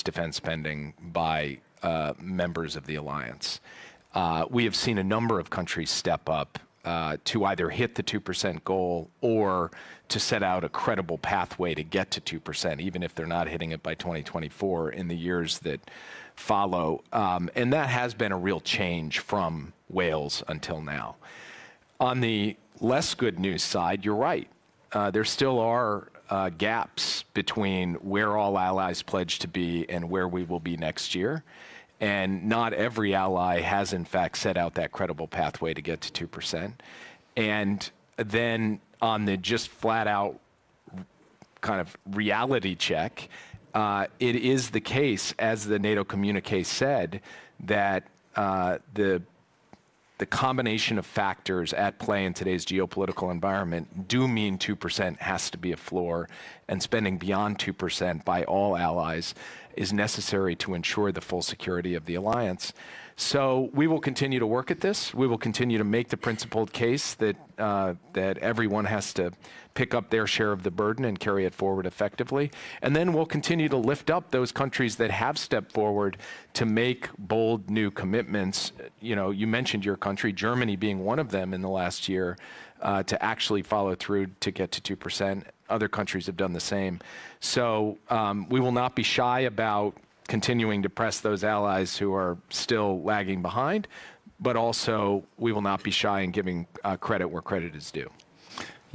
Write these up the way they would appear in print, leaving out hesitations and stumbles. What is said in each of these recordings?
defense spending by members of the alliance. We have seen a number of countries step up to either hit the 2% goal or to set out a credible pathway to get to 2%, even if they're not hitting it by 2024 in the years that follow. And that has been a real change from Wales until now. On the less good news side, you're right. There still are gaps between where all allies pledge to be and where we will be next year. And not every ally has, in fact, set out that credible pathway to get to 2%. And then on the just flat out kind of reality check, it is the case, as the NATO communique said, that the combination of factors at play in today's geopolitical environment do mean 2% has to be a floor, and spending beyond 2% by all allies is necessary to ensure the full security of the alliance. So we will continue to work at this. We will continue to make the principled case that that everyone has to pick up their share of the burden and carry it forward effectively. And then we'll continue to lift up those countries that have stepped forward to make bold new commitments. You know, you mentioned your country, Germany being one of them in the last year, to actually follow through to get to 2%. Other countries have done the same. So we will not be shy about continuing to press those allies who are still lagging behind, but also we will not be shy in giving credit where credit is due.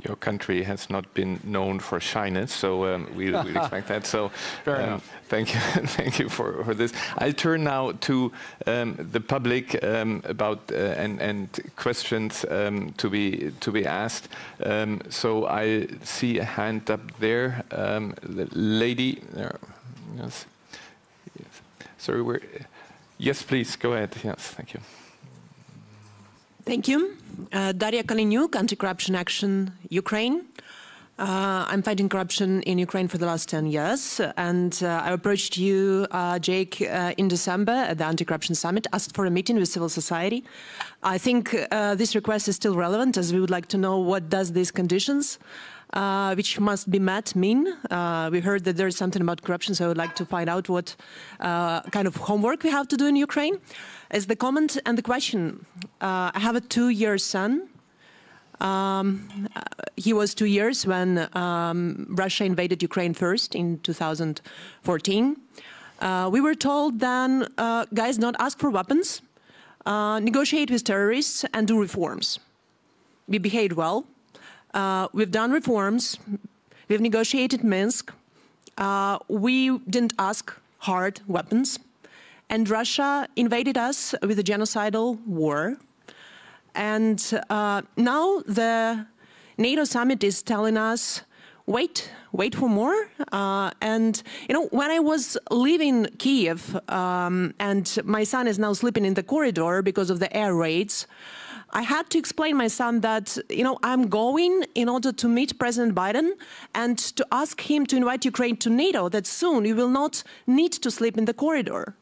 Your country has not been known for shyness, so we'd expect that. So fair enough. Thank you, thank you for this. I'll turn now to the public about and questions to be asked. So I see a hand up there, the lady. Yes. Yes. Sorry, yes, please go ahead. Yes, thank you. Thank you. Daria Kaliniuk, Anti-Corruption Action, Ukraine. I'm fighting corruption in Ukraine for the last 10 years. And I approached you, Jake, in December at the Anti-Corruption Summit, asked for a meeting with civil society. I think this request is still relevant, as we would like to know what does these conditions, which must be met, mean. We heard that there's something about corruption, so I would like to find out what kind of homework we have to do in Ukraine. As the comment and the question, I have a 2-year son. He was 2 years when Russia invaded Ukraine first in 2014. We were told then, guys, don't ask for weapons, negotiate with terrorists and do reforms. We behaved well. We've done reforms. We've negotiated Minsk. We didn't ask hard weapons. And Russia invaded us with a genocidal war. And now the NATO summit is telling us, wait for more. And, you know, when I was leaving Kiev, and my son is now sleeping in the corridor because of the air raids, I had to explain my son that, you know, I'm going in order to meet President Biden and to ask him to invite Ukraine to NATO, that soon you will not need to sleep in the corridor.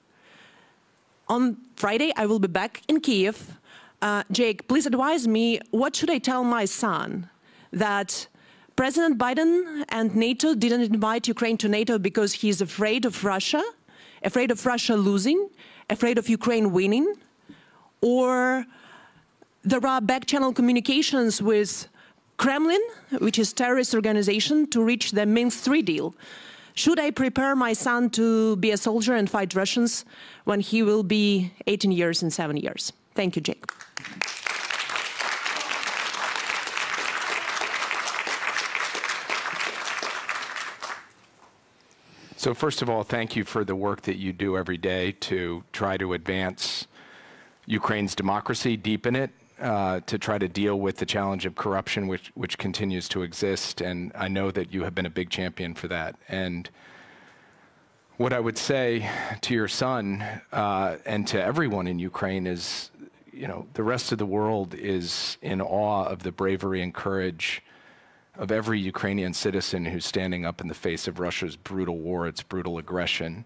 On Friday, I will be back in Kiev. Jake, please advise me, what should I tell my son? That President Biden and NATO didn't invite Ukraine to NATO because he's afraid of Russia losing, afraid of Ukraine winning, or there are back-channel communications with Kremlin, which is a terrorist organization, to reach the Minsk III deal. Should I prepare my son to be a soldier and fight Russians when he will be 18 years and 7 years? Thank you, Jake. So first of all, thank you for the work that you do every day to try to advance Ukraine's democracy, deepen it, to try to deal with the challenge of corruption which continues to exist. And I know that you have been a big champion for that. And what I would say to your son and to everyone in Ukraine is, you know, the rest of the world is in awe of the bravery and courage of every Ukrainian citizen who's standing up in the face of Russia's brutal war, its brutal aggression.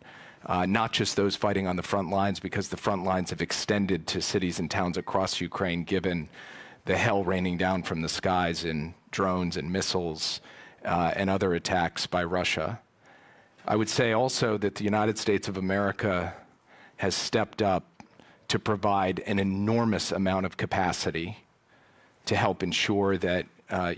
Not just those fighting on the front lines, because the front lines have extended to cities and towns across Ukraine, given the hell raining down from the skies in drones and missiles and other attacks by Russia. I would say also that the United States of America has stepped up to provide an enormous amount of capacity to help ensure that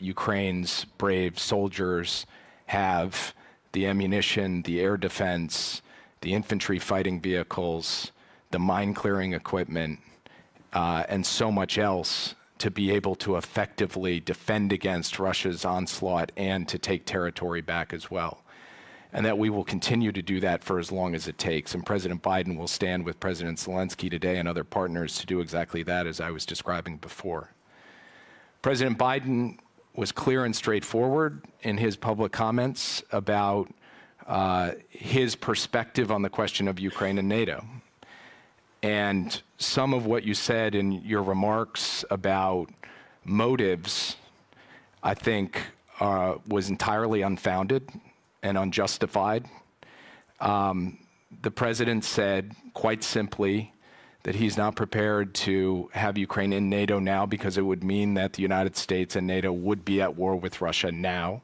Ukraine's brave soldiers have the ammunition, the air defense, the infantry fighting vehicles, the mine clearing equipment, and so much else to be able to effectively defend against Russia's onslaught and to take territory back as well. And that we will continue to do that for as long as it takes. And President Biden will stand with President Zelensky today and other partners to do exactly that, as I was describing before. President Biden was clear and straightforward in his public comments about his perspective on the question of Ukraine and NATO. And some of what you said in your remarks about motives, I think, was entirely unfounded and unjustified. The president said quite simply that he's not prepared to have Ukraine in NATO now because it would mean that the United States and NATO would be at war with Russia now.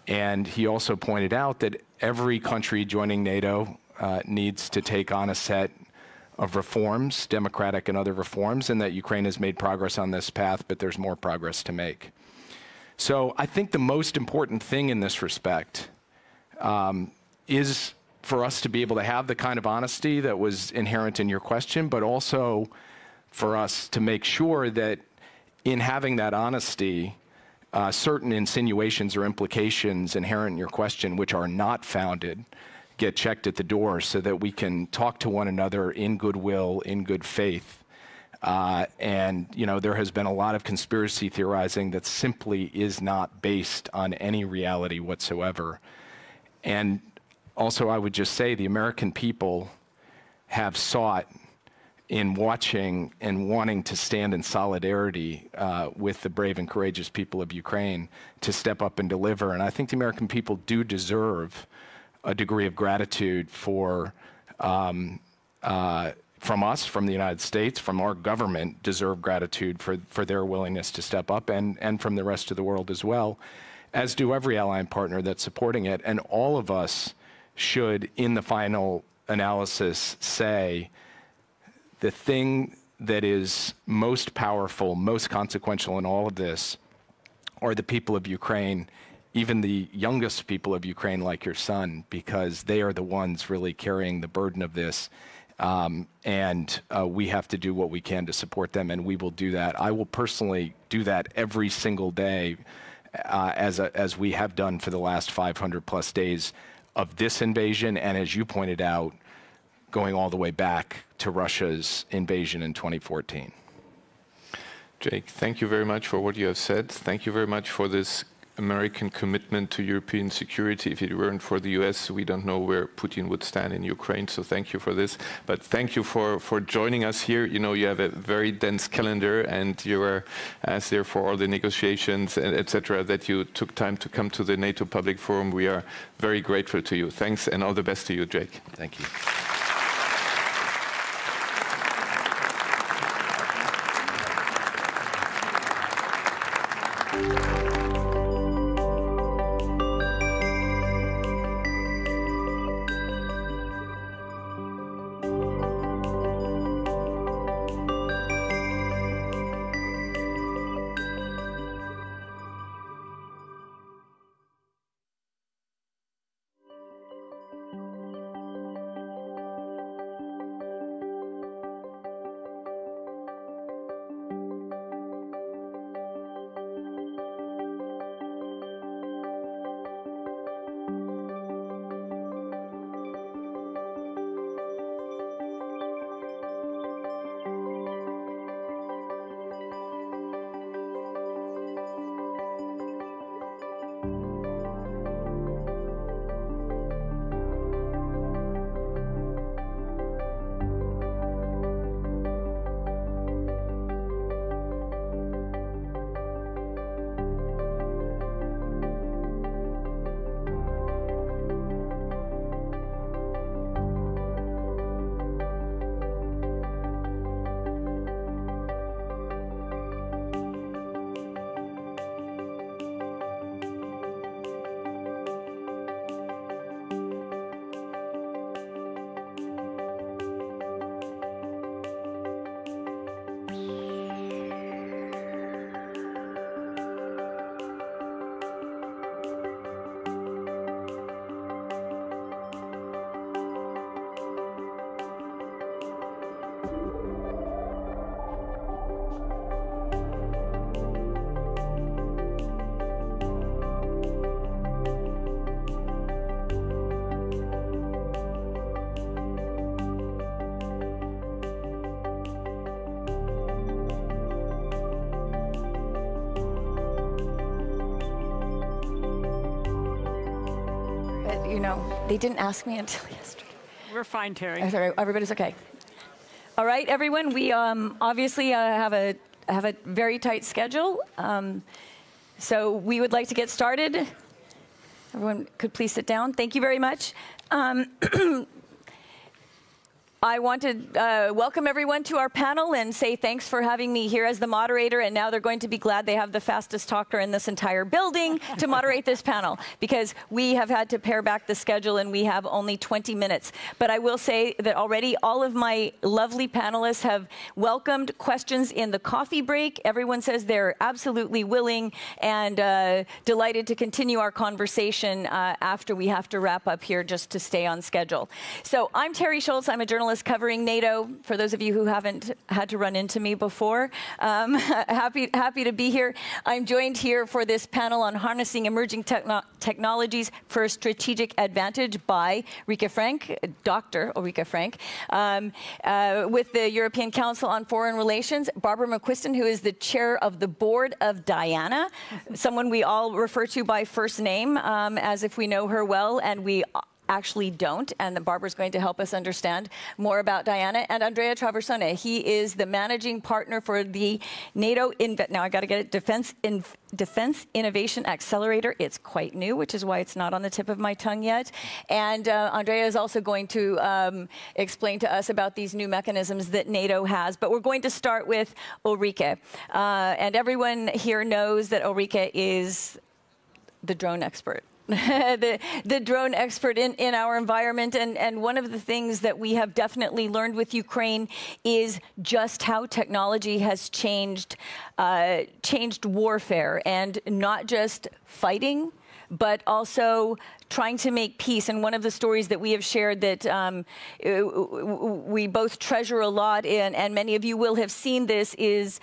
And he also pointed out that every country joining NATO needs to take on a set of reforms, democratic and other reforms, and that Ukraine has made progress on this path, but there's more progress to make. So I think the most important thing in this respect is for us to be able to have the kind of honesty that was inherent in your question, but also for us to make sure that in having that honesty, certain insinuations or implications inherent in your question, which are not founded, get checked at the door so that we can talk to one another in goodwill, in good faith. And, you know, there has been a lot of conspiracy theorizing that simply is not based on any reality whatsoever. And also, I would just say the American people have sought in watching and wanting to stand in solidarity with the brave and courageous people of Ukraine to step up and deliver. And I think the American people do deserve a degree of gratitude for, from us, from the United States, from our government, deserve gratitude for their willingness to step up, and from the rest of the world as well, as do every ally and partner that's supporting it. And all of us should, in the final analysis, say the thing that is most powerful, most consequential in all of this are the people of Ukraine, even the youngest people of Ukraine like your son, because they are the ones really carrying the burden of this. And we have to do what we can to support them, and we will do that. I will personally do that every single day, as we have done for the last 500 plus days of this invasion, and as you pointed out, going all the way back to Russia's invasion in 2014. Jake, thank you very much for what you have said. Thank you very much for this American commitment to European security. If it weren't for the US, we don't know where Putin would stand in Ukraine, so thank you for this. But thank you for joining us here. You know, you have a very dense calendar, and you were asked there for all the negotiations, etc., that you took time to come to the NATO Public Forum. We are very grateful to you. Thanks, and all the best to you, Jake. Thank you. you know, they didn't ask me until yesterday. We're fine, Terry. Everybody's okay. All right, everyone. We obviously have a very tight schedule, so we would like to get started. Everyone could please sit down. Thank you very much. I want to welcome everyone to our panel and say thanks for having me here as the moderator. And now they're going to be glad they have the fastest talker in this entire building to moderate this panel, because we have had to pare back the schedule and we have only 20 minutes. But I will say that already all of my lovely panelists have welcomed questions in the coffee break. Everyone says they're absolutely willing and delighted to continue our conversation after we have to wrap up here, just to stay on schedule. So I'm Terry Schultz. I'm a journalist covering NATO, for those of you who haven't had to run into me before. Happy to be here. I'm joined here for this panel on harnessing emerging technologies for strategic advantage by Rika Frank, Dr. Ulrike Frank, with the European Council on Foreign Relations, Barbara McQuiston, who is the chair of the board of Diana, someone we all refer to by first name as if we know her well, and we actually don't, and Barbara's going to help us understand more about Diana. And Andrea Traversone, he is the managing partner for the NATO, now I got to get it, Defense Innovation Accelerator. It's quite new, which is why it's not on the tip of my tongue yet. And Andrea is also going to explain to us about these new mechanisms that NATO has. But we're going to start with Ulrike. And everyone here knows that Ulrike is the drone expert. the drone expert in our environment. And one of the things that we have definitely learned with Ukraine is just how technology has changed warfare, and not just fighting, but also trying to make peace. And one of the stories that we have shared that we both treasure a lot, and many of you will have seen this, is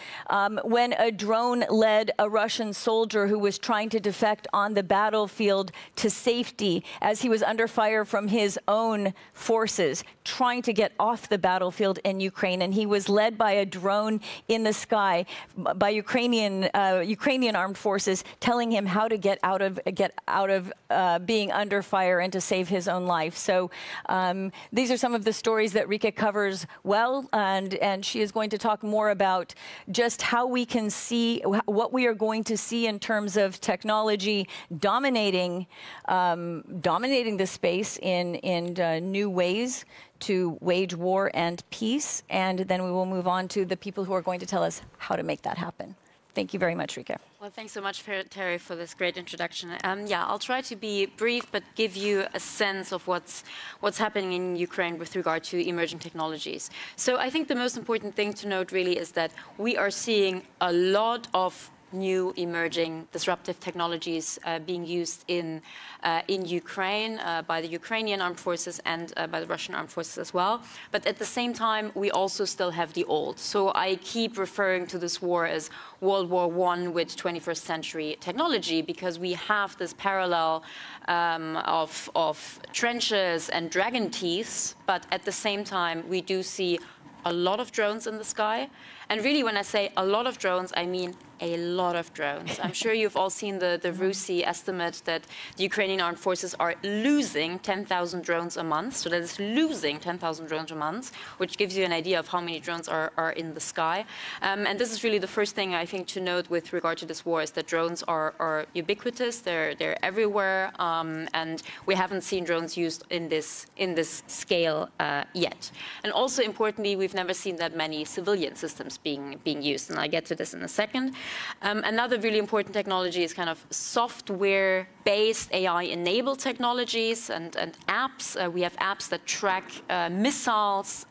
when a drone led a Russian soldier who was trying to defect on the battlefield to safety as he was under fire from his own forces, trying to get off the battlefield in Ukraine. And he was led by a drone in the sky by Ukrainian armed forces, telling him how to get out of being under fire and to save his own life. So these are some of the stories that Rika covers well, and she is going to talk more about just how we can see what we are going to see in terms of technology dominating the space in new ways to wage war and peace. And then we will move on to the people who are going to tell us how to make that happen. Thank you very much, Rika. Well, thanks so much, Terry, for this great introduction. Yeah, I'll try to be brief, but give you a sense of what's happening in Ukraine with regard to emerging technologies. So I think the most important thing to note really is that we are seeing a lot of new emerging disruptive technologies being used in Ukraine by the Ukrainian armed forces and by the Russian armed forces as well. But at the same time, we also still have the old. So I keep referring to this war as World War I with 21st century technology, because we have this parallel of trenches and dragon teeth, but at the same time, we do see a lot of drones in the sky. And really, when I say a lot of drones, I mean a lot of drones. I'm sure you've all seen the RUSI estimate that the Ukrainian armed forces are losing 10,000 drones a month. So that is losing 10,000 drones a month, which gives you an idea of how many drones are in the sky. And this is really the first thing I think to note with regard to this war, is that drones are ubiquitous. They're everywhere, and we haven't seen drones used in this scale yet. And also importantly, we've never seen that many civilian systems being used, and I'll get to this in a second. Another really important technology is kind of software-based AI-enabled technologies and apps. We have apps that track missiles,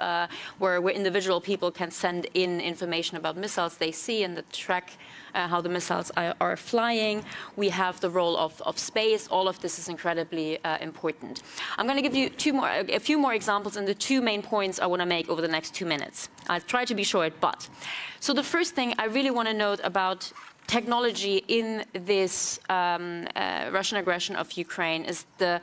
where individual people can send in information about missiles they see and that track how the missiles are flying. We have the role of space. All of this is incredibly important. I'm going to give you a few more examples, and the two main points I want to make over the next 2 minutes. I'll try to be short, but. So the first thing I really want to note about technology in this Russian aggression of Ukraine is the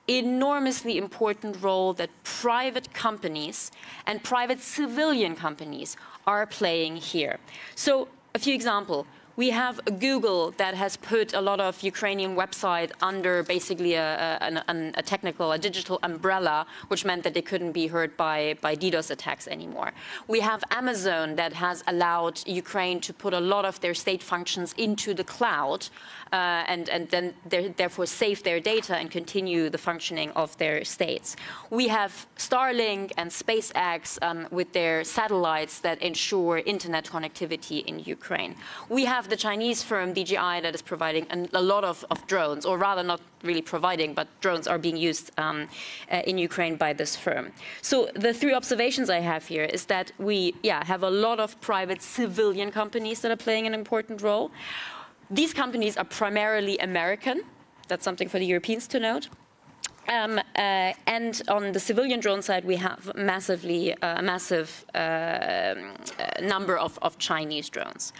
enormously important role that private companies and private civilian companies are playing here. So a few examples. We have Google that has put a lot of Ukrainian websites under basically a digital umbrella, which meant that they couldn't be hurt by DDoS attacks anymore. We have Amazon that has allowed Ukraine to put a lot of their state functions into the cloud and then therefore save their data and continue the functioning of their states. We have Starlink and SpaceX with their satellites that ensure internet connectivity in Ukraine. We have the Chinese firm DJI that is providing a lot of drones, or rather not really providing, but drones are being used in Ukraine by this firm. So the three observations I have here is that we have a lot of private civilian companies that are playing an important role. These companies are primarily American. That's something for the Europeans to note. And on the civilian drone side, we have a massive number of Chinese drones.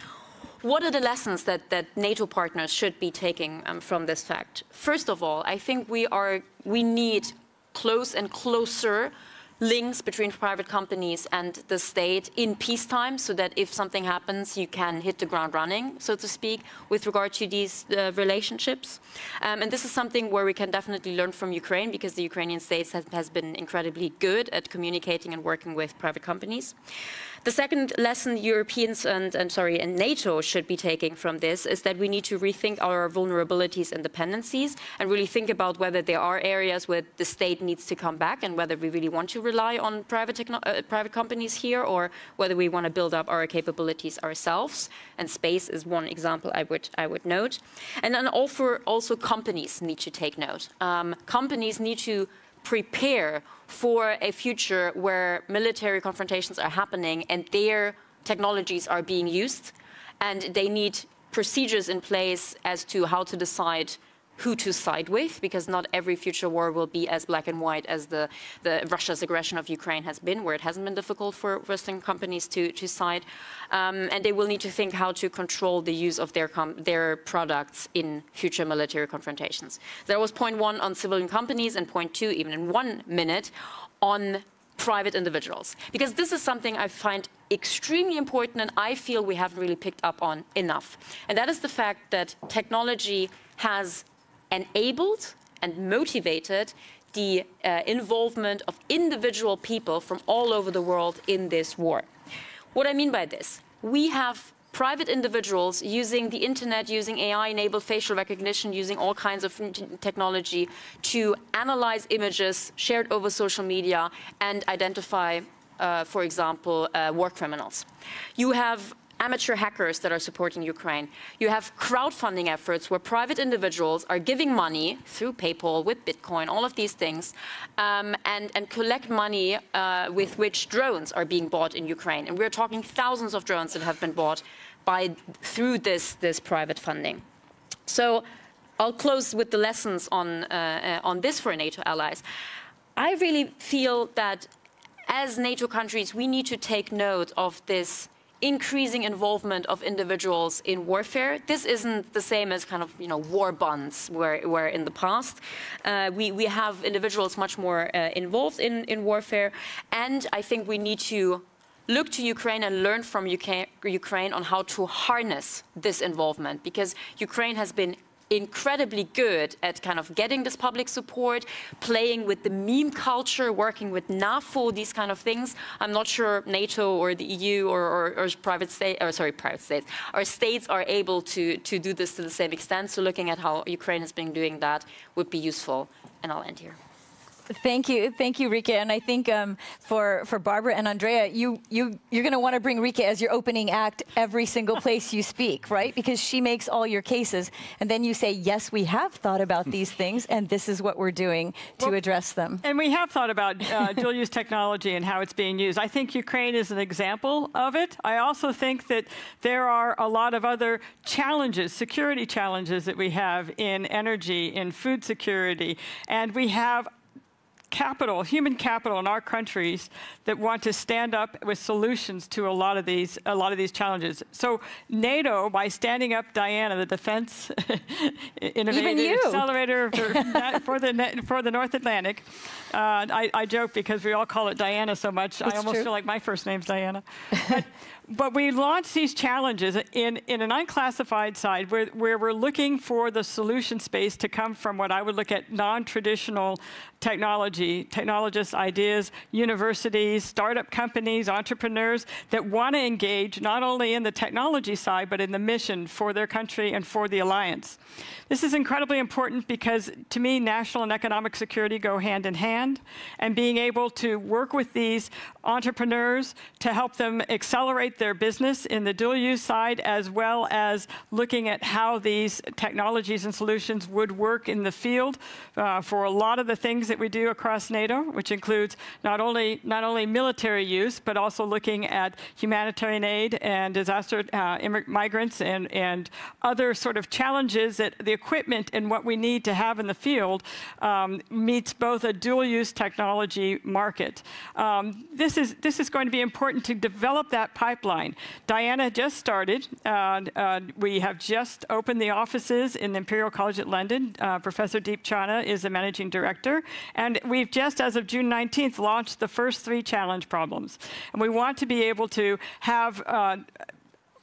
What are the lessons that NATO partners should be taking from this fact? First of all, I think we need close and closer links between private companies and the state in peacetime, so that if something happens, you can hit the ground running, so to speak, with regard to these relationships. And this is something where we can definitely learn from Ukraine, because the Ukrainian state has been incredibly good at communicating and working with private companies. The second lesson Europeans and NATO should be taking from this is that we need to rethink our vulnerabilities and dependencies and really think about whether there are areas where the state needs to come back and whether we really want to rely on private companies here, or whether we want to build up our capabilities ourselves. And space is one example I would note. And then also companies need to take note. Companies need to prepare for a future where military confrontations are happening and their technologies are being used, and they need procedures in place as to how to decide who to side with, because not every future war will be as black and white as the Russia's aggression of Ukraine has been, where it hasn't been difficult for Western companies to side. And they will need to think how to control the use of their products in future military confrontations. There was point one on civilian companies and point two, even in 1 minute, on private individuals. Because this is something I find extremely important and I feel we haven't really picked up on enough. And that is the fact that technology has enabled and motivated the involvement of individual people from all over the world in this war. What I mean by this, we have private individuals using the internet, using AI-enabled facial recognition, using all kinds of technology to analyze images shared over social media and identify, for example, war criminals. You have amateur hackers that are supporting Ukraine. You have crowdfunding efforts where private individuals are giving money through PayPal, with Bitcoin, all of these things, and collect money with which drones are being bought in Ukraine. And we're talking thousands of drones that have been bought through this private funding. So I'll close with the lessons on this for NATO allies. I really feel that as NATO countries, we need to take note of this increasing involvement of individuals in warfare. This isn't the same as kind of, war bonds where in the past. We have individuals much more involved in warfare. And I think we need to look to Ukraine and learn from Ukraine on how to harness this involvement, because Ukraine has been incredibly good at kind of getting this public support, playing with the meme culture, working with NAFO, these kind of things. I'm not sure NATO or the EU or states are able to do this to the same extent. So looking at how Ukraine has been doing that would be useful. And I'll end here. Thank you, Rike. And I think for Barbara and Andrea, you're going to want to bring Rike as your opening act every single place you speak, right? Because she makes all your cases, and then you say, yes, we have thought about these things, and this is what we're doing to address them. And we have thought about dual-use technology and how it's being used. I think Ukraine is an example of it. I also think that there are a lot of other challenges, security challenges that we have in energy, in food security, and we have human capital in our countries that want to stand up with solutions to a lot of these challenges. So NATO, by standing up Diana, the Defense Innovative Accelerator for the North Atlantic, I joke because we all call it Diana so much. I almost feel like my first name's Diana. But we launched these challenges in an unclassified side where we're looking for the solution space to come from what I would look at non-traditional technologists, ideas, universities, startup companies, entrepreneurs that want to engage not only in the technology side, but in the mission for their country and for the alliance. This is incredibly important because, to me, national and economic security go hand in hand, and being able to work with these entrepreneurs to help them accelerate their business in the dual-use side, as well as looking at how these technologies and solutions would work in the field for a lot of the things that we do across NATO, which includes not only military use, but also looking at humanitarian aid and disaster migrants and other sort of challenges that the equipment and what we need to have in the field meets both a dual-use technology market. This is going to be important to develop that pipeline. Diana just started. We have just opened the offices in the Imperial College at London. Professor Deep Chana is the managing director. And we've just, as of June 19th, launched the first 3 challenge problems. And we want to be able to have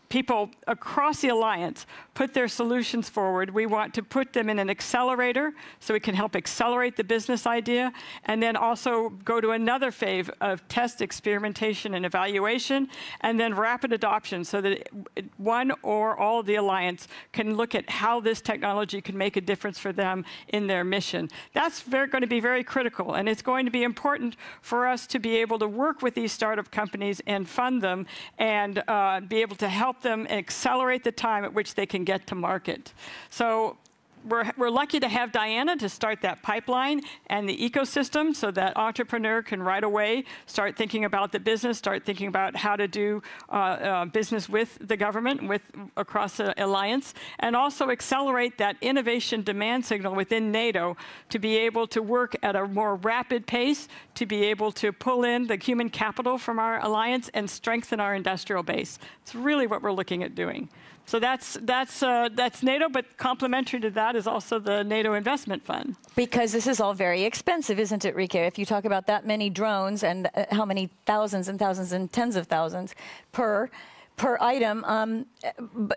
people across the alliance put their solutions forward. We want to put them in an accelerator so we can help accelerate the business idea, and then also go to another phase of test, experimentation, and evaluation, and then rapid adoption so that one or all of the alliance can look at how this technology can make a difference for them in their mission. That's going to be very critical, and it's going to be important for us to be able to work with these startup companies and fund them and be able to help them accelerate the time at which they can get to market. So we're lucky to have Diana to start that pipeline and the ecosystem so that entrepreneur can right away start thinking about the business, start thinking about how to do business with the government, across the alliance, and also accelerate that innovation demand signal within NATO to be able to work at a more rapid pace, to be able to pull in the human capital from our alliance and strengthen our industrial base. It's really what we're looking at doing. So that's NATO, but complementary to that is also the NATO Investment Fund. Because this is all very expensive, isn't it, Rike? If you talk about that many drones and how many thousands and thousands and tens of thousands per item.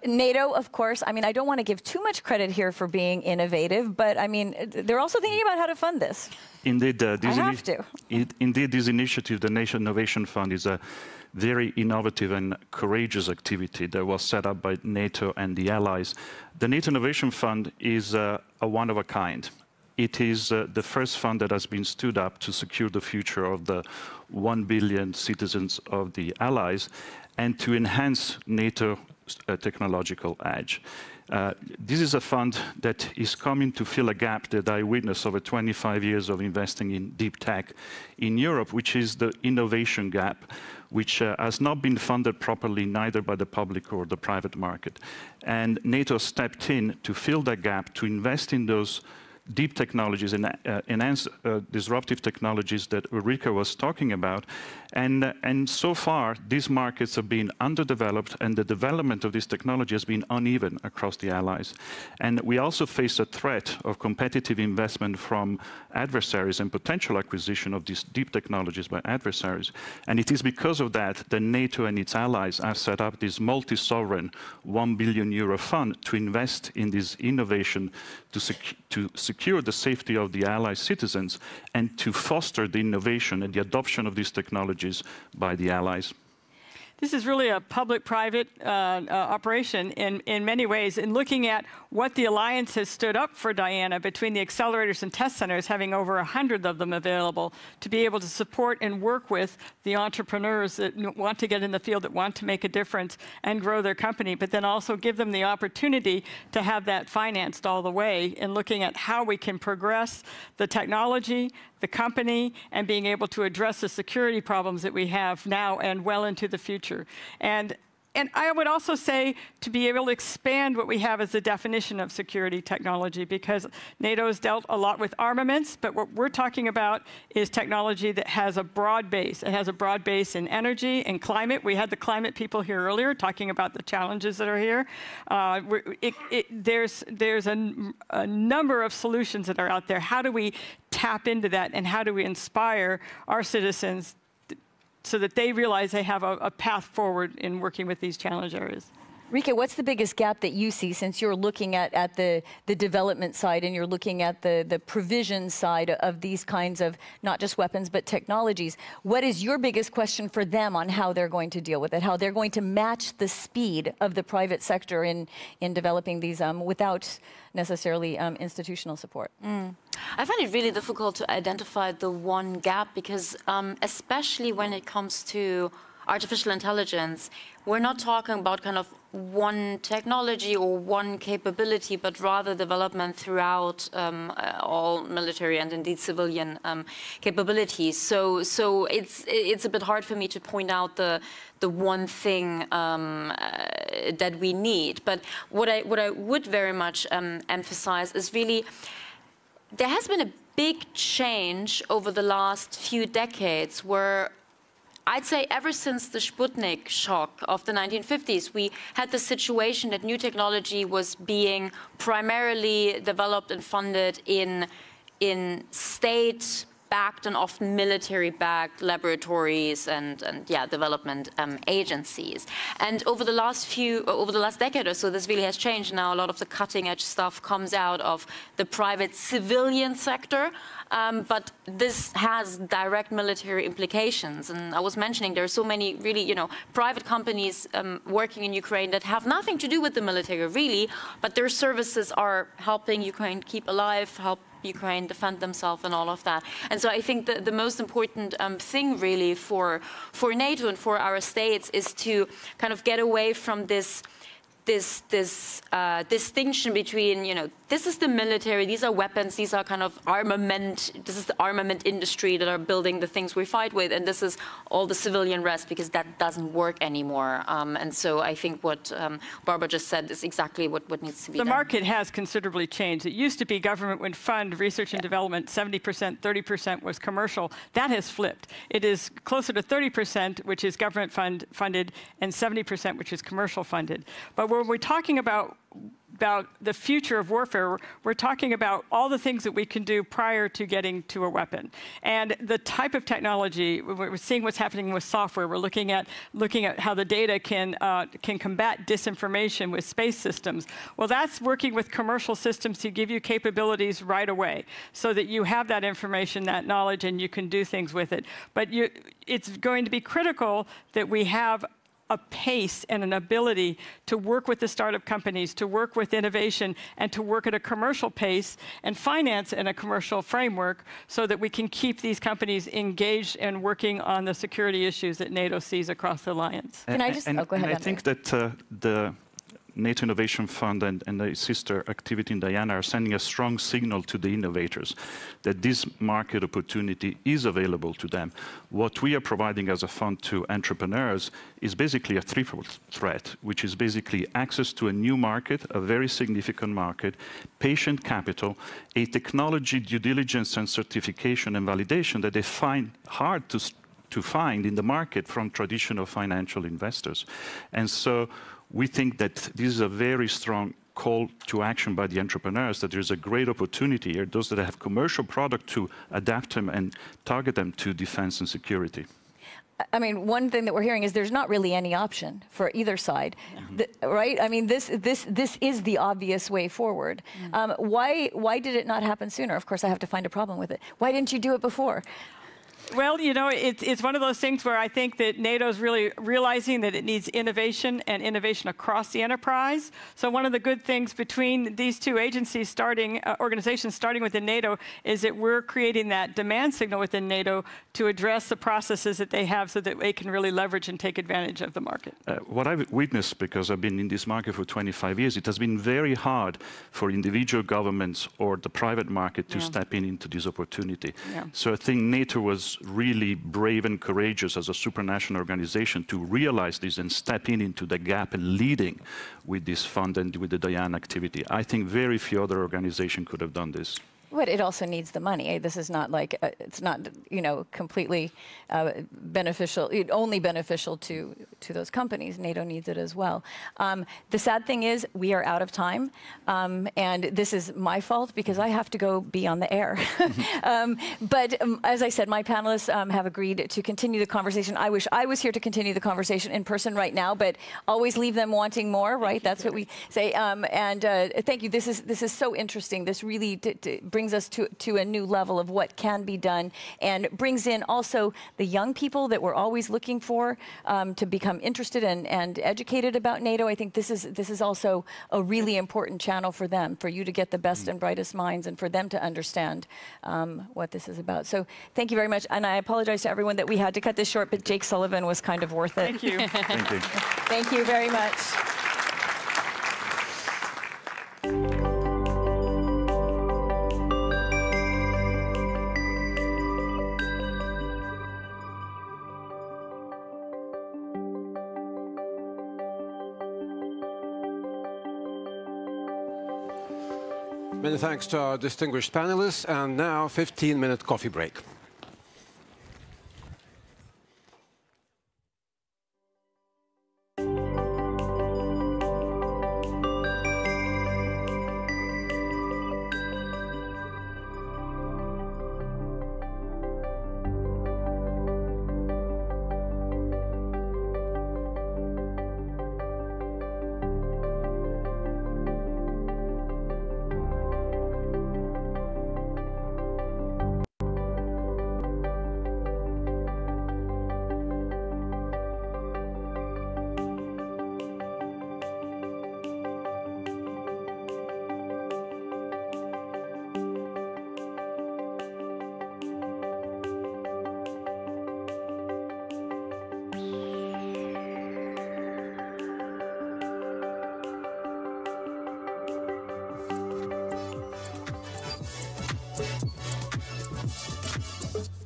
NATO, of course, I mean, I don't want to give too much credit here for being innovative, but I mean, they're also thinking about how to fund this. Indeed, Indeed, this initiative, the Nation Innovation Fund, is a very innovative and courageous activity that was set up by NATO and the allies. The NATO Innovation Fund is a one of a kind. It is the first fund that has been stood up to secure the future of the 1 billion citizens of the allies and to enhance NATO technological edge. This is a fund that is coming to fill a gap that I witnessed over 25 years of investing in deep tech in Europe, which is the innovation gap, which has not been funded properly neither by the public or the private market. And NATO stepped in to fill that gap, to invest in those deep technologies and enhance disruptive technologies that Ulrike was talking about. And so far, these markets have been underdeveloped, and the development of this technology has been uneven across the allies. And we also face a threat of competitive investment from adversaries and potential acquisition of these deep technologies by adversaries. And it is because of that that NATO and its allies have set up this multi-sovereign €1 billion fund to invest in this innovation to secure the safety of the allied citizens and to foster the innovation and the adoption of these technologies by the allies. This is really a public-private operation in many ways. In looking at what the alliance has stood up for Diana between the accelerators and test centers, having over 100 of them available to be able to support and work with the entrepreneurs that want to get in the field, that want to make a difference and grow their company, but then also give them the opportunity to have that financed all the way in looking at how we can progress the technology, the company, and being able to address the security problems that we have now and well into the future. And I would also say to be able to expand what we have as the definition of security technology, because NATO has dealt a lot with armaments, but what we're talking about is technology that has a broad base. It has a broad base in energy and climate. We had the climate people here earlier talking about the challenges that are here. There's a number of solutions that are out there. How do we tap into that, and how do we inspire our citizens so that they realize they have a path forward in working with these challenge areas. Rika, what's the biggest gap that you see, since you're looking at the development side and you're looking at the provision side of these kinds of not just weapons but technologies? What is your biggest question for them on how they're going to deal with it, how they're going to match the speed of the private sector in developing these without necessarily institutional support? I find it really difficult to identify the one gap because especially when it comes to artificial intelligence, we're not talking about kind of one technology or one capability, but rather development throughout all military and indeed civilian capabilities. So it's a bit hard for me to point out the one thing that we need. But what I would very much emphasize is really there has been a big change over the last few decades where I'd say ever since the Sputnik shock of the 1950s, we had the situation that new technology was being primarily developed and funded in state-backed and often military-backed laboratories and development agencies. And over the last decade or so, this really has changed. Now a lot of the cutting-edge stuff comes out of the private civilian sector. But this has direct military implications. And I was mentioning there are so many really, private companies working in Ukraine that have nothing to do with the military, really, but their services are helping Ukraine keep alive, help Ukraine defend themselves and all of that. And so I think the most important thing really for NATO and for our states is to kind of get away from this distinction between, this is the military, these are weapons, these are kind of armament, this is the armament industry that are building the things we fight with, and this is all the civilian rest, because that doesn't work anymore. And so I think what Barbara just said is exactly what needs to be done. The market has considerably changed. It used to be government would fund research and development, 70%, 30% was commercial. That has flipped. It is closer to 30%, which is government funded, and 70%, which is commercial funded. But when we're talking about the future of warfare, we're talking about all the things that we can do prior to getting to a weapon. And the type of technology, we're seeing what's happening with software. We're looking at how the data can combat disinformation with space systems. Well, that's working with commercial systems to give you capabilities right away so that you have that information, that knowledge, and you can do things with it. But it's going to be critical that we have a pace and an ability to work with the startup companies, to work with innovation, and to work at a commercial pace and finance in a commercial framework so that we can keep these companies engaged and working on the security issues that NATO sees across the alliance. Can I just, go ahead. I think that the NATO Innovation Fund and the sister activity in Diana are sending a strong signal to the innovators that this market opportunity is available to them. What we are providing as a fund to entrepreneurs is basically a threefold threat, which is basically access to a new market, a very significant market, patient capital, a technology due diligence and certification and validation that they find hard to find in the market from traditional financial investors. And so we think that this is a very strong call to action by the entrepreneurs, that there's a great opportunity here, those that have commercial product, to adapt them and target them to defense and security. I mean, one thing that we're hearing is there's not really any option for either side, right? I mean, this is the obvious way forward. Why did it not happen sooner? Of course, I have to find a problem with it. Why didn't you do it before? Well, it's one of those things where I think that NATO's really realizing that it needs innovation and innovation across the enterprise. So one of the good things between these two agencies organizations starting within NATO is that we're creating that demand signal within NATO to address the processes that they have so that they can really leverage and take advantage of the market. What I've witnessed, because I've been in this market for 25 years, it has been very hard for individual governments or the private market to step into this opportunity. So I think NATO was really brave and courageous as a supranational organization to realize this and step into the gap and leading with this fund and with the Diana activity. I think very few other organizations could have done this. But it also needs the money. This is not like, it's not, you know, completely beneficial, only beneficial to those companies. NATO needs it as well. The sad thing is we are out of time. And this is my fault because I have to go be on the air. But as I said, my panelists have agreed to continue the conversation. I wish I was here to continue the conversation in person right now, but always leave them wanting more, right? That's what we say. Thank you. This is so interesting. This really brings us to a new level of what can be done, and brings in also the young people that we're always looking for to become interested and educated about NATO. I think this is also a really important channel for them, for you to get the best and brightest minds, and for them to understand what this is about. So thank you very much, and I apologize to everyone that we had to cut this short, but Jake Sullivan was kind of worth it. Thank you. Thank you. Thank you very much. Many thanks to our distinguished panelists, and now 15-minute coffee break.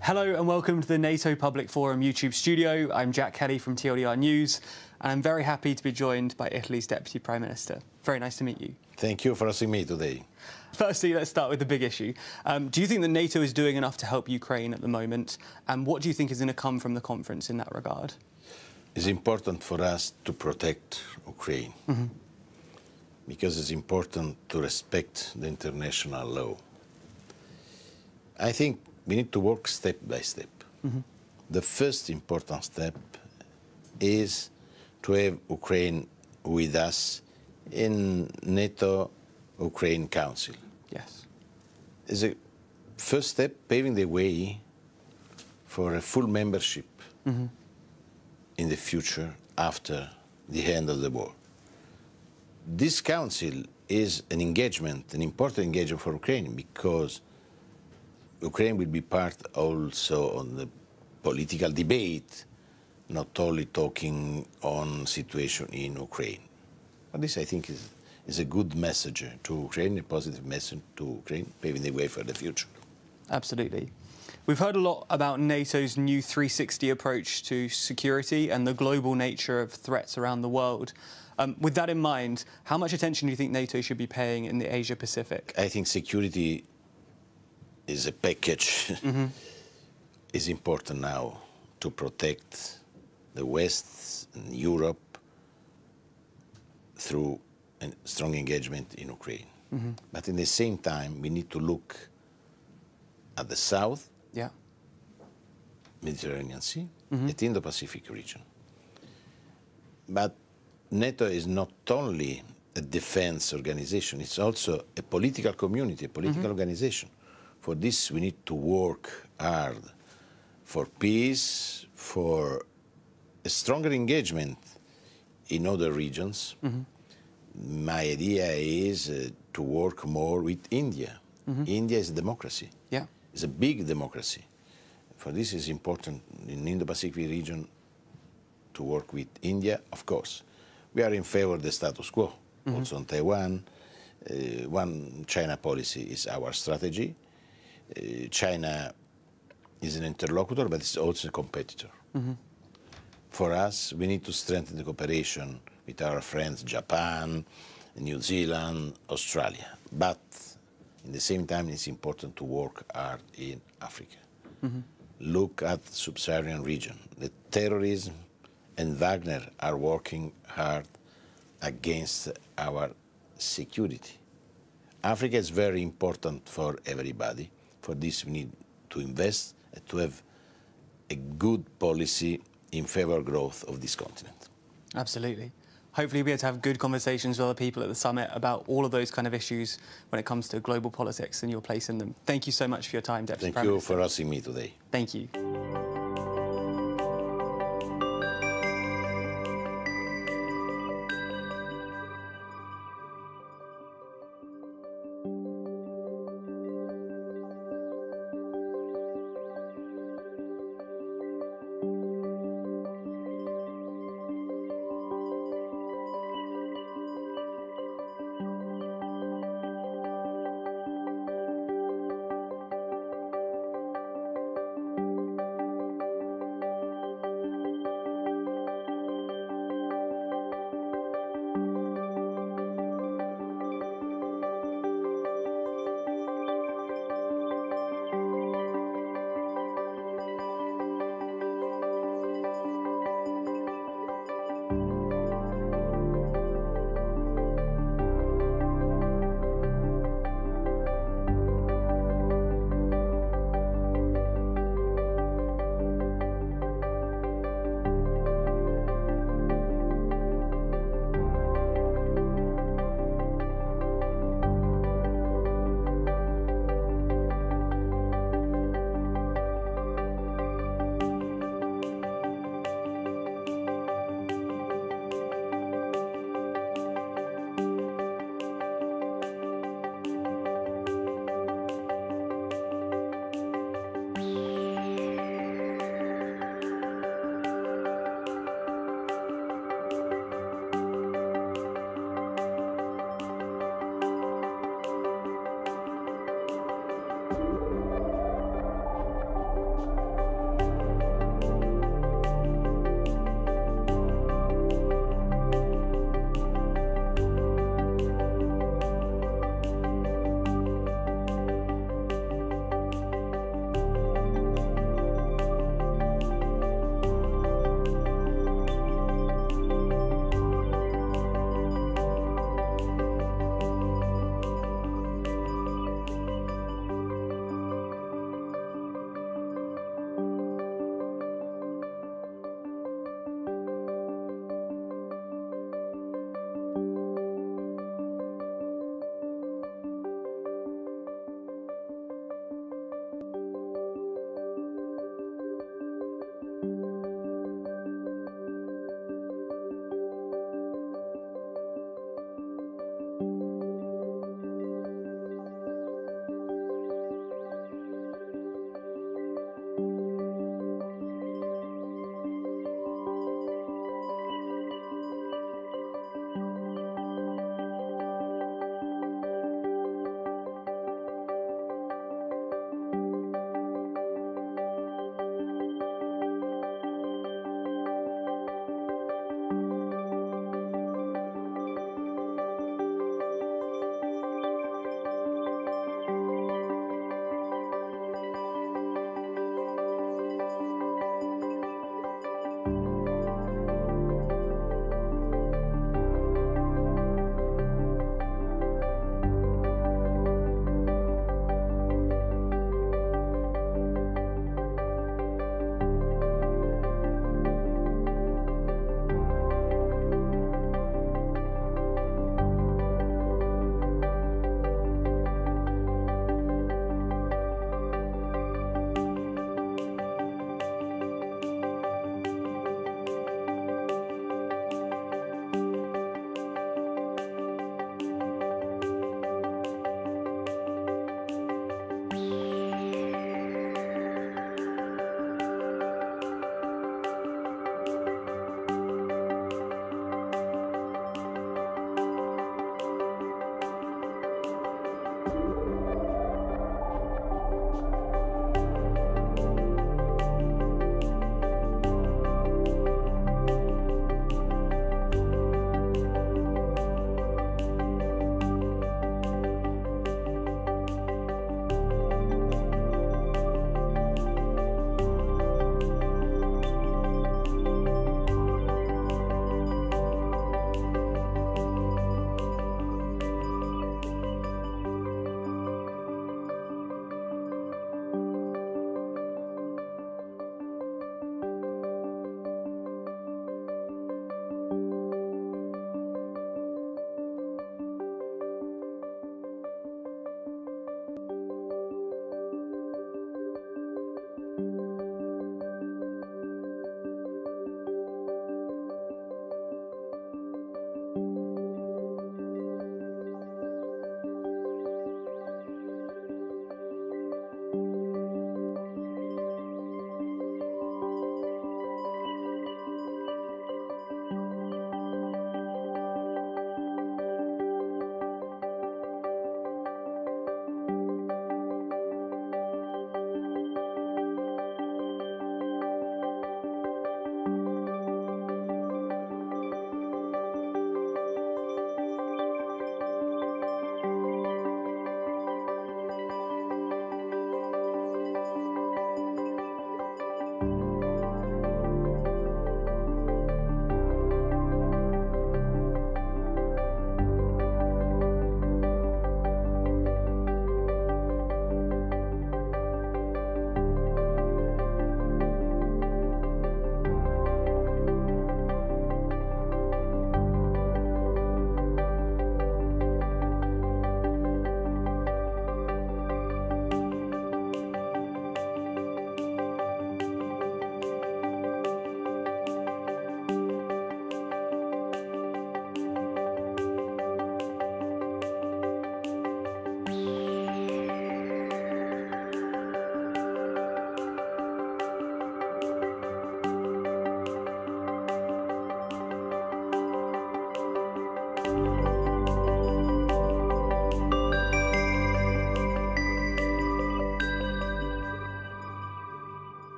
Hello and welcome to the NATO Public Forum YouTube studio. I'm Jack Kelly from TLDR News, and I'm very happy to be joined by Italy's Deputy Prime Minister. Very nice to meet you. Thank you for asking me today. Firstly, let's start with the big issue. Do you think that NATO is doing enough to help Ukraine at the moment? And what do you think is going to come from the conference in that regard? It's important for us to protect Ukraine, because it's important to respect the international law. I think we need to work step by step. The first important step is to have Ukraine with us in NATO-Ukraine Council. Yes. It's a first step paving the way for a full membership in the future after the end of the war. This council is an engagement, an important engagement for Ukraine, because Ukraine will be part also on the political debate, not only talking on situation in Ukraine. But this, I think, is a good message to Ukraine, a positive message to Ukraine, paving the way for the future. Absolutely. We've heard a lot about NATO's new 360 approach to security and the global nature of threats around the world. With that in mind, how much attention do you think NATO should be paying in the Asia-Pacific? I think security is a package. It's important now to protect the West and Europe through a strong engagement in Ukraine. But in the same time, we need to look at the South, Mediterranean Sea, and Indo-Pacific region. But NATO is not only a defense organization, it's also a political community, a political organization. For this, we need to work hard for peace, for a stronger engagement in other regions. My idea is to work more with India. India is a democracy. It's a big democracy. For this, it's important in the Indo-Pacific region to work with India, of course. We are in favor of the status quo. Also on Taiwan, one China policy is our strategy. China is an interlocutor, but it's also a competitor. For us, we need to strengthen the cooperation with our friends Japan, New Zealand, Australia. But In the same time, it's important to work hard in Africa. Look at the sub-Saharan region. The terrorism and Wagner are working hard against our security. Africa is very important for everybody. For this, we need to invest and to have a good policy in favor of growth of this continent. Absolutely. Hopefully we'll be able to have good conversations with other people at the summit about all of those kind of issues when it comes to global politics and your place in them. Thank you so much for your time, Deputy Prime Minister. Thank you for asking me today. Thank you.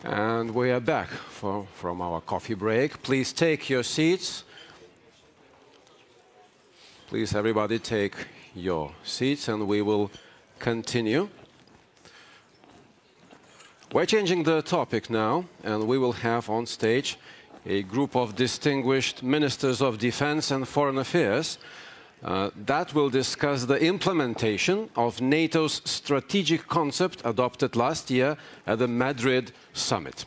And we are back from our coffee break. Please take your seats. Please, everybody, take your seats, and we will continue. We're changing the topic now, and we will have on stage a group of distinguished ministers of defense and foreign affairs that will discuss the implementation of NATO's strategic concept adopted last year at the Madrid summit.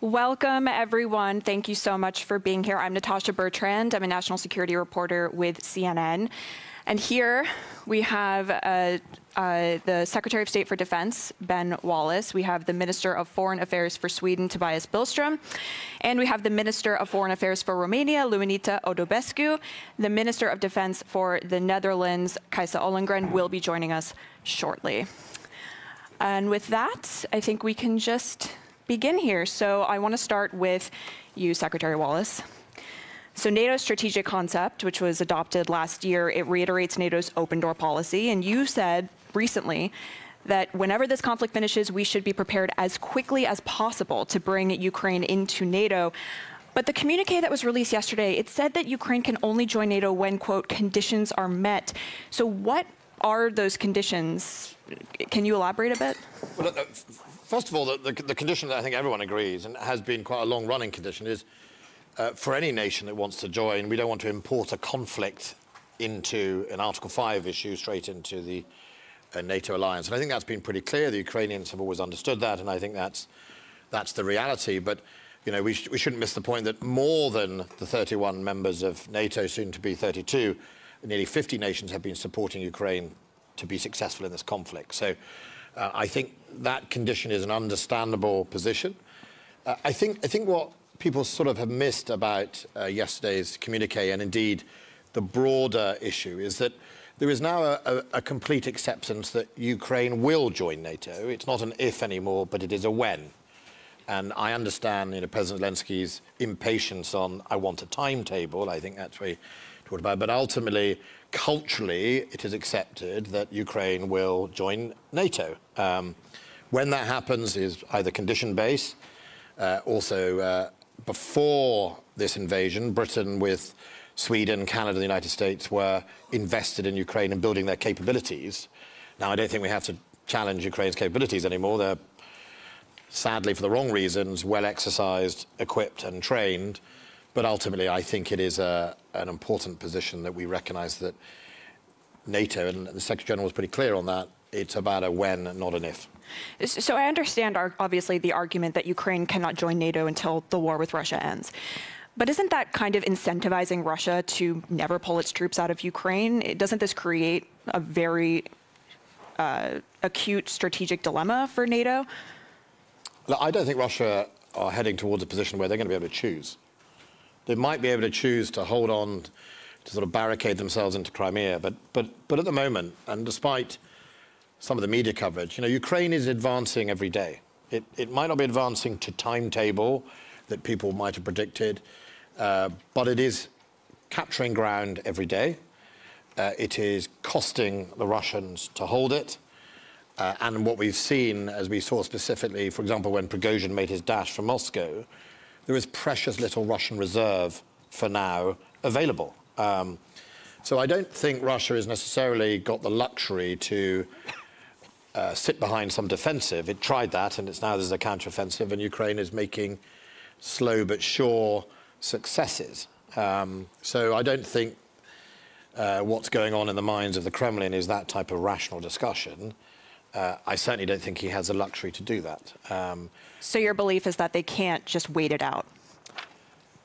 Welcome, everyone. Thank you so much for being here. I'm Natasha Bertrand. I'm a national security reporter with CNN. And here we have the Secretary of State for Defense, Ben Wallace. We have the Minister of Foreign Affairs for Sweden, Tobias Billström. And we have the Minister of Foreign Affairs for Romania, Luminița Odobescu. The Minister of Defense for the Netherlands, Kajsa Ollongren, will be joining us shortly. And with that, I think we can just begin here. So I want to start with you, Secretary Wallace. So NATO's strategic concept, which was adopted last year, it reiterates NATO's open door policy. And you said recently that whenever this conflict finishes, we should be prepared as quickly as possible to bring Ukraine into NATO. But the communique that was released yesterday, it said that Ukraine can only join NATO when, quote, conditions are met. So what are those conditions? Can you elaborate a bit? Well, first of all, the condition that I think everyone agrees, and has been quite a long-running condition, is for any nation that wants to join, we don't want to import a conflict into an Article 5 issue straight into the NATO alliance. And I think that's been pretty clear. The Ukrainians have always understood that, and I think that's the reality. But you know, we shouldn't miss the point that more than the 31 members of NATO, soon to be 32, nearly 50 nations have been supporting Ukraine to be successful in this conflict. So I think that condition is an understandable position. I think what people sort of have missed about yesterday's communique, and indeed the broader issue, is that there is now a complete acceptance that Ukraine will join NATO. It's not an if anymore, but it is a when. And I understand, you know, President Zelensky's impatience on, I want a timetable. I think that's what he talked about. But ultimately, culturally, it is accepted that Ukraine will join NATO. When that happens is either condition-based, Also, before this invasion, Britain with Sweden, Canada, the United States were invested in Ukraine and building their capabilities. Now, I don't think we have to challenge Ukraine's capabilities anymore. They're, sadly, for the wrong reasons, well exercised, equipped and trained. But ultimately, I think it is an important position that we recognise that NATO, and the Secretary General was pretty clear on that, it's about a when, not an if. So I understand, obviously, the argument that Ukraine cannot join NATO until the war with Russia ends. But isn't that kind of incentivizing Russia to never pull its troops out of Ukraine? Doesn't this create a very acute strategic dilemma for NATO? Look, I don't think Russia are heading towards a position where they're going to be able to choose. They might be able to choose to hold on, to sort of barricade themselves into Crimea, but at the moment, and despite some of the media coverage, you know, Ukraine is advancing every day. It might not be advancing to timetable that people might have predicted, but it is capturing ground every day. It is costing the Russians to hold it. And what we've seen, as we saw specifically, for example, when Prigozhin made his dash from Moscow, there is precious little Russian reserve for now available. So I don't think Russia has necessarily got the luxury to sit behind some defensive. It tried that, and it's now there's a counteroffensive, and Ukraine is making slow but sure successes. So I don't think what's going on in the minds of the Kremlin is that type of rational discussion. I certainly don't think he has the luxury to do that. So your belief is that they can't just wait it out?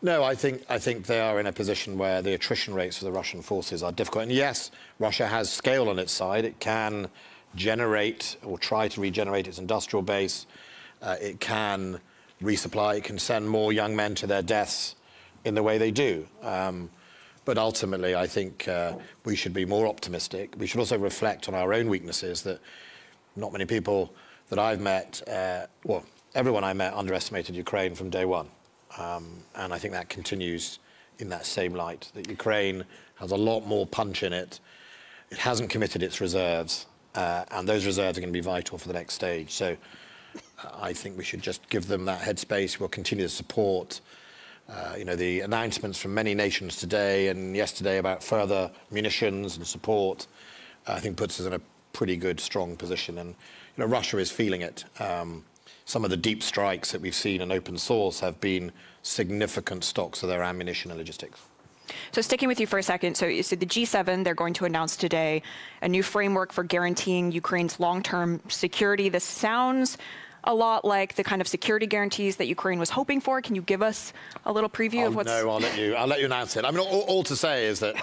No, I think they are in a position where the attrition rates for the Russian forces are difficult. And yes, Russia has scale on its side. It can generate or try to regenerate its industrial base. It can resupply. It can send more young men to their deaths in the way they do. But ultimately, I think we should be more optimistic. We should also reflect on our own weaknesses that not many people that I've met, well, everyone I met underestimated Ukraine from day one. And I think that continues in that same light, that Ukraine has a lot more punch in it. It hasn't committed its reserves, and those reserves are going to be vital for the next stage. So I think we should just give them that headspace. We'll continue to support you know, the announcements from many nations today and yesterday about further munitions and support, I think puts us in a pretty good, strong position. And you know, Russia is feeling it. Some of the deep strikes that we've seen in open source have been significant stocks of their ammunition and logistics. So sticking with you for a second, so the G7, they're going to announce today a new framework for guaranteeing Ukraine's long-term security. This sounds a lot like the kind of security guarantees that Ukraine was hoping for. Can you give us a little preview of what's... No, I'll let you announce it. I mean, all to say is that,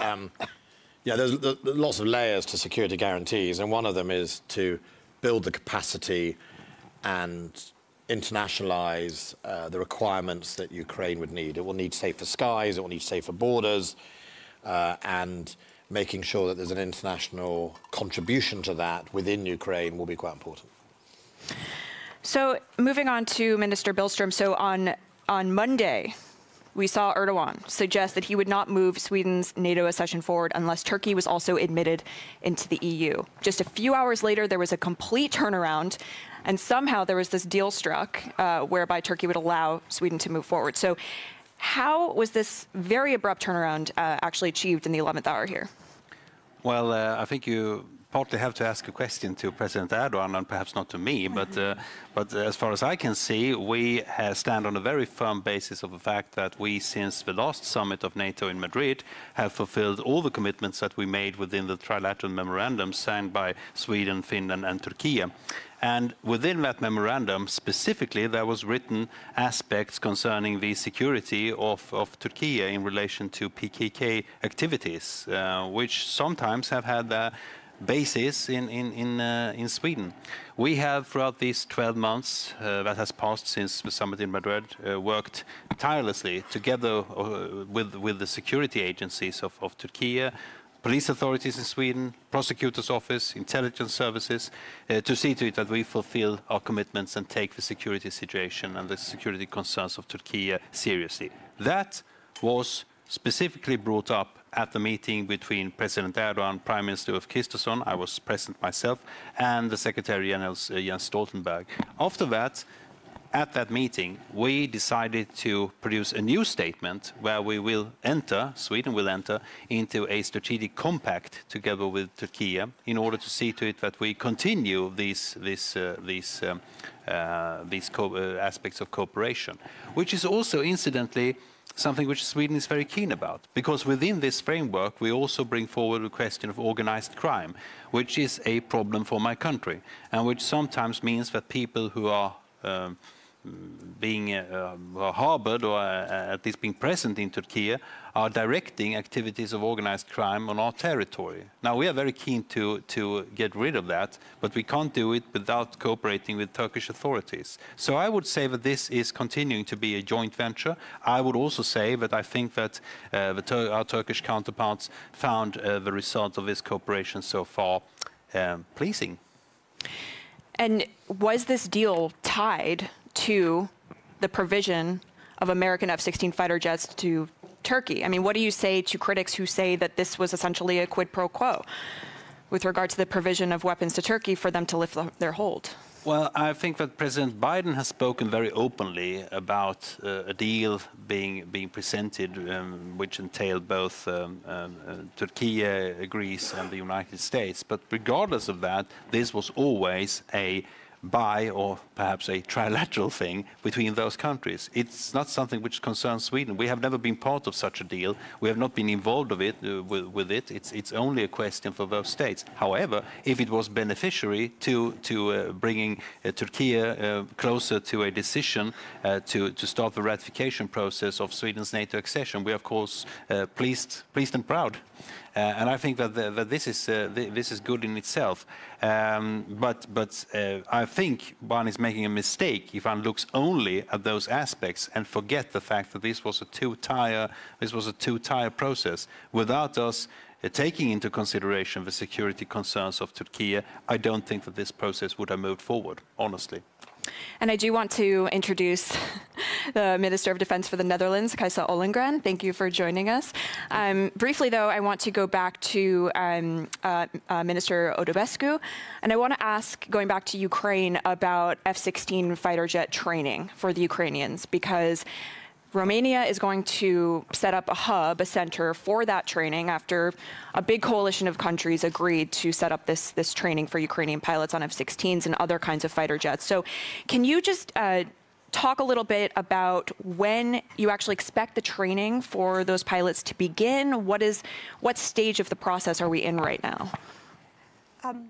yeah, there's lots of layers to security guarantees, and one of them is to build the capacity and internationalize the requirements that Ukraine would need. It will need safer skies, it will need safer borders, and making sure that there's an international contribution to that within Ukraine will be quite important. So moving on to Minister Billström, so on Monday, we saw Erdogan suggest that he would not move Sweden's NATO accession forward unless Turkey was also admitted into the EU. Just a few hours later, there was a complete turnaround, and somehow there was this deal struck whereby Turkey would allow Sweden to move forward. So how was this very abrupt turnaround actually achieved in the 11th hour here? Well, I think you partly have to ask a question to President Erdogan and perhaps not to me, but as far as I can see, we stand on a very firm basis of the fact that we, since the last summit of NATO in Madrid, have fulfilled all the commitments that we made within the trilateral memorandum signed by Sweden, Finland and Turkey. And within that memorandum, specifically, there was written aspects concerning the security of Turkey in relation to PKK activities, which sometimes have had their basis in Sweden. We have, throughout these 12 months that has passed since the summit in Madrid, worked tirelessly together with the security agencies of Turkey, police authorities in Sweden, prosecutor's office, intelligence services, to see to it that we fulfill our commitments and take the security situation and the security concerns of Turkey seriously. That was specifically brought up at the meeting between President Erdogan, Prime Minister Ulf Kristersson, I was present myself, and the Secretary General Jens Stoltenberg. After that, at that meeting, we decided to produce a new statement where we will enter, Sweden will enter, into a strategic compact together with Turkey in order to see to it that we continue these aspects of cooperation, which is also, incidentally, something which Sweden is very keen about, because within this framework we also bring forward the question of organized crime, which is a problem for my country, and which sometimes means that people who are being harbored or at least being present in Turkey are directing activities of organized crime on our territory. Now, we are very keen to get rid of that, but we can't do it without cooperating with Turkish authorities. So I would say that this is continuing to be a joint venture. I would also say that I think that our Turkish counterparts found the result of this cooperation so far pleasing. And was this deal tied to the provision of American F-16 fighter jets to Turkey? I mean, what do you say to critics who say that this was essentially a quid pro quo with regard to the provision of weapons to Turkey for them to lift their hold? Well, I think that President Biden has spoken very openly about a deal being presented, which entailed both Turkey, Greece, and the United States. But regardless of that, this was always a by or perhaps a trilateral thing between those countries. It's not something which concerns Sweden. We have never been part of such a deal. We have not been involved with it. It's only a question for those states. However, if it was beneficiary to bringing Turkey closer to a decision to start the ratification process of Sweden's NATO accession, we are of course pleased and proud. And I think that this is good in itself. But I think one is making a mistake if one looks only at those aspects and forget the fact that this was a two-tier process. Without us taking into consideration the security concerns of Turkey, I don't think that this process would have moved forward, honestly. And I do want to introduce the Minister of Defense for the Netherlands, Kajsa Ollongren. Thank you for joining us. Briefly, though, I want to go back to Minister Odobescu, and I want to ask, going back to Ukraine, about F-16 fighter jet training for the Ukrainians, because Romania is going to set up a hub, a center for that training after a big coalition of countries agreed to set up this training for Ukrainian pilots on F-16s and other kinds of fighter jets. So can you just talk a little bit about when you actually expect the training for those pilots to begin? What stage of the process are we in right now?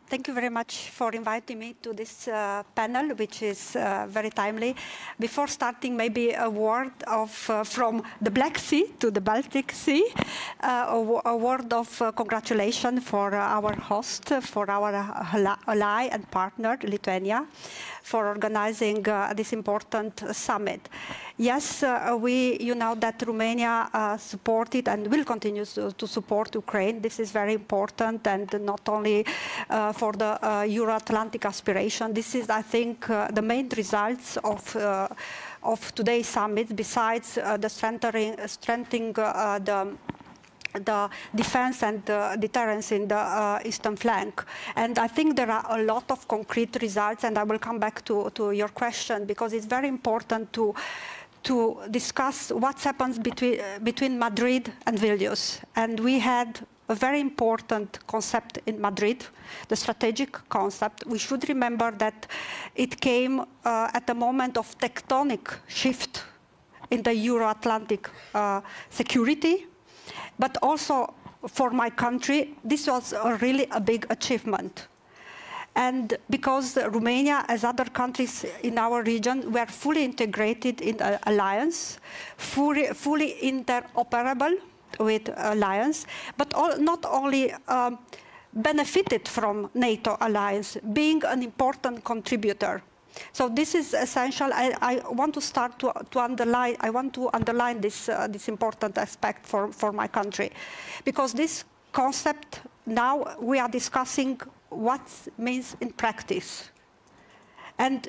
Thank you very much for inviting me to this panel, which is very timely. Before starting, maybe a word of from the Black Sea to the Baltic Sea, a word of congratulations for our host, for our ally and partner, Lithuania, for organizing this important summit. Yes, you know that Romania supported and will continue to support Ukraine. This is very important, and not only for the Euro-Atlantic aspiration. This is, I think, the main results of today's summit, besides the strengthening the defense and deterrence in the eastern flank. And I think there are a lot of concrete results, and I will come back to your question, because it's very important to discuss what happens between Madrid and Vilnius. And we had a very important concept in Madrid, the strategic concept. We should remember that it came at a moment of tectonic shift in the Euro-Atlantic security. But also for my country, this was really a big achievement. And because Romania, as other countries in our region, were fully integrated in the alliance, fully interoperable with alliance, but not only benefited from NATO alliance, being an important contributor. So this is essential. I want to start to underline. I want to underline this important aspect for my country, because this concept now we are discussing what means in practice. And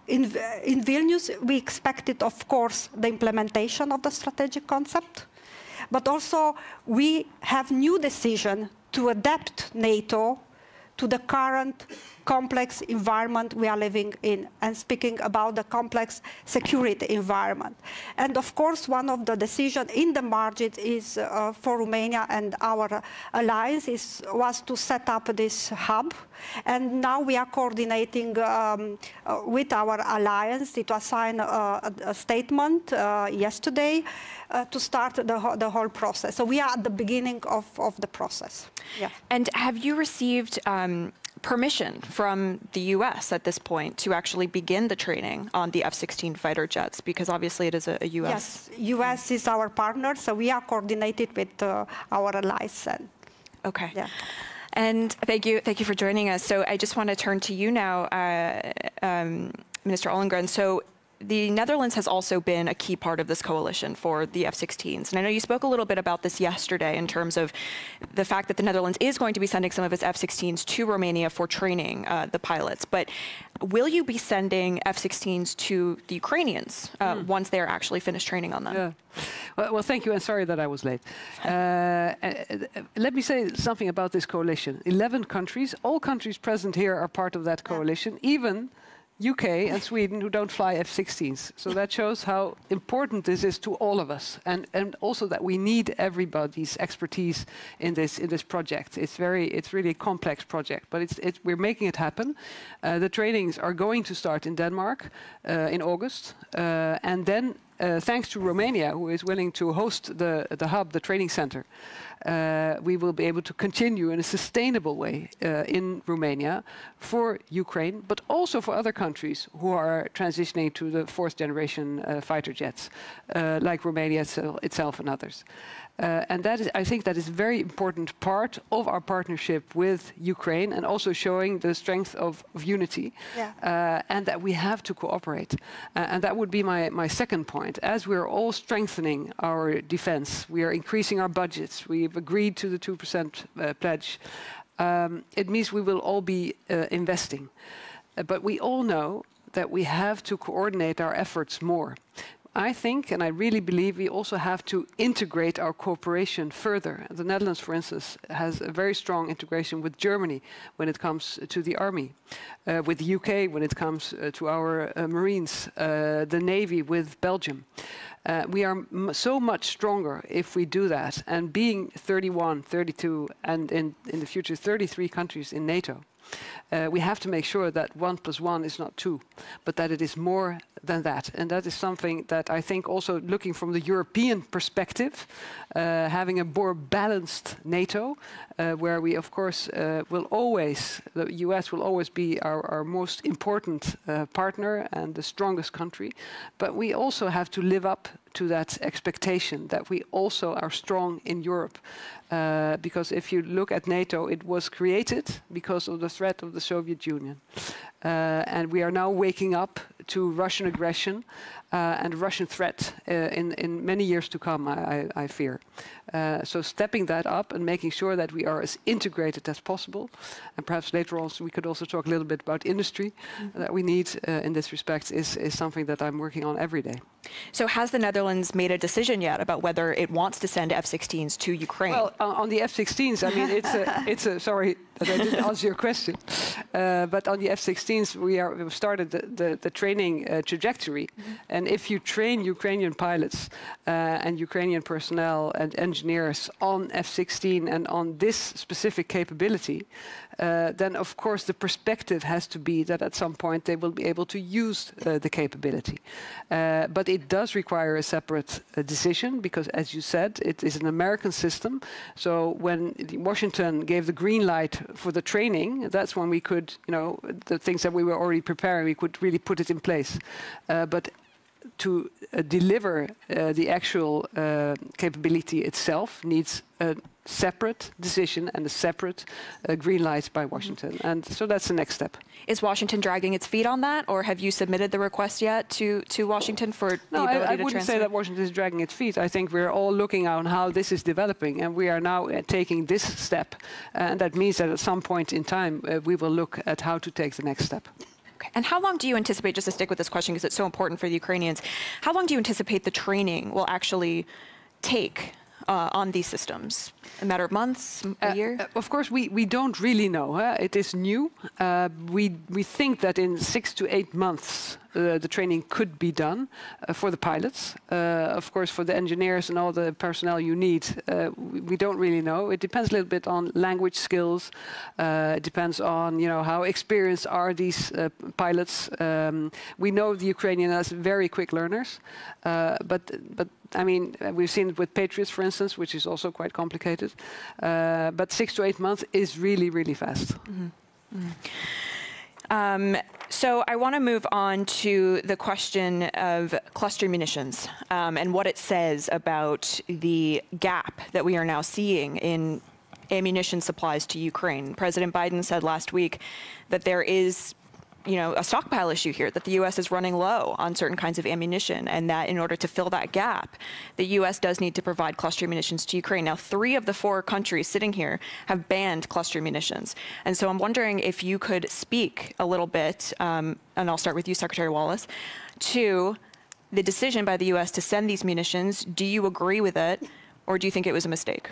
in Vilnius, we expected, of course, the implementation of the strategic concept, but also we have new decision to adapt NATO to the current complex environment we are living in, and speaking about the complex security environment. And of course, one of the decisions in the margin is for Romania and our alliance was to set up this hub. And now we are coordinating with our alliance. It was signed a statement yesterday to start the whole process. So we are at the beginning of the process. Yeah. And have you received permission from the U.S. at this point to actually begin the training on the F-16 fighter jets? Because obviously it is a U.S. Yes, U.S. is our partner, so we are coordinated with our allies. Okay. Yeah. And thank you for joining us. So I just want to turn to you now, Minister Ollongren. So the Netherlands has also been a key part of this coalition for the F-16s. And I know you spoke a little bit about this yesterday in terms of the fact that the Netherlands is going to be sending some of its F-16s to Romania for training the pilots. But will you be sending F-16s to the Ukrainians once they are actually finished training on them? Yeah. Well, thank you, and sorry that I was late. Let me say something about this coalition. 11 countries, all countries present here are part of that coalition, even UK and Sweden, who don't fly F-16s. So that shows how important this is to all of us, and also that we need everybody's expertise in this project. It's really a complex project, but we're making it happen. The trainings are going to start in Denmark in August, and then thanks to Romania, who is willing to host the hub, the training center, we will be able to continue in a sustainable way in Romania for Ukraine, but also for other countries who are transitioning to the fourth generation fighter jets, like Romania itself and others. And I think that is a very important part of our partnership with Ukraine, and also showing the strength of unity, and that we have to cooperate. And that would be my second point. As we're all strengthening our defense, we are increasing our budgets, we've agreed to the 2% pledge, it means we will all be investing. But we all know that we have to coordinate our efforts more. I think, and I really believe, we also have to integrate our cooperation further. The Netherlands, for instance, has a very strong integration with Germany when it comes to the army, with the UK when it comes to our Marines, the Navy with Belgium. We are so much stronger if we do that. And being 31, 32, and in the future 33 countries in NATO, we have to make sure that 1 + 1 is not 2, but that it is more than that. And that is something that I think also, looking from the European perspective, having a more balanced NATO, where we, of course, the US will always be our most important partner and the strongest country. But we also have to live up to that expectation that we also are strong in Europe. Because if you look at NATO, it was created because of the threat of the Soviet Union. And we are now waking up to Russian aggression and Russian threat in many years to come, I fear. So stepping that up and making sure that we are as integrated as possible. And perhaps later on we could also talk a little bit about industry that we need in this respect is something that I'm working on every day. So has the Netherlands made a decision yet about whether it wants to send F-16s to Ukraine? Well, on the F-16s, I mean, it's a sorry that I didn't answer your question, but on the F-16s, we've started the training trajectory. And if you train Ukrainian pilots and Ukrainian personnel and engineers on F-16 and on this specific capability, then of course the perspective has to be that at some point they will be able to use the capability. But it does require a separate decision because, as you said, it is an American system. So when Washington gave the green light for the training, that's when we could, the things that we were already preparing, we could really put it in place. But to deliver the actual capability itself needs a separate decision and a separate green light by Washington. And so that's the next step. Is Washington dragging its feet on that, or have you submitted the request yet to Washington for the ability to transfer? I wouldn't say that Washington is dragging its feet. I think we're all looking on how this is developing, and we are now taking this step. And that means that at some point in time, we will look at how to take the next step. Okay. And how long do you anticipate, just to stick with this question because it's so important for the Ukrainians, how long do you anticipate the training will actually take on these systems? A matter of months, a year? Of course, we don't really know. It is new. We think that in 6 to 8 months, the training could be done for the pilots. Of course, for the engineers and all the personnel you need, we don't really know. It depends a little bit on language skills. It depends on how experienced are these pilots. We know the Ukrainians as very quick learners, but I mean, we've seen it with Patriots, for instance, which is also quite complicated. But 6 to 8 months is really, really fast. So I want to move on to the question of cluster munitions and what it says about the gap that we are now seeing in ammunition supplies to Ukraine. President Biden said last week that there is a stockpile issue here, that the U.S. is running low on certain kinds of ammunition, and that in order to fill that gap, the U.S. does need to provide cluster munitions to Ukraine. Now, 3 of the 4 countries sitting here have banned cluster munitions. And so I'm wondering if you could speak a little bit, and I'll start with you, Secretary Wallace, to the decision by the U.S. to send these munitions. Do you agree with it, or do you think it was a mistake?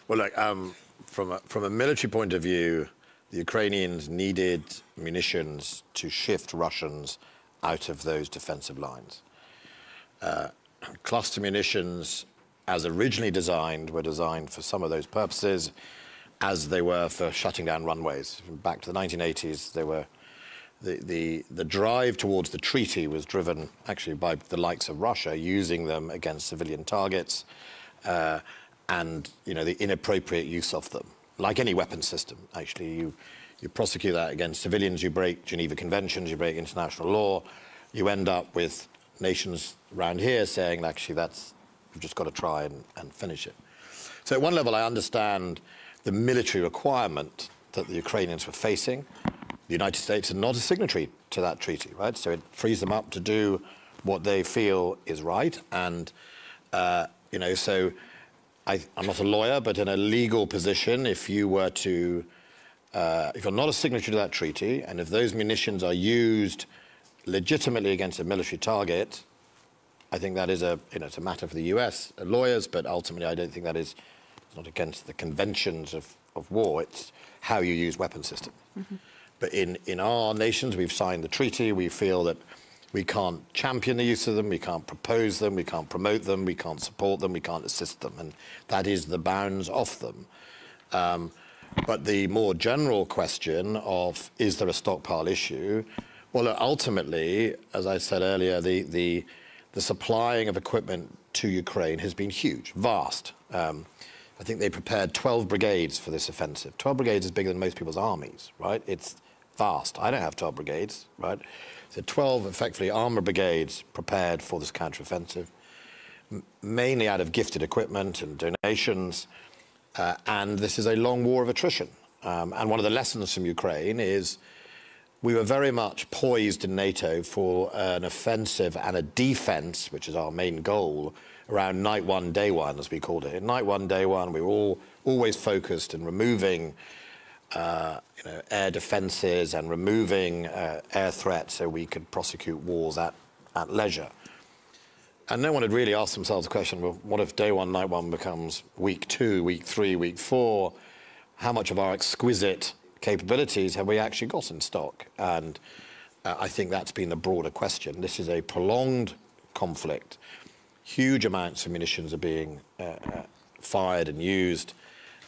Well, look, from a military point of view, the Ukrainians needed munitions to shift Russians out of those defensive lines. Cluster munitions, as originally designed, were designed for some of those purposes, as they were for shutting down runways. Back to the 1980s, they were the drive towards the treaty was driven actually by the likes of Russia using them against civilian targets, and the inappropriate use of them. Like any weapon system, actually, you prosecute that against civilians, you break Geneva Conventions, you break international law, you end up with nations around here saying, actually, you've just got to try and finish it. So at one level, I understand the military requirement that the Ukrainians were facing. The United States are not a signatory to that treaty, right? So it frees them up to do what they feel is right. And, so I'm not a lawyer, but in a legal position, if you were to, if you're not a signatory to that treaty, and if those munitions are used legitimately against a military target, I think that is it's a matter for the US lawyers, but ultimately I don't think that it's not against the conventions of war. It's how you use weapon systems. Mm-hmm. But in our nations, we've signed the treaty. We feel that we can't champion the use of them, we can't propose them, we can't promote them, we can't support them, we can't assist them, and that is the bounds of them. But the more general question of, is there a stockpile issue? Well, ultimately, as I said earlier, the supplying of equipment to Ukraine has been huge, vast. I think they prepared 12 brigades for this offensive. 12 brigades is bigger than most people's armies, right? It's vast. I don't have 12 brigades, right? So 12, effectively, armor brigades prepared for this counteroffensive, mainly out of gifted equipment and donations. And this is a long war of attrition. And one of the lessons from Ukraine is we were very much poised in NATO for an offensive and a defense, which is our main goal, around night one, day one, as we called it. In night one, day one, we were all always focused in removing air defenses and removing air threats so we could prosecute wars at leisure. And no one had really asked themselves the question, well, what if day one, night one becomes week 2, week 3, week 4? How much of our exquisite capabilities have we actually got in stock? And I think that's been the broader question. This is a prolonged conflict. Huge amounts of munitions are being fired and used,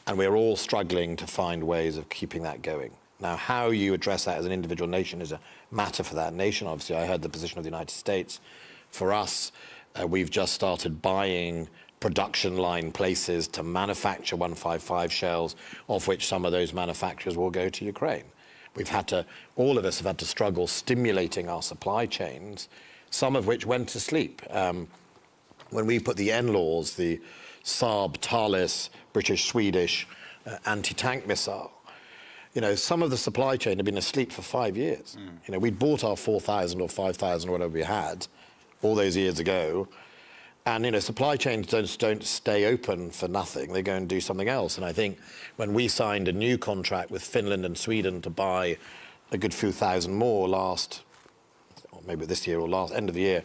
and we're all struggling to find ways of keeping that going. Now, how you address that as an individual nation is a matter for that nation. Obviously, I heard the position of the United States. For us, we've just started buying production line places to manufacture 155 shells, of which some of those manufacturers will go to Ukraine. All of us have had to struggle stimulating our supply chains, some of which went to sleep. When we put the NLAWs, the Saab, Thales, British, Swedish anti-tank missile, some of the supply chain had been asleep for 5 years. We'd bought our 4,000 or 5,000 or whatever we had all those years ago. And, supply chains don't stay open for nothing. They go and do something else. And I think when we signed a new contract with Finland and Sweden to buy a good few thousand more or maybe this year or end of the year,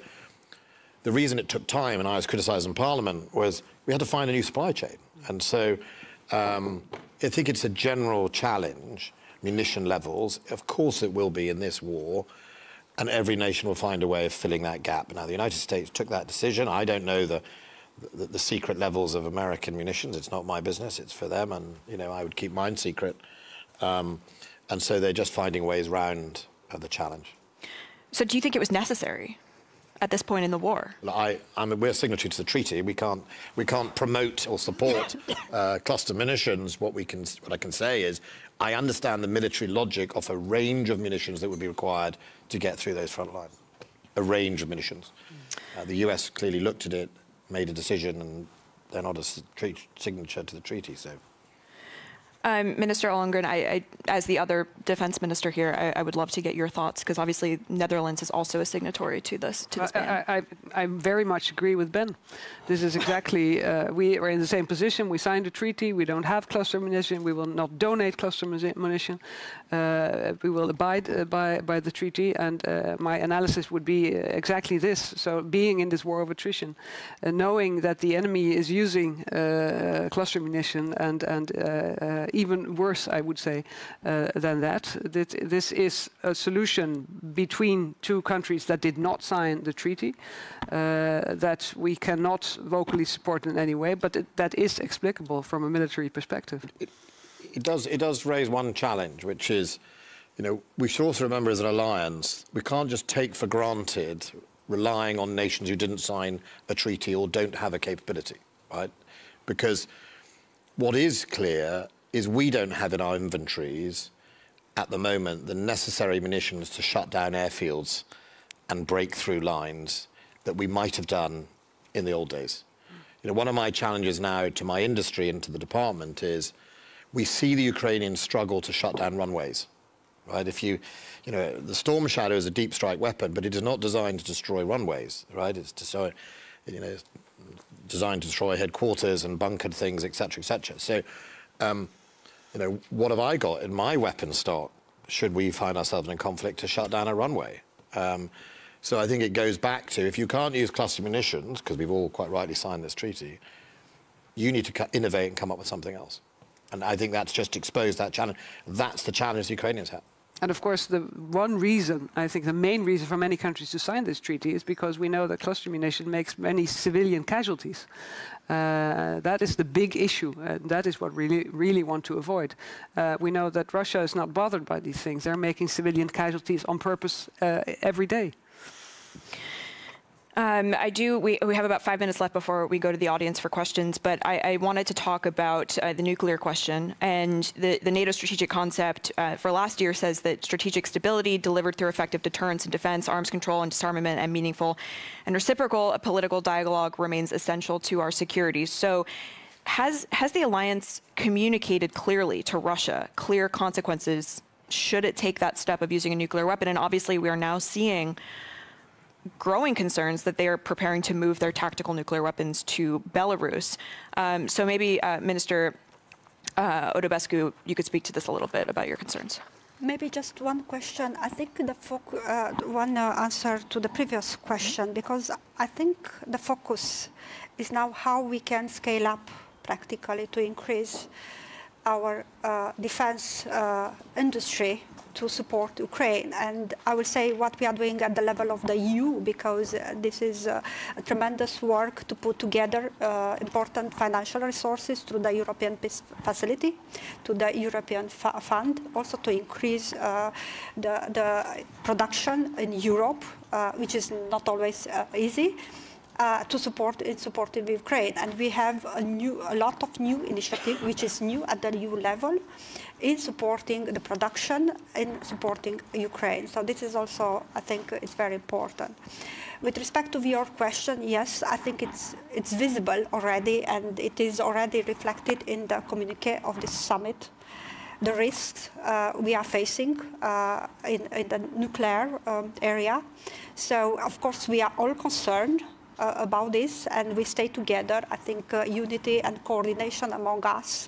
the reason it took time, and I was criticised in Parliament, was we had to find a new supply chain. And so I think it's a general challenge, munition levels. Of course it will be in this war, and every nation will find a way of filling that gap. Now, the United States took that decision. I don't know the secret levels of American munitions. It's not my business. It's for them, and I would keep mine secret. And so they're just finding ways around the challenge. So do you think it was necessary at this point in the war? We're signatory to the treaty. We can't promote or support cluster munitions. What I can say is I understand the military logic of a range of munitions that would be required to get through those front lines. A range of munitions. The US clearly looked at it, made a decision, and they're not a signature to the treaty. So. Minister Ollongren, as the other defense minister here, I would love to get your thoughts, because obviously Netherlands is also a signatory to this ban. I very much agree with Ben. This is exactly, we are in the same position. We signed a treaty. We don't have cluster munition. We will not donate cluster munition. We will abide by the treaty. And my analysis would be exactly this. So being in this war of attrition, knowing that the enemy is using cluster munition and even worse, I would say, than that. This is a solution between two countries that did not sign the treaty, that we cannot vocally support in any way, but that is explicable from a military perspective. It does raise one challenge, which is, we should also remember as an alliance, we can't just take for granted relying on nations who didn't sign a treaty or don't have a capability, right? Because what is clear is we don't have in our inventories at the moment the necessary munitions to shut down airfields and break through lines that we might have done in the old days. One of my challenges now to my industry and to the department is we see the Ukrainians struggle to shut down runways, right? The Storm Shadow is a deep strike weapon, but it is not designed to destroy runways, right? It's designed to destroy headquarters and bunkered things, etc., etc. So, what have I got in my weapon stock should we find ourselves in a conflict to shut down a runway? So I think it goes back to, if you can't use cluster munitions, because we've all quite rightly signed this treaty, you need to innovate and come up with something else. And I think that's just exposed that challenge. That's the challenge the Ukrainians have. And of course, the one reason, I think the main reason for many countries to sign this treaty is because we know that cluster munition makes many civilian casualties. That is the big issue. That is what we really want to avoid. We know that Russia is not bothered by these things. They're making civilian casualties on purpose every day. We have about 5 minutes left before we go to the audience for questions, but I wanted to talk about the nuclear question. And the NATO strategic concept for last year says that strategic stability delivered through effective deterrence and defense, arms control and disarmament, and meaningful and reciprocal political dialogue remains essential to our security. So has the alliance communicated clearly to Russia clear consequences should it take that step of using a nuclear weapon? And obviously we are now seeing growing concerns that they are preparing to move their tactical nuclear weapons to Belarus. So maybe, Minister Odobescu, you could speak to this a little bit about your concerns. Maybe just one question. I think one answer to the previous question, because I think the focus is now how we can scale up practically to increase our defense industry to support Ukraine. And I will say what we are doing at the level of the EU, because this is a tremendous work to put together important financial resources through the European Peace Facility, to the European Fund, also to increase the production in Europe, which is not always easy. To support Ukraine, and we have a lot of new initiative, which is new at the EU level, in supporting the production, in supporting Ukraine. So this is also, I think, it's very important. With respect to your question, yes, I think it's visible already, and it is already reflected in the communiqué of this summit. The risks we are facing in the nuclear area. So, of course, we are all concerned about this, and we stay together. I think unity and coordination among us,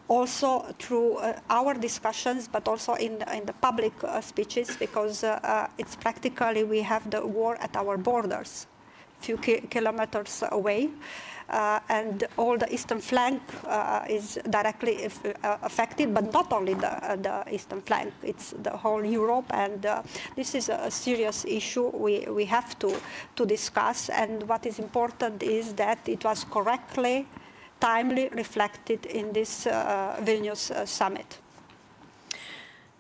also through our discussions, but also in the public speeches, because it's practically we have the war at our borders. few kilometers away. And all the eastern flank is directly affected, but not only the eastern flank, it's the whole Europe, and this is a serious issue we have to discuss, and what is important is that it was correctly, timely reflected in this Vilnius summit.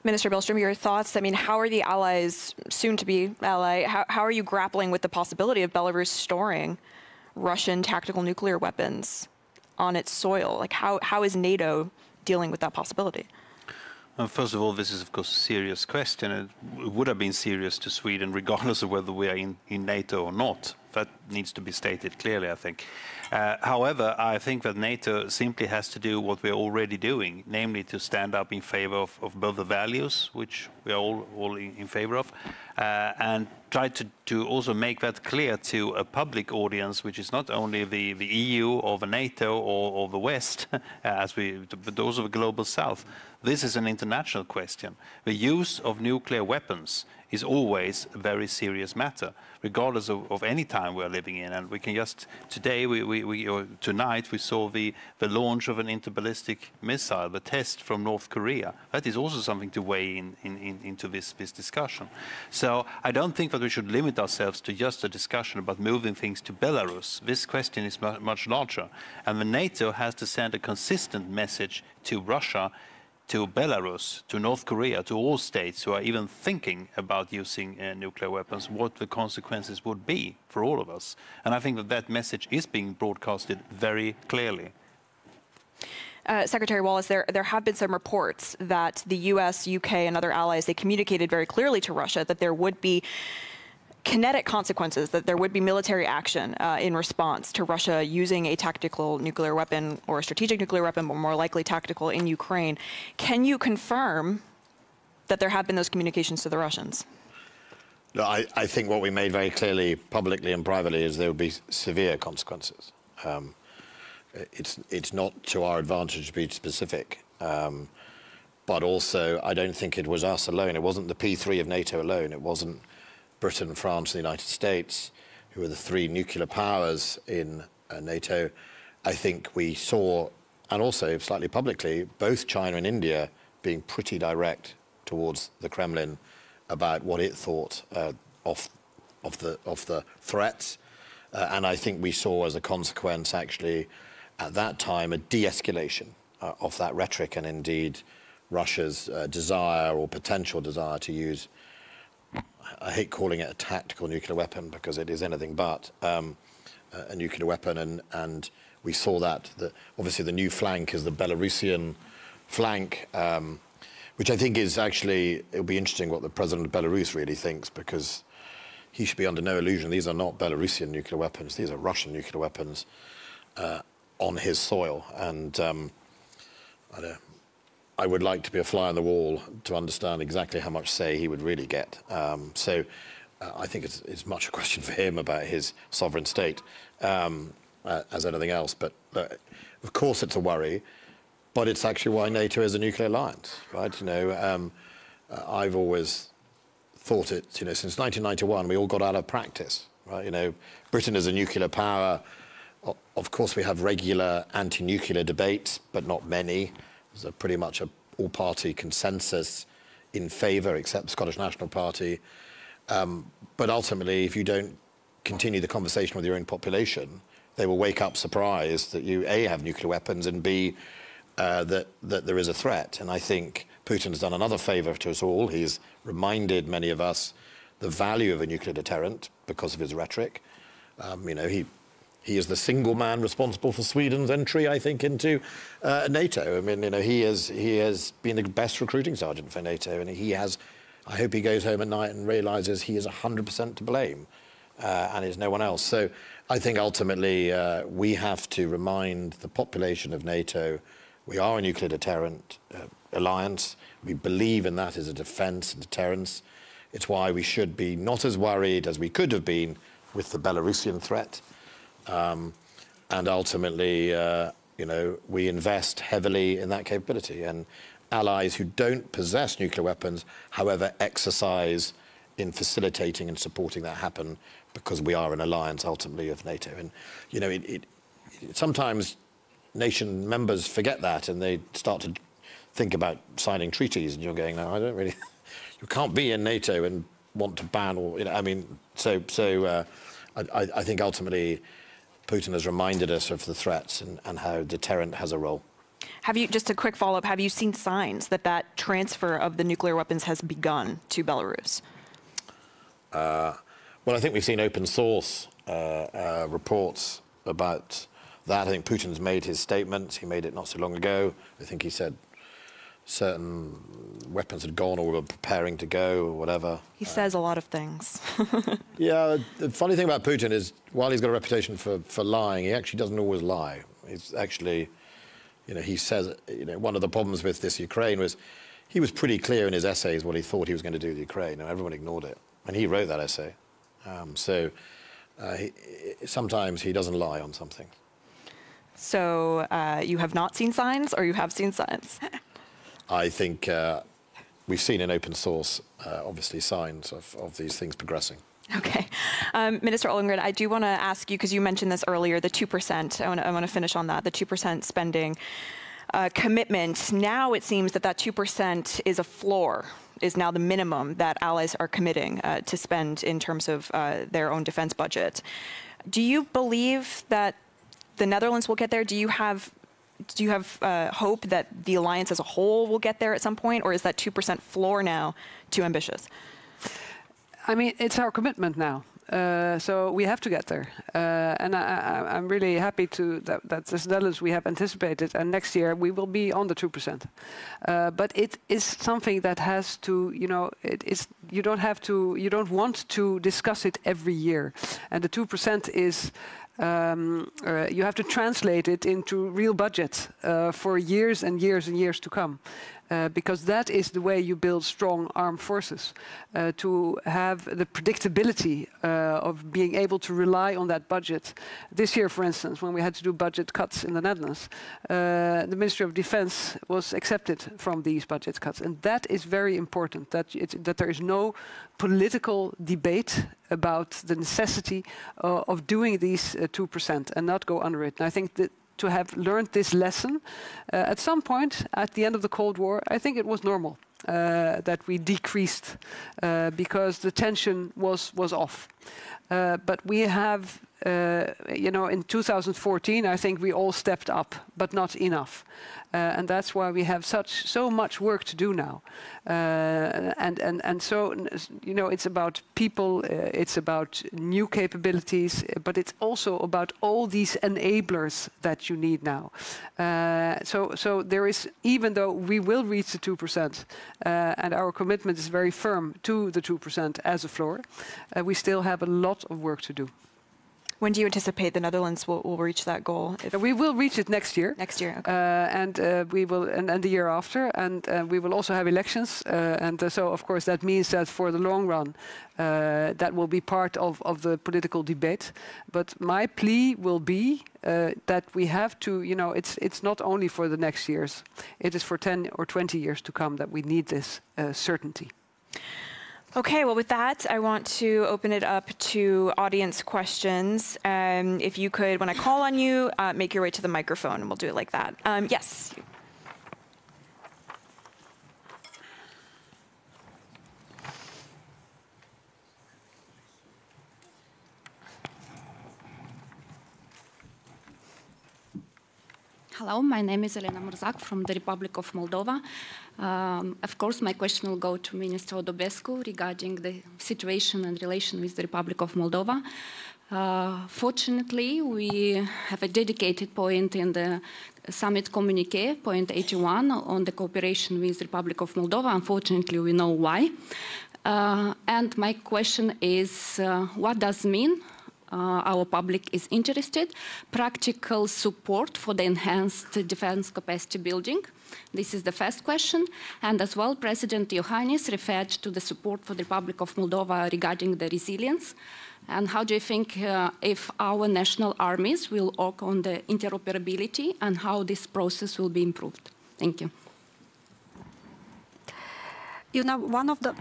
Minister Billström, your thoughts? I mean, how are the allies, soon to be ally, how are you grappling with the possibility of Belarus storing Russian tactical nuclear weapons on its soil? Like, how is NATO dealing with that possibility? First of all, this is, of course, a serious question. It would have been serious to Sweden, regardless of whether we are in NATO or not. That needs to be stated clearly, I think. However, I think that NATO simply has to do what we're already doing, namely to stand up in favor of both the values, which we are all in favor of, and try to also make that clear to a public audience, which is not only the EU or the NATO or the West, but also the global South. This is an international question. The use of nuclear weapons is always a very serious matter, regardless of any time we are living in. And we can just, today, or tonight, we saw the launch of an interballistic missile, the test from North Korea. That is also something to weigh into this discussion. So I don't think that we should limit ourselves to just a discussion about moving things to Belarus. This question is much larger. And the NATO has to send a consistent message to Russia, to Belarus, to North Korea, to all states who are even thinking about using nuclear weapons, what the consequences would be for all of us. And I think that message is being broadcasted very clearly. Secretary Wallace, there have been some reports that the US, UK, and other allies, they communicated very clearly to Russia that there would be kinetic consequences, that there would be military action in response to Russia using a tactical nuclear weapon or a strategic nuclear weapon, but more likely tactical, in Ukraine. Can you confirm that there have been those communications to the Russians? No, I think what we made very clearly, publicly and privately, is there would be severe consequences. It's not to our advantage to be specific, but also I don't think it was us alone. It wasn't the P3 of NATO alone. It wasn't Britain, France, and the United States, who are the three nuclear powers in NATO. I think we saw, and also slightly publicly, both China and India being pretty direct towards the Kremlin about what it thought of the threats. And I think we saw, as a consequence, actually, at that time, a de-escalation of that rhetoric, and indeed Russia's desire or potential desire to use, I hate calling it a tactical nuclear weapon because it is anything but a nuclear weapon, and we saw that. Obviously, the new flank is the Belarusian flank, which I think is actually, it'll be interesting what the president of Belarus really thinks, because he should be under no illusion. These are not Belarusian nuclear weapons. These are Russian nuclear weapons on his soil. And I would like to be a fly on the wall to understand exactly how much say he would really get. So I think it's much a question for him about his sovereign state as anything else. But of course it's a worry, but it's actually why NATO is a nuclear alliance, right? You know, I've always thought it, you know, since 1991, we all got out of practice, right? You know, Britain is a nuclear power. Of course, we have regular anti-nuclear debates, but not many. There's pretty much an all-party consensus in favour, except the Scottish National Party. But ultimately, if you don't continue the conversation with your own population, they will wake up surprised that you, A, have nuclear weapons, and B, that there is a threat. And I think Putin has done another favour to us all. He's reminded many of us the value of a nuclear deterrent because of his rhetoric. You know, he is the single man responsible for Sweden's entry, I think, into NATO. I mean, you know, he has been the best recruiting sergeant for NATO, and he has. I hope he goes home at night and realises he is 100% to blame, and is no one else. So I think ultimately we have to remind the population of NATO we are a nuclear deterrent alliance. We believe in that as a defence and deterrence. It's why we should be not as worried as we could have been with the Belarusian threat. And ultimately, you know, we invest heavily in that capability. And allies who don't possess nuclear weapons, however, exercise in facilitating and supporting that happen, because we are an alliance ultimately of NATO. And you know, sometimes nation members forget that, and they start to think about signing treaties, and you're going, no, I don't really. You can't be in NATO and want to ban, or I mean, so I think ultimately Putin has reminded us of the threats and how deterrent has a role. Have you, just a quick follow-up, have you seen signs that that transfer of the nuclear weapons has begun to Belarus? Well, I think we've seen open source reports about that. I think Putin's made his statements. He made it not so long ago. I think he said certain weapons had gone or were preparing to go or whatever. He says a lot of things. Yeah, the funny thing about Putin is, while he's got a reputation for lying, he actually doesn't always lie. He's actually, you know, he says, you know, one of the problems with this Ukraine was he was pretty clear in his essays what he thought he was going to do with Ukraine, and everyone ignored it. And he wrote that essay. Sometimes he doesn't lie on something. So you have not seen signs, or you have seen signs? I think we've seen in open source, obviously, signs of these things progressing. Okay. Minister Ollongren, I do want to ask you, because you mentioned this earlier, the 2%. I want to finish on that, the 2% spending commitment. Now it seems that that 2% is a floor, is now the minimum that allies are committing to spend in terms of their own defense budget. Do you believe that the Netherlands will get there? Do you have hope that the alliance as a whole will get there at some point, or is that 2% floor now too ambitious? I mean, it's our commitment now. So we have to get there. And I'm really happy that this Netherlands we have anticipated, and next year we will be on the 2%. But it is something that has to, you know, you don't want to discuss it every year. And the 2% is, you have to translate it into real budget for years and years and years to come. Because that is the way you build strong armed forces, to have the predictability of being able to rely on that budget. This year, for instance, when we had to do budget cuts in the Netherlands, the Ministry of Defence was accepted from these budget cuts. And that is very important, that there is no political debate about the necessity of doing these 2% and not go under it. And I think that to have learned this lesson, at some point at the end of the Cold War, I think it was normal that we decreased because the tension was off. But we have, you know, in 2014, I think we all stepped up, but not enough. And that's why we have so much work to do now. And so, you know, it's about people, it's about new capabilities, but it's also about all these enablers that you need now. So there is, even though we will reach the 2%, and our commitment is very firm to the 2% as a floor, we still have a lot of work to do. When do you anticipate the Netherlands will reach that goal? We will reach it next year. Next year, okay. And we will, and the year after, and we will also have elections. So, of course, that means that for the long run, that will be part of the political debate. But my plea will be that we have to, you know, it's not only for the next years. It is for 10 or 20 years to come that we need this certainty. Okay, well, with that, I want to open it up to audience questions. If you could, when I call on you, make your way to the microphone, and we'll do it like that. Yes. Hello, my name is Elena Murzak from the Republic of Moldova. Of course, my question will go to Minister Odobescu regarding the situation and relation with the Republic of Moldova. Fortunately, we have a dedicated point in the summit communique, point 81, on the cooperation with the Republic of Moldova. Unfortunately, we know why. And my question is, what does it mean? Our public is interested. Practical support for the enhanced defense capacity building. This is the first question. And as well, President Iohannis referred to the support for the Republic of Moldova regarding the resilience. And how do you think if our national armies will work on the interoperability and how this process will be improved? Thank you. You know, one of the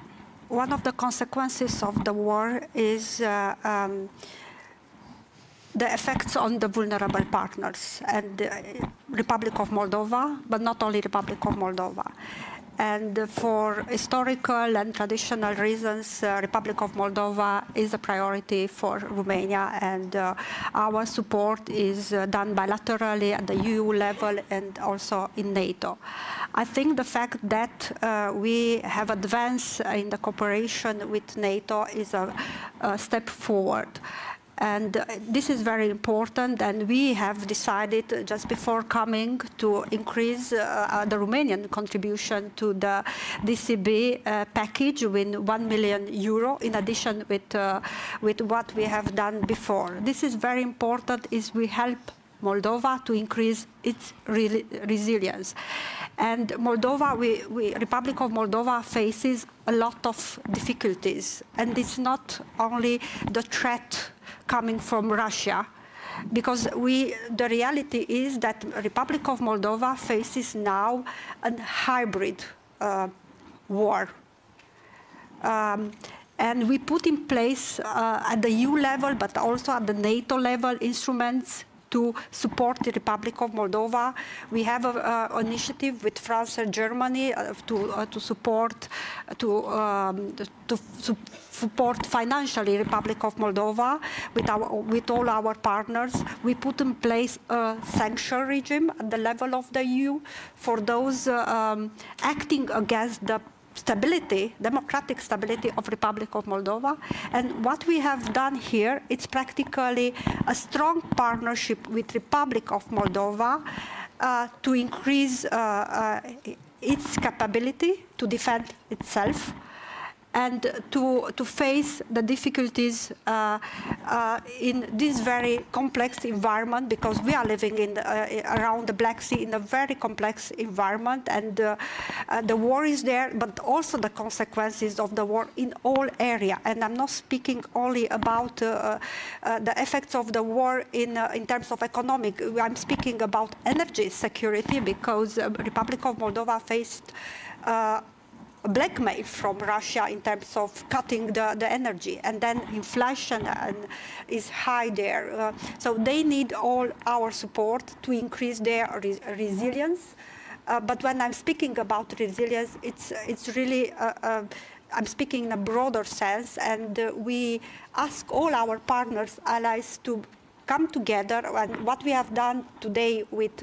one of the consequences of the war is the effects on the vulnerable partners and the Republic of Moldova, but not only Republic of Moldova. And for historical and traditional reasons, Republic of Moldova is a priority for Romania, and our support is done bilaterally at the EU level and also in NATO. I think the fact that we have advanced in the cooperation with NATO is a step forward. And this is very important, and we have decided just before coming to increase the Romanian contribution to the DCB package with €1 million in addition with what we have done before. This is very important, is we help Moldova to increase its resilience. And Moldova, Republic of Moldova faces a lot of difficulties, and it's not only the threat coming from Russia, because the reality is that Republic of Moldova faces now a hybrid war. And we put in place at the EU level, but also at the NATO level, instruments to support the Republic of Moldova. We have an initiative with France and Germany to support financially Republic of Moldova with all our partners. We put in place a sanction regime at the level of the EU for those acting against the democratic stability of Republic of Moldova. And what we have done here, it's practically a strong partnership with Republic of Moldova to increase its capability to defend itself and to face the difficulties in this very complex environment, because we are living around the Black Sea in a very complex environment, and the war is there, but also the consequences of the war in all areas. And I'm not speaking only about the effects of the war in terms of economic. I'm speaking about energy security, because the Republic of Moldova faced blackmail from Russia in terms of cutting the energy, and then inflation is high there. So they need all our support to increase their resilience. But when I'm speaking about resilience, it's really I'm speaking in a broader sense, and we ask all our partners, allies, to come together. And what we have done today with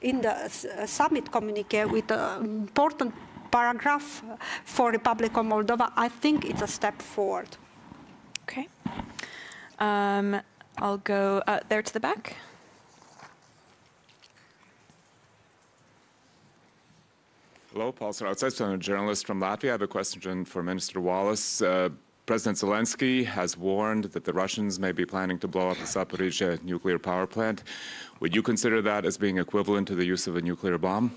in the summit communique with important paragraph for Republic of Moldova, I think it's a step forward. Okay. I'll go there to the back. Hello, Paul Sarautsas. I'm a journalist from Latvia. I have a question for Minister Wallace. President Zelensky has warned that the Russians may be planning to blow up the Zaporizhzhia nuclear power plant. Would you consider that as being equivalent to the use of a nuclear bomb?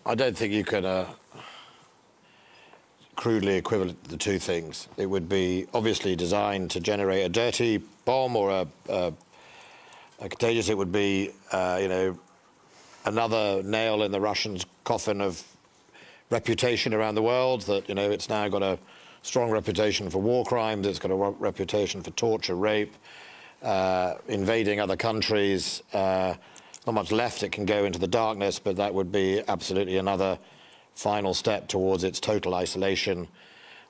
I don't think you can crudely equivalent the two things. It would be obviously designed to generate a dirty bomb or a contagious. It would be, you know, another nail in the Russians' coffin of reputation around the world. That, you know, it's now got a strong reputation for war crimes. It's got a reputation for torture, rape, invading other countries. Not much left. It can go into the darkness, but that would be absolutely another final step towards its total isolation.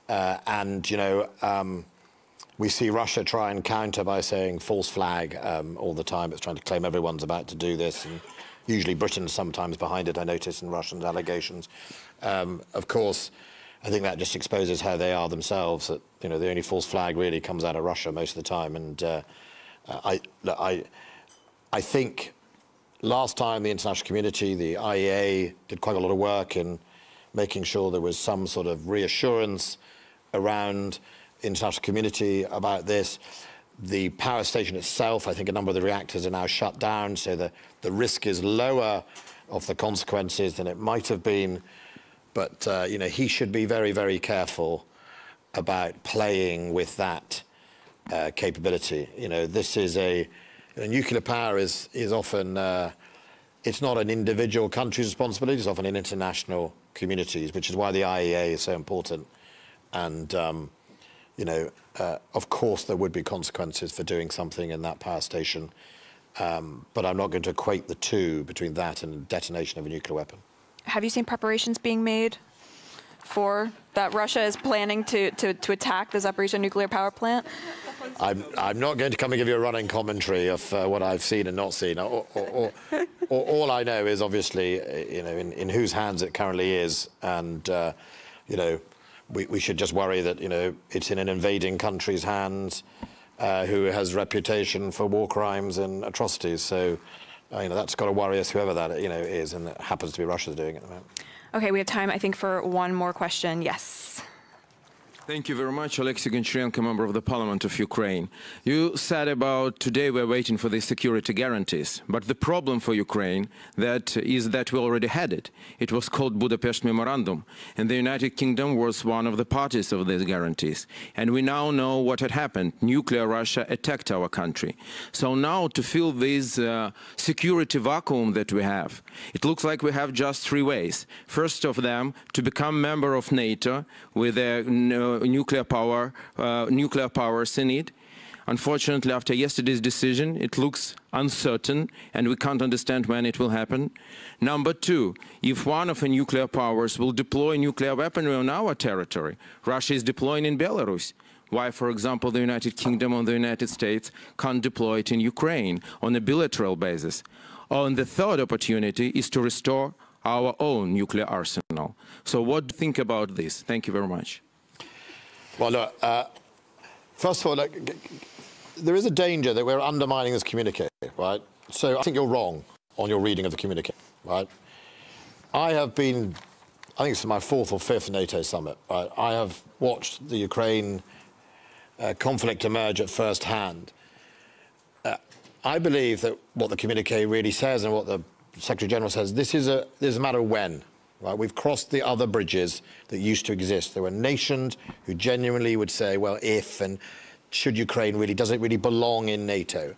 And, you know, we see Russia try and counter by saying false flag all the time. It's trying to claim everyone's about to do this, and usually Britain's sometimes behind it, I notice, in Russian allegations. Of course, I think that just exposes how they are themselves, that, you know, the only false flag really comes out of Russia most of the time. And I think last time the international community, the IEA, did quite a lot of work in making sure there was some sort of reassurance around the international community about this. The power station itself, I think a number of the reactors are now shut down, so the risk is lower of the consequences than it might have been. But, you know, he should be very, very careful about playing with that capability. You know, this is nuclear power is often, it's not an individual country's responsibility, it's often an international communities, which is why the IEA is so important. And, you know, of course there would be consequences for doing something in that power station, but I'm not going to equate the two between that and detonation of a nuclear weapon. Have you seen preparations being made for that Russia is planning to attack the Zaporizhzhia nuclear power plant? I'm not going to come and give you a running commentary of what I've seen and not seen. All I know is obviously, you know, in whose hands it currently is, and you know, we should just worry that, you know, it's in an invading country's hands, who has reputation for war crimes and atrocities. So, you know, that's got to worry us, whoever that, you know, is, and it happens to be Russia's doing it at the moment. Okay, we have time, I think, for one more question. Yes. Thank you very much, Alexei Goncharenko, member of the Parliament of Ukraine. You said about today we're waiting for the security guarantees, but the problem for Ukraine is that we already had it. It was called Budapest Memorandum, and the United Kingdom was one of the parties of these guarantees. And we now know what had happened. Nuclear Russia attacked our country. So now to fill this security vacuum that we have, it looks like we have just three ways. First of them, to become member of NATO with a nuclear powers in it. Unfortunately, after yesterday's decision, it looks uncertain, and we can't understand when it will happen. Number two, if one of the nuclear powers will deploy nuclear weaponry on our territory, Russia is deploying in Belarus. Why, for example, the United Kingdom or the United States can't deploy it in Ukraine on a bilateral basis? And the third opportunity is to restore our own nuclear arsenal. So what do you think about this? Thank you very much. Well, look, first of all, look, there is a danger that we're undermining this communique, right? So I think you're wrong on your reading of the communique, right? I think it's my fourth or fifth NATO summit, right? I have watched the Ukraine conflict emerge at first hand. I believe that what the communique really says and what the Secretary General says, this is a matter of when. Right, we've crossed the other bridges that used to exist. There were nations who genuinely would say, well, if and should Ukraine really, does it really belong in NATO?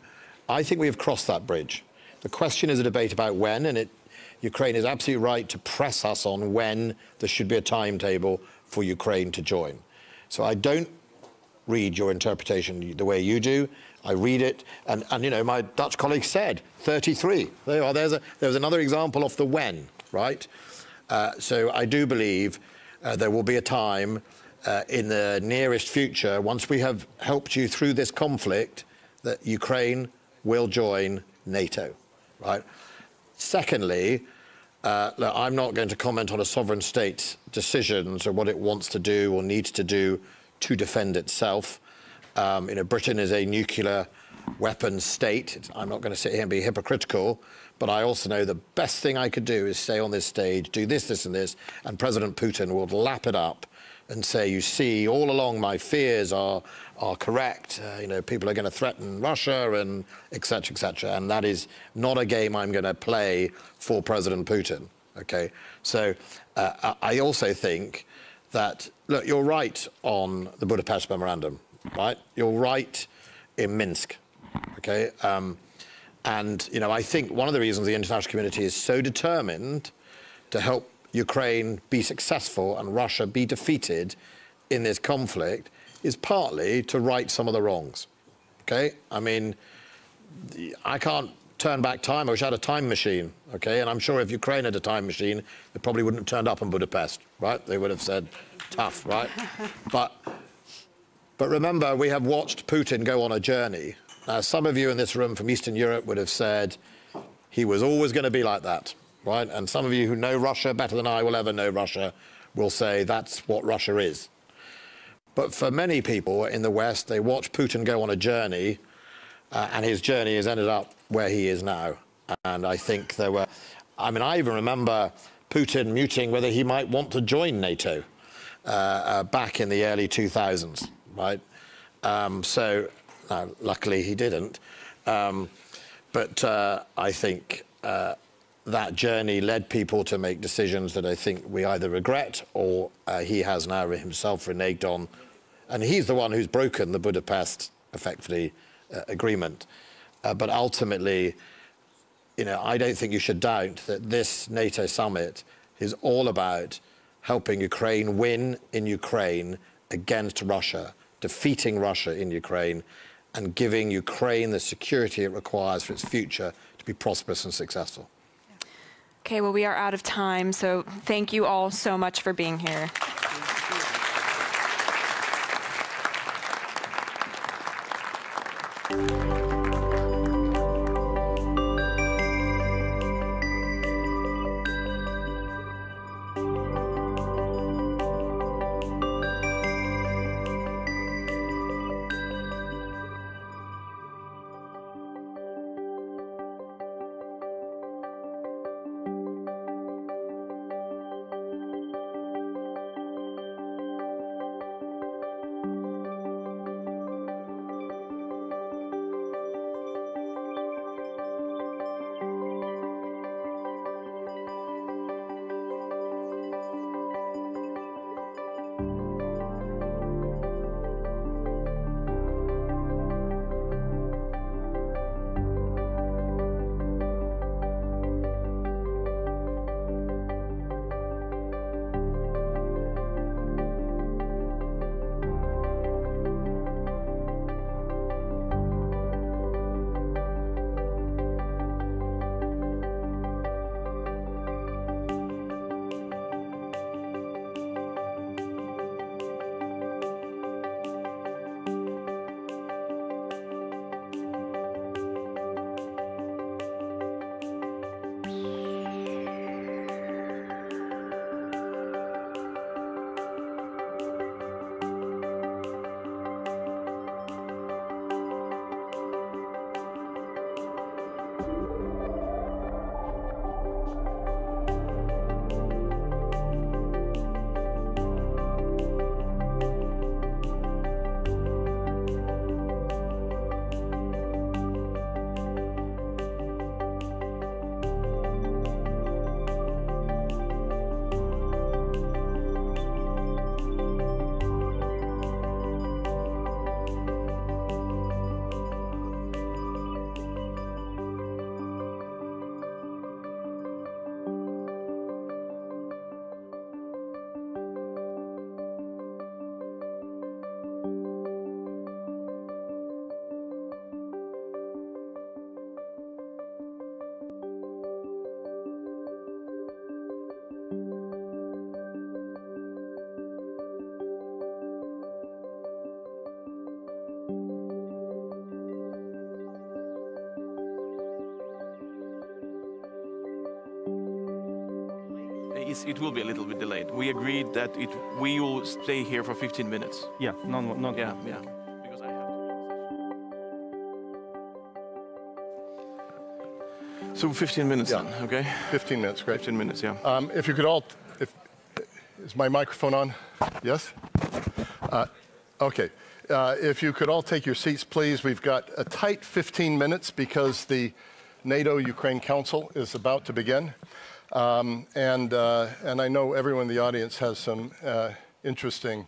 I think we have crossed that bridge. The question is a debate about when, and Ukraine is absolutely right to press us on when there should be a timetable for Ukraine to join. So I don't read your interpretation the way you do. I read it, and you know, my Dutch colleague said 33. There you are. There's another example of the when, right? So I do believe there will be a time in the nearest future, once we have helped you through this conflict, that Ukraine will join NATO, right? Secondly, look, I'm not going to comment on a sovereign state's decisions or what it wants to do or needs to do to defend itself. You know, Britain is a nuclear weapons state. I'm not going to sit here and be hypocritical, but I also know the best thing I could do is stay on this stage, do this, this, and this, and President Putin will lap it up and say, you see, all along my fears are correct. You know, people are going to threaten Russia and et cetera, and that is not a game I'm going to play for President Putin, okay? So I also think that, look, you're right on the Budapest Memorandum, right? You're right in Minsk, okay? And, you know, I think one of the reasons the international community is so determined to help Ukraine be successful and Russia be defeated in this conflict is partly to right some of the wrongs, okay? I mean, I can't turn back time. I wish I had a time machine, okay? And I'm sure if Ukraine had a time machine, they probably wouldn't have turned up in Budapest, right? They would have said, tough, right? But remember, we have watched Putin go on a journey. Now, some of you in this room from Eastern Europe would have said he was always going to be like that, right? And some of you who know Russia better than I will ever know Russia will say that's what Russia is. But for many people in the West, they watch Putin go on a journey, and his journey has ended up where he is now. And I think there were, I mean, I even remember Putin muting whether he might want to join NATO back in the early 2000s, right? Luckily he didn't. But I think that journey led people to make decisions that I think we either regret or he has now himself reneged on. And he's the one who's broken the Budapest, effectively, agreement. But ultimately, you know, I don't think you should doubt that this NATO summit is all about helping Ukraine win in Ukraine against Russia, defeating Russia in Ukraine, and giving Ukraine the security it requires for its future to be prosperous and successful. Okay, well, we are out of time, so thank you all so much for being here. It will be a little bit delayed. We agreed that we will stay here for 15 minutes. Yeah, no. Yeah. Because I have to. So 15 minutes then, okay? 15 minutes, great. 15 minutes, yeah. If you could all, is my microphone on? Yes? Okay. If you could all take your seats, please. We've got a tight 15 minutes because the NATO-Ukraine Council is about to begin. And I know everyone in the audience has some interesting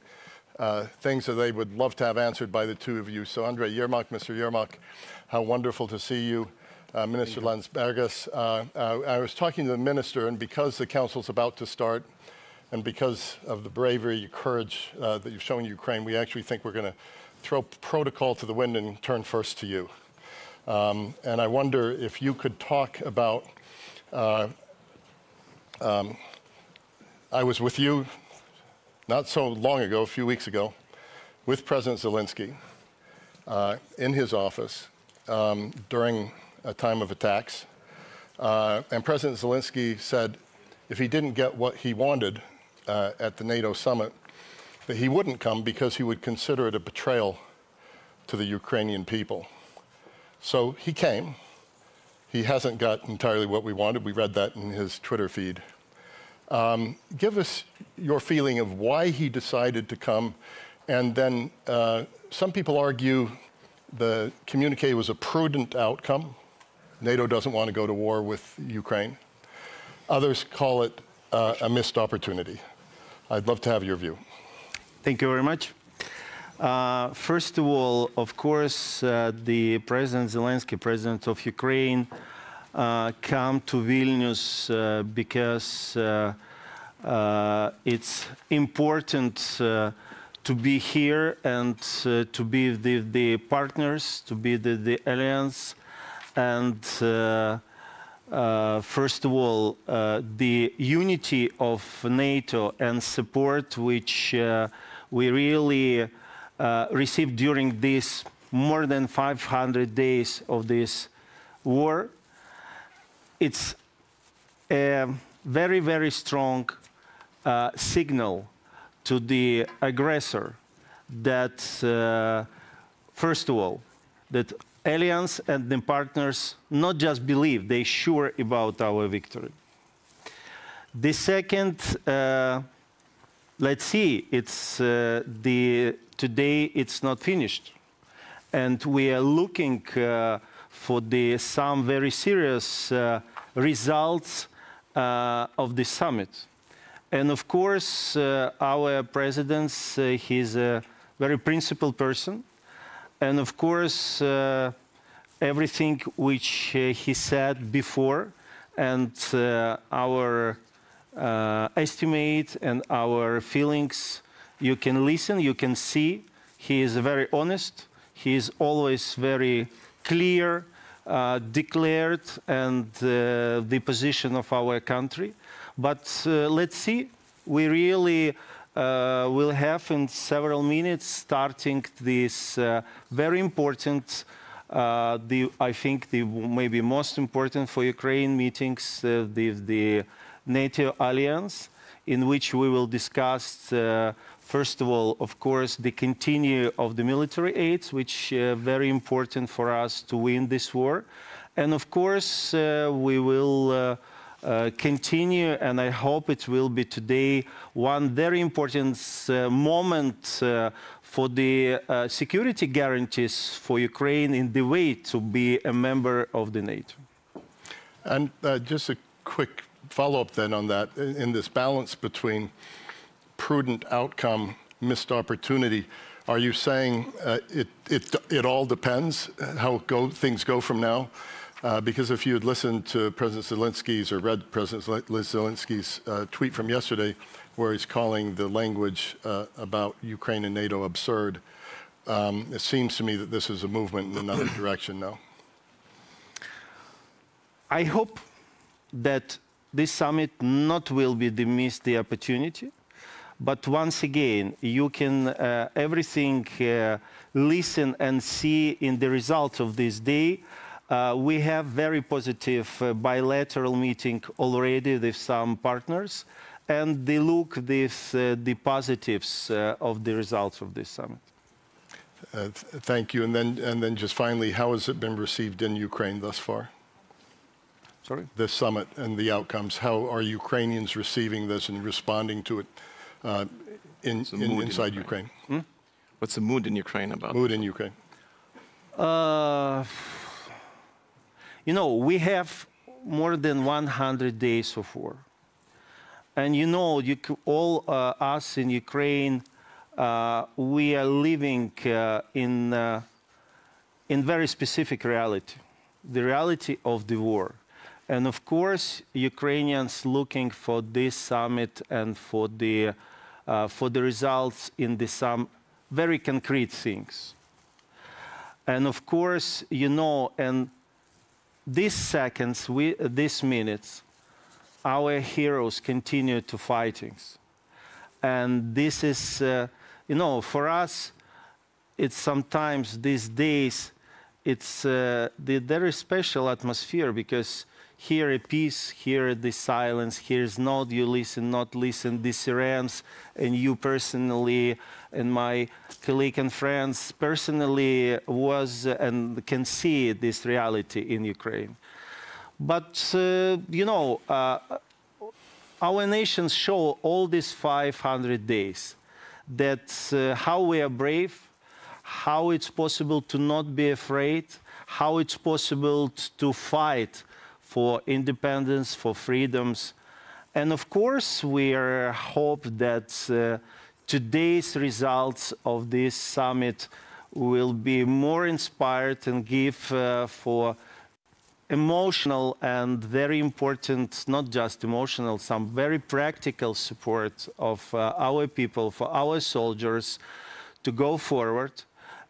things that they would love to have answered by the two of you. So Andrei Yermak, Mr. Yermak, how wonderful to see you. Minister Landsbergis, I was talking to the minister, and because the council's about to start, and because of the bravery, courage that you've shown Ukraine, we actually think we're going to throw protocol to the wind and turn first to you. And I wonder if you could talk about I was with you not so long ago, a few weeks ago, with President Zelensky in his office during a time of attacks. And President Zelensky said if he didn't get what he wanted at the NATO summit, that he wouldn't come because he would consider it a betrayal to the Ukrainian people. So he came. He hasn't got entirely what we wanted. We read that in his Twitter feed. Give us your feeling of why he decided to come. And then some people argue the communique was a prudent outcome. NATO doesn't want to go to war with Ukraine. Others call it a missed opportunity. I'd love to have your view. Thank you very much. First of all, of course, the President Zelensky, President of Ukraine, come to Vilnius because it's important to be here and to be the partners, to be the alliance, and first of all, the unity of NATO and support which we really received during this more than 500 days of this war. It's a very, very strong signal to the aggressor that, first of all, that alliance and the partners not just believe, they sure about our victory. The second, let's see, it's today it's not finished, and we are looking for some very serious results of the summit. And of course, our president, he's a very principled person. And of course, everything which he said before and our estimate and our feelings, you can listen, you can see. He is very honest. He is always very clear, declared, and the position of our country. But let's see, we really will have in several minutes starting this very important, I think the maybe most important for Ukraine meetings, the NATO alliance, in which we will discuss, first of all, of course, the continue of the military aids, which is very important for us to win this war. And of course, we will continue, and I hope it will be today, one very important moment for the security guarantees for Ukraine in the way to be a member of the NATO. And just a quick follow-up then on that, in this balance between prudent outcome, missed opportunity, are you saying it all depends how things go from now? Because if you had listened to President Zelensky's or read President Zelensky's tweet from yesterday, where he's calling the language about Ukraine and NATO absurd, it seems to me that this is a movement in another direction now. I hope that this summit not will be missed the opportunity, but once again, you can everything listen and see in the results of this day. We have very positive bilateral meeting already with some partners, and they look this, the positives of the results of this summit. Thank you. And then just finally, how has it been received in Ukraine thus far? Sorry? This summit and the outcomes. How are Ukrainians receiving this and responding to it inside Ukraine? Hmm? What's the mood in Ukraine about? Mood in Ukraine. You know, we have more than 100 days of war. And you know, all us in Ukraine, we are living in very specific reality, the reality of the war. And of course, Ukrainians looking for this summit and for the results in some very concrete things. And of course, you know, and these seconds, these minutes, our heroes continue to fighting. And this is, you know, for us, it's sometimes these days, it's the very special atmosphere, because here a peace, here the silence, here's not you listen, not listen, the sirens, and you personally, and my colleague and friends personally was and can see this reality in Ukraine. But, you know, our nations show all these 500 days that how we are brave, how it's possible to not be afraid, how it's possible to fight for independence, for freedoms. And of course, we hope that today's results of this summit will be more inspired and give for emotional and very important, not just emotional, some very practical support of our people, for our soldiers to go forward.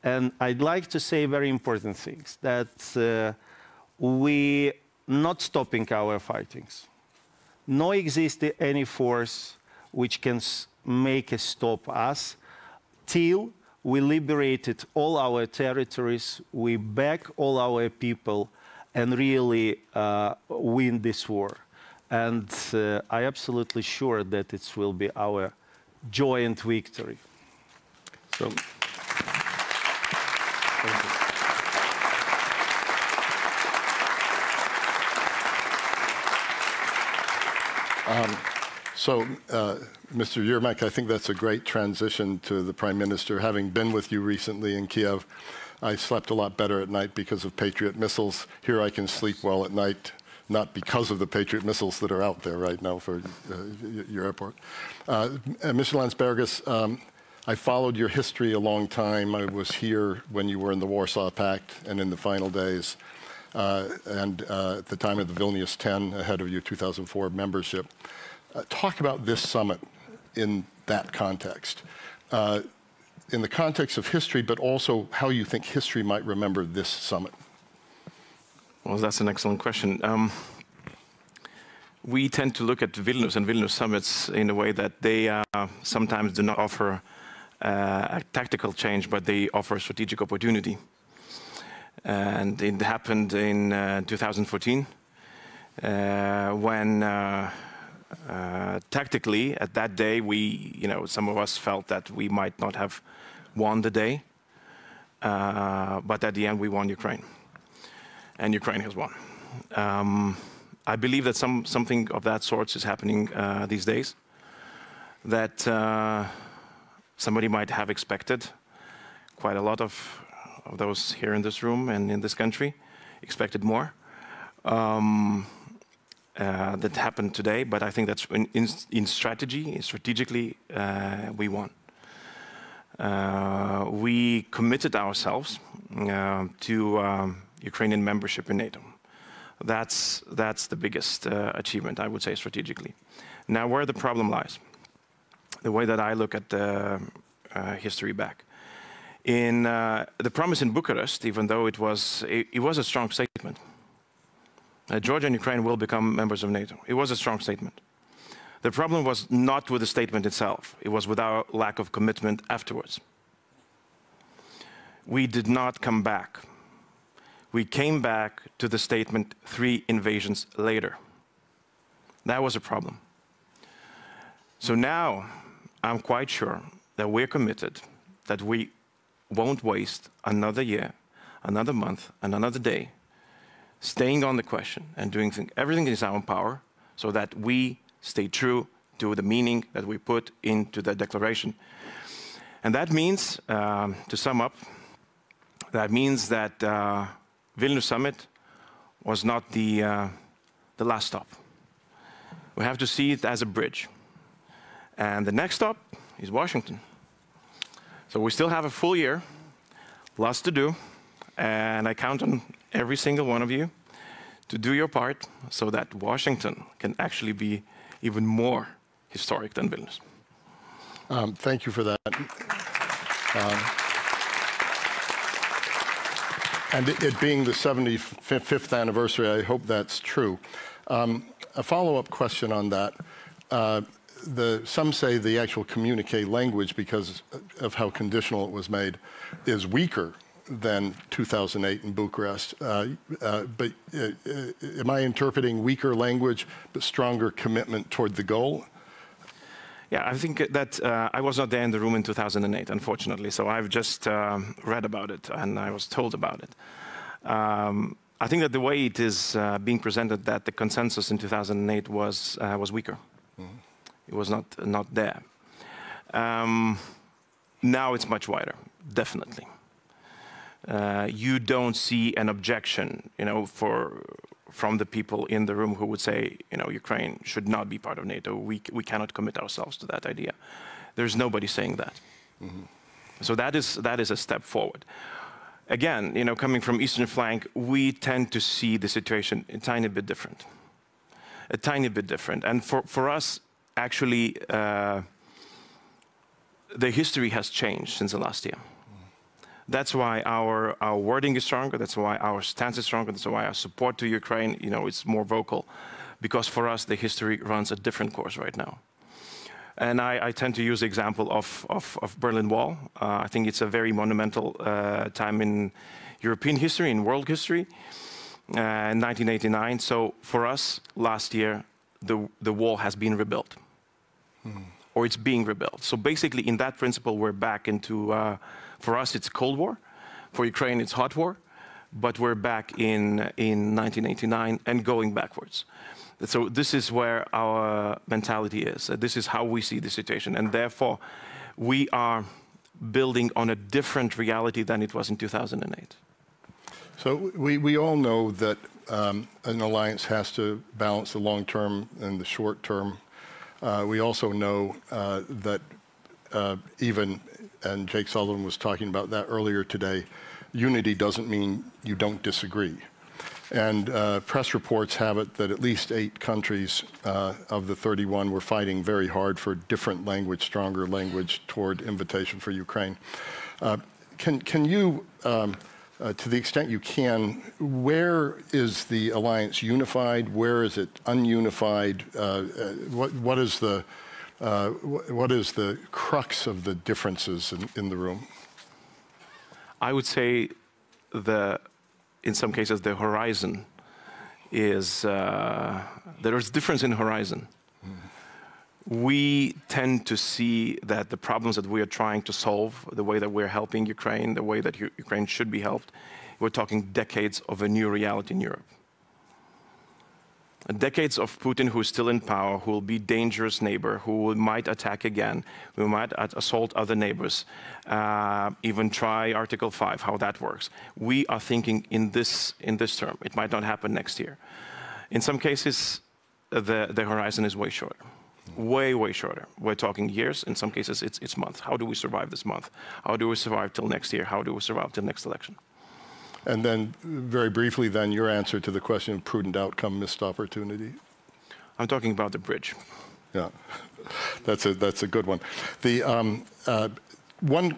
And I'd like to say very important things, that we not stopping our fightings. No exist any force which can make us stop us till we liberated all our territories, we back all our people, and really win this war. And I'm absolutely sure that it will be our joint victory. So, thank you. Mr. Yermak, I think that's a great transition to the Prime Minister. Having been with you recently in Kiev, I slept a lot better at night because of Patriot missiles. Here I can sleep well at night, not because of the Patriot missiles that are out there right now for your airport. Mr. Landsbergis, I followed your history a long time. I was here when you were in the Warsaw Pact and in the final days, and at the time of the Vilnius 10, ahead of your 2004 membership. Talk about this summit in that context, in the context of history, but also how you think history might remember this summit. Well, that's an excellent question. We tend to look at Vilnius and Vilnius summits in a way that they sometimes do not offer a tactical change, but they offer strategic opportunity. And it happened in 2014 when tactically, at that day, some of us felt that we might not have won the day, but at the end, we won Ukraine, and Ukraine has won. I believe that something of that sort is happening these days, that somebody might have expected. Quite a lot of those here in this room and in this country expected more. That happened today, but I think that's in strategically, we won. We committed ourselves to Ukrainian membership in NATO. That's the biggest achievement, I would say, strategically. Now, where the problem lies, the way that I look at the history back. In the promise in Bucharest, even though it was a strong statement, Georgia and Ukraine will become members of NATO. It was a strong statement. The problem was not with the statement itself. It was with our lack of commitment afterwards. We did not come back. We came back to the statement 3 invasions later. That was a problem. So now I'm quite sure that we're committed, that we won't waste another year, another month, and another day staying on the question and doing everything in our power so that we stay true to the meaning that we put into the declaration. And that means, to sum up, that means that Vilnius summit was not the last stop. We have to see it as a bridge. And the next stop is Washington. So we still have a full year, lots to do, and I count on every single one of you to do your part so that Washington can actually be even more historic than Vilnius. Thank you for that. And it being the 75th anniversary, I hope that's true. A follow-up question on that. Some say the actual communique language, because of how conditional it was made, is weaker than 2008 in Bucharest. But am I interpreting weaker language but stronger commitment toward the goal? Yeah, I think that I was not there in the room in 2008, unfortunately, so I've just read about it and I was told about it. I think that the way it is being presented, that the consensus in 2008 was weaker. Mm-hmm. It was not there. Now it's much wider, definitely. You don't see an objection, from the people in the room who would say, Ukraine should not be part of NATO. We cannot commit ourselves to that idea. There's nobody saying that. Mm-hmm. So that is a step forward. again, coming from eastern flank, we tend to see the situation a tiny bit different. A tiny bit different. And for us, actually, the history has changed since the last year. That's why our wording is stronger. That's why our stance is stronger. That's why our support to Ukraine, is more vocal. Because for us, the history runs a different course right now. And I tend to use the example of Berlin Wall. I think it's a very monumental time in European history, in world history, in 1989. So for us, last year, the wall has been rebuilt. Or it's being rebuilt. So basically, in that principle, we're back into, for us, it's Cold War. For Ukraine, it's hot war. But we're back in 1989 and going backwards. So this is where our mentality is. This is how we see the situation. And therefore, we are building on a different reality than it was in 2008. So we all know that an alliance has to balance the long term and the short term. We also know that even, and Jake Sullivan was talking about that earlier today, unity doesn't mean you don't disagree. And press reports have it that at least 8 countries of the 31 were fighting very hard for different language, stronger language toward invitation for Ukraine. Can you, to the extent you can, where is the alliance unified? Where is it ununified? What is the crux of the differences in the room? I would say in some cases, the horizon is, there is difference in horizon. We tend to see that the problems that we are trying to solve, the way that we're helping Ukraine, the way that Ukraine should be helped, we're talking decades of a new reality in Europe. Decades of Putin, who is still in power, who will be dangerous neighbor, who might attack again, who might assault other neighbors, even try Article 5, how that works. We are thinking in this term. It might not happen next year. In some cases, the horizon is way shorter. Way shorter. We're talking years. In some cases, it's months. How do we survive this month? How do we survive till next year? How do we survive till next election? And then, very briefly, then, your answer to the question of prudent outcome, missed opportunity. I'm talking about the bridge. Yeah, that's a good one. The one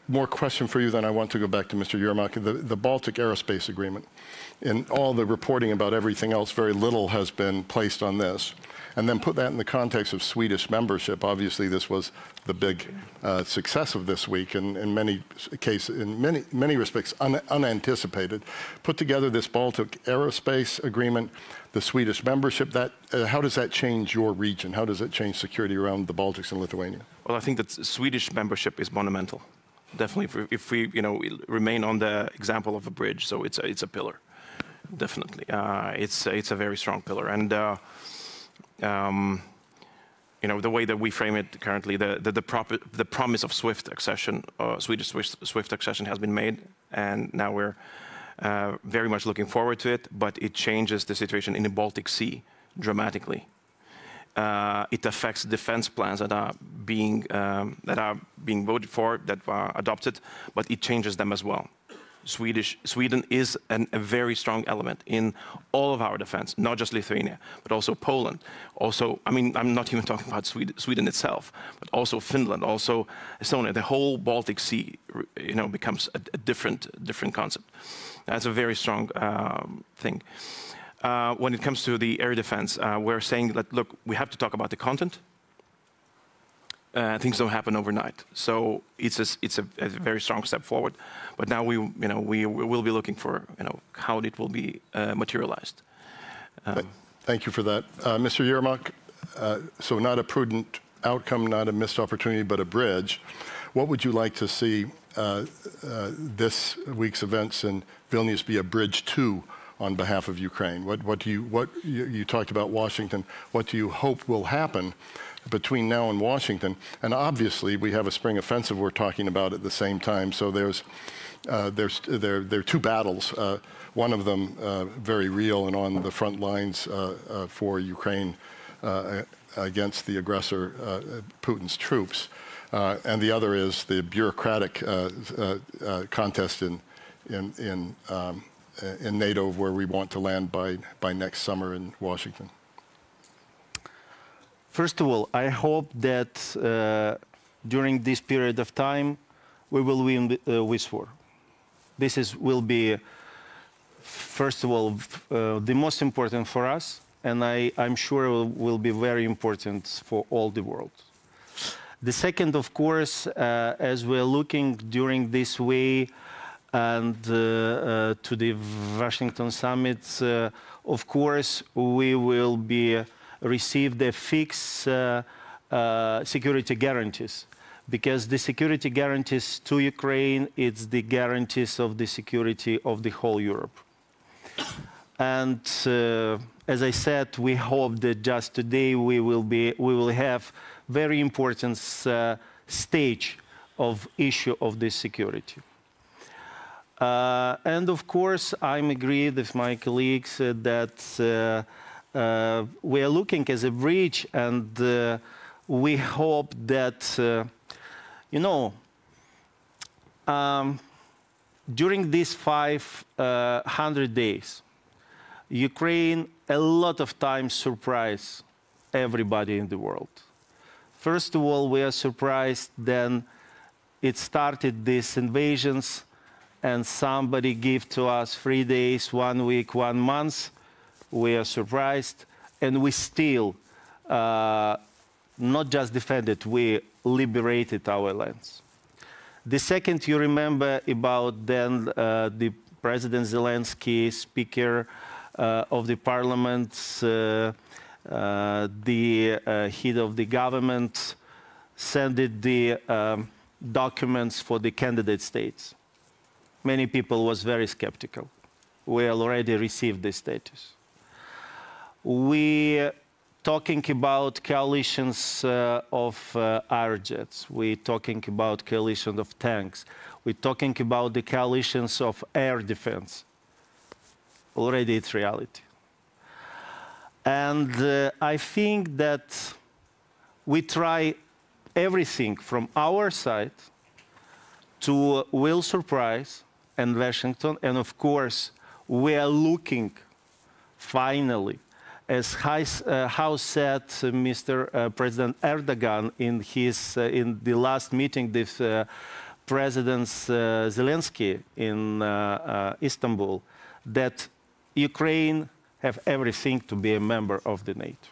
more question for you, then I want to go back to Mr. Yermak. The Baltic Aerospace Agreement. In all the reporting about everything else, very little has been placed on this. And then put that in the context of Swedish membership. Obviously, this was the big success of this week, and in many cases, in many respects, unanticipated. Put together this Baltic Aerospace Agreement, the Swedish membership. How does that change your region? How does it change security around the Baltics and Lithuania? Well, I think that Swedish membership is monumental. Definitely, if we remain on the example of a bridge, so it's a pillar. Definitely, it's a very strong pillar, and. The way that we frame it currently, the promise of swift accession, Swedish swift accession has been made, and now we're very much looking forward to it, but it changes the situation in the Baltic Sea dramatically. It affects defense plans that are being voted for, that are adopted, but it changes them as well. Sweden is a very strong element in all of our defense, not just Lithuania, but also Poland. Also, I mean, I'm not even talking about Sweden itself, but also Finland, also Estonia. The whole Baltic Sea, becomes a different concept. That's a very strong thing. When it comes to the air defense, we're saying that, look, we have to talk about the content. Things don't happen overnight, so it's a very strong step forward. But now we will be looking for how it will be materialized. Thank you for that, Mr. Yermak. So not a prudent outcome, not a missed opportunity, but a bridge. What would you like to see this week's events in Vilnius be a bridge to on behalf of Ukraine? What you talked about Washington? What do you hope will happen between now and Washington? And obviously, we have a spring offensive we're talking about at the same time. So there are two battles. One of them very real and on the front lines for Ukraine against the aggressor, Putin's troops. And the other is the bureaucratic contest in NATO, where we want to land by next summer in Washington? First of all, I hope that during this period of time, we will win this war. This will be, first of all, the most important for us, and I'm sure will be very important for all the world. The second, of course, as we're looking during this way and to the Washington summit, of course, we will receive the fixed security guarantees, because the security guarantees to Ukraine, it's the guarantees of the security of the whole Europe. And as I said, we hope that just today we will have very important stage of issue of this security. And of course, I'm agree with my colleagues that we are looking as a bridge, and we hope that, you know, during these 500 days, Ukraine a lot of times surprised everybody in the world. First of all, we are surprised then it started these invasions, and somebody gave to us 3 days, 1 week, 1 month. We are surprised, and we still not just defended, we liberated our lands. The second, you remember about then the President Zelensky, Speaker of the Parliament, the head of the government, sent the documents for the candidate states. Many people was very skeptical. We already received this status. We talking about coalitions of air jets. We're talking about coalition of tanks. We're talking about the coalitions of air defense. Already it's reality. And I think that we try everything from our side to will surprise and Washington. And of course, we are looking finally, as how said Mr. President Erdogan in the last meeting with President Zelensky in Istanbul, that Ukraine have everything to be a member of the NATO.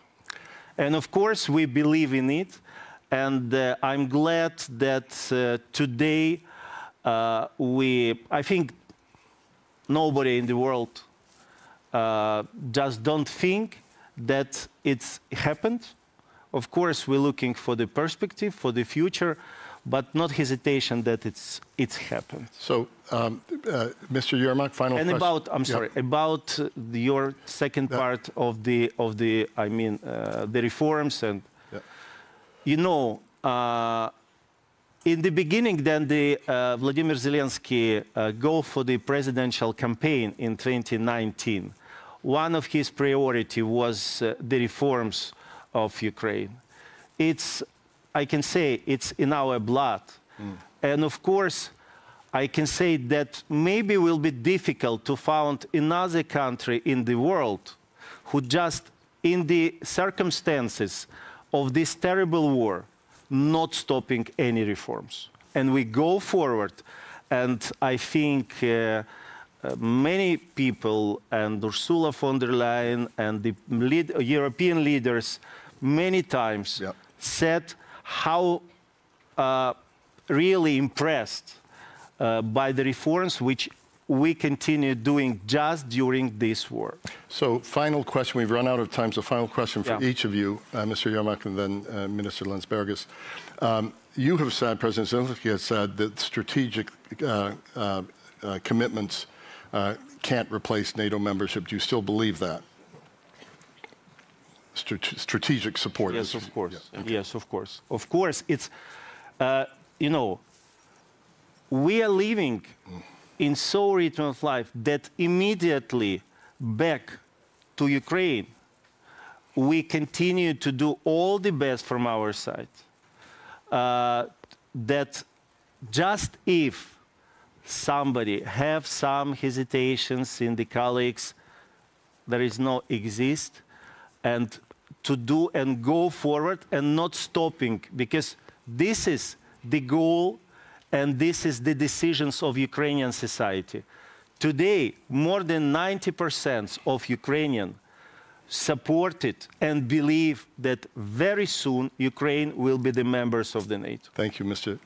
And of course, we believe in it. And I'm glad that today I think nobody in the world just don't think that it's happened. Of course, we're looking for the perspective, for the future, but not hesitation that it's happened. So, Mr. Yermak, final question. And I'm sorry, about your second part of the reforms, and you know, in the beginning, then Vladimir Zelensky go for the presidential campaign in 2019. One of his priority was the reforms of Ukraine. I can say it's in our blood. And of course, I can say that maybe it will be difficult to find another country in the world who just in the circumstances of this terrible war, not stopping any reforms. And we go forward, and I think many people, and Ursula von der Leyen and the European leaders many times said how really impressed by the reforms which we continue doing just during this war. So, final question. We've run out of time. So, final question for each of you, Mr. Yermak and then Minister Landsbergis. You have said, President Zelensky has said, that strategic commitments can't replace NATO membership. Do you still believe that? Strategic support. Yes, of course. Yeah, okay. Yes, of course. Of course, it's, you know, we are living in so rhythm of life that immediately back to Ukraine, we continue to do all the best from our side. That just if somebody have some hesitations in the colleagues, there is no exist, and to do and go forward and not stopping, because this is the goal and this is the decisions of Ukrainian society. Today, more than 90% of Ukrainians supported and believe that very soon Ukraine will be the members of the NATO. Thank you, Mr.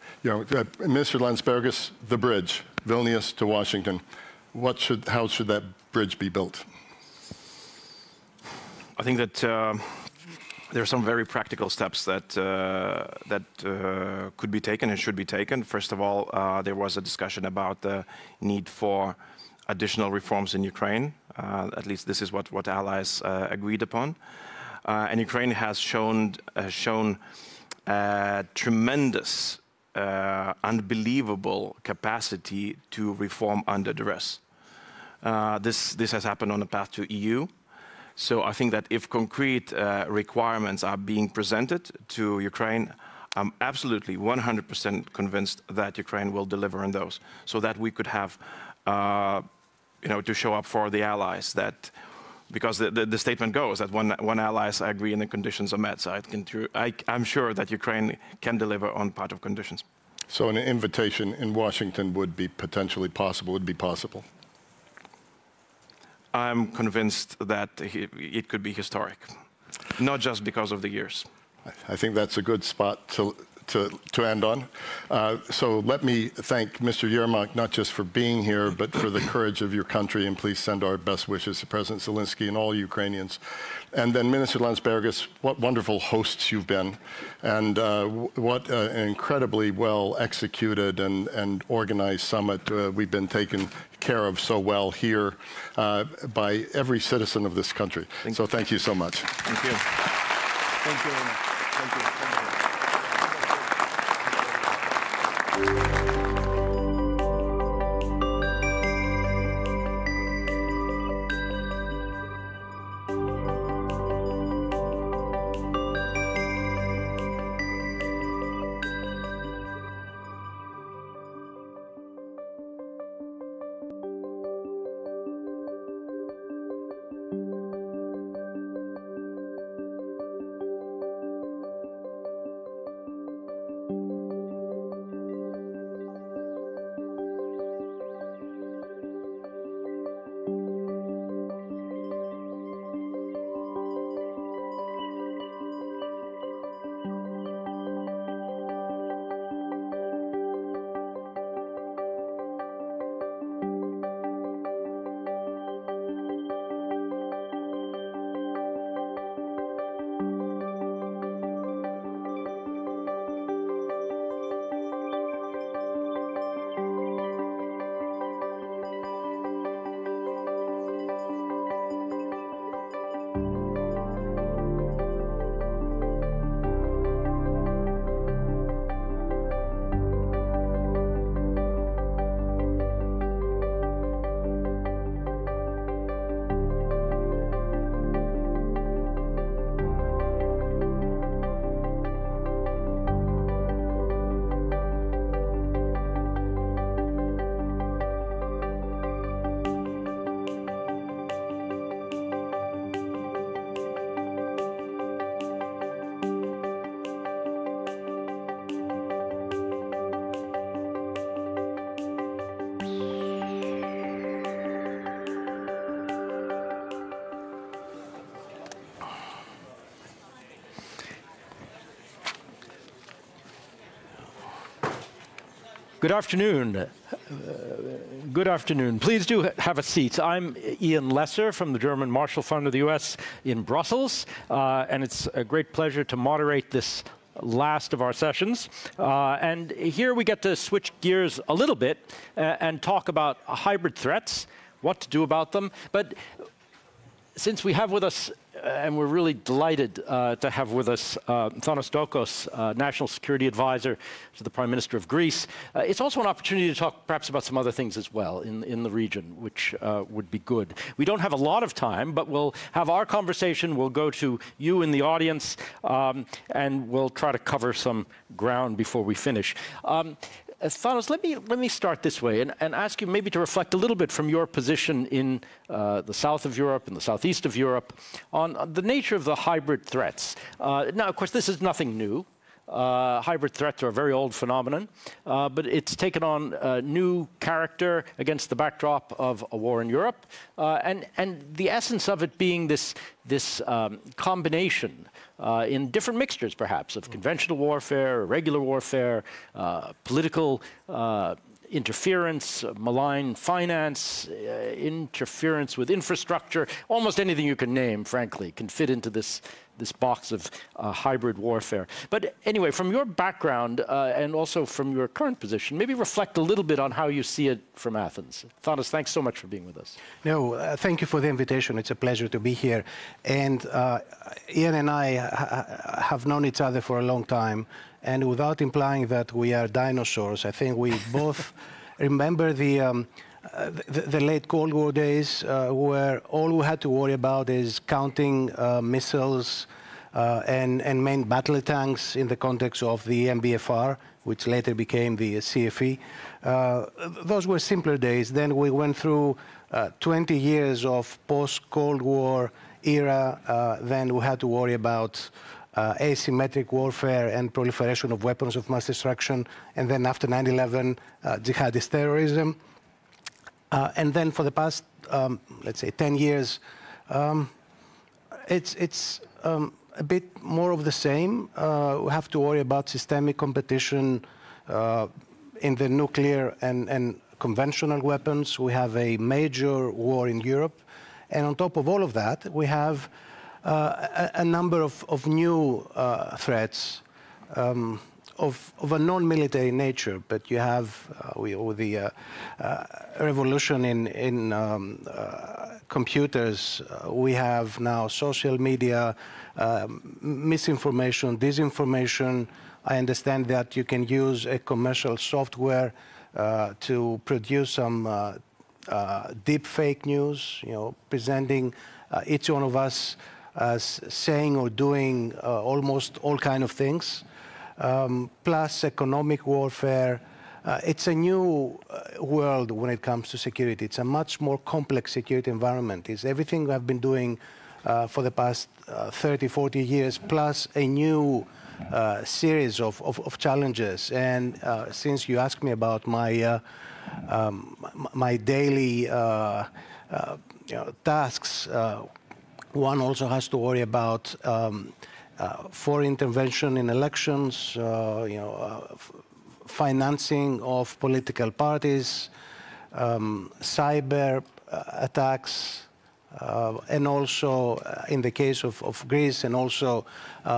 Minister Landsbergis, the bridge, Vilnius to Washington. How should that bridge be built? I think that there are some very practical steps that could be taken and should be taken. First of all, there was a discussion about the need for additional reforms in Ukraine. At least this is what allies agreed upon. And Ukraine has shown tremendous, unbelievable capacity to reform under duress. This has happened on the path to EU. So I think that if concrete requirements are being presented to Ukraine, I'm absolutely 100% convinced that Ukraine will deliver on those, so that we could have, to show up for the allies. That, because the statement goes that when allies agree and the conditions are met. So I'm sure that Ukraine can deliver on part of conditions. So an invitation in Washington would be potentially possible, would be possible? I'm convinced that it could be historic, not just because of the years. I think that's a good spot to end on. So let me thank Mr. Yermak, not just for being here, but for the courage of your country, and please send our best wishes to President Zelensky and all Ukrainians. And then Minister Landsbergis, what wonderful hosts you've been, and what an incredibly well executed and organized summit we've been taken care of so well here by every citizen of this country. So thank you so much. Thank you. Thank you very much. Thank you. Good afternoon. Good afternoon. Please do have a seat. I'm Ian Lesser from the German Marshall Fund of the U.S. in Brussels, and it's a great pleasure to moderate this last of our sessions. And here we get to switch gears a little bit and talk about hybrid threats, what to do about them. But since we have with us, and we're really delighted to have with us Thomas Dokos, National Security Advisor to the Prime Minister of Greece. It's also an opportunity to talk perhaps about some other things as well in the region, which would be good. We don't have a lot of time, but we'll have our conversation. We'll go to you in the audience, and we'll try to cover some ground before we finish. Thanos, let me start this way and ask you maybe to reflect a little bit from your position in the south of Europe and the southeast of Europe on the nature of the hybrid threats. Now, of course, this is nothing new. Hybrid threats are a very old phenomenon, but it's taken on a new character against the backdrop of a war in Europe, and the essence of it being this combination in different mixtures, perhaps, of conventional warfare, irregular warfare, political interference, malign finance, interference with infrastructure. Almost anything you can name, frankly, can fit into this box of hybrid warfare. But anyway, from your background and also from your current position, maybe reflect a little bit on how you see it from Athens. Thanos, thanks so much for being with us. No, thank you for the invitation. It's a pleasure to be here. And Ian and I have known each other for a long time. And without implying that we are dinosaurs, I think we both remember the late Cold War days where all we had to worry about is counting missiles and main battle tanks in the context of the MBFR, which later became the CFE. Those were simpler days. Then we went through 20 years of post-Cold War era. Then we had to worry about asymmetric warfare and proliferation of weapons of mass destruction. And then after 9/11, jihadist terrorism. And then for the past, let's say, 10 years, it's a bit more of the same. We have to worry about systemic competition in the nuclear and conventional weapons. We have a major war in Europe. And on top of all of that, we have a number of new threats of a non-military nature, but you have with the revolution in computers, we have now social media, misinformation, disinformation. I understand that you can use a commercial software to produce some deep fake news, presenting each one of us as saying or doing almost all kinds of things. Plus economic warfare. It's a new world when it comes to security. It's a much more complex security environment. It's everything I've been doing for the past 30, 40 years, plus a new series of challenges. And since you asked me about my my daily tasks, one also has to worry about foreign intervention in elections, financing of political parties, cyber attacks, and also in the case of Greece and also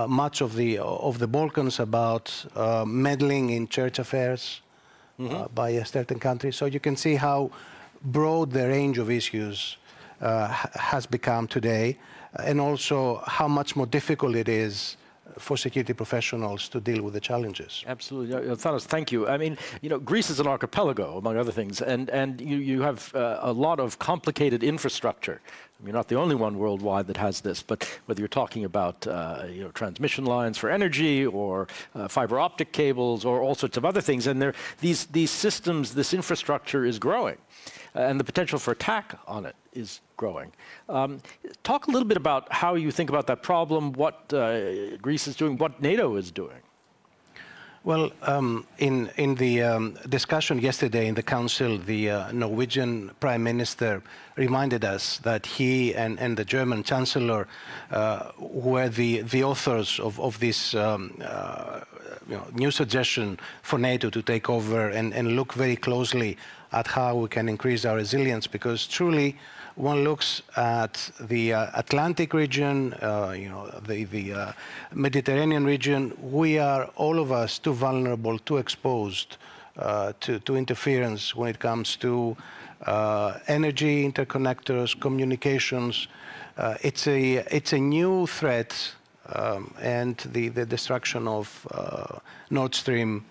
much of the Balkans about meddling in church affairs by a certain country. So you can see how broad the range of issues has become today, and also how much more difficult it is for security professionals to deal with the challenges. Absolutely. Thanos, thank you. I mean, Greece is an archipelago, among other things, and you have a lot of complicated infrastructure. You're not the only one worldwide that has this, but whether you're talking about transmission lines for energy or fiber optic cables or all sorts of other things, and these systems, this infrastructure is growing. And the potential for attack on it is growing. Talk a little bit about how you think about that problem, what Greece is doing, what NATO is doing. Well, in the discussion yesterday in the Council, the Norwegian Prime Minister reminded us that he and the German Chancellor were the authors of this new suggestion for NATO to take over and look very closely at how we can increase our resilience, because truly one looks at the Atlantic region, the Mediterranean region, we are, all of us, too vulnerable, too exposed to interference when it comes to energy, interconnectors, communications. It's a new threat, and the destruction of Nord Stream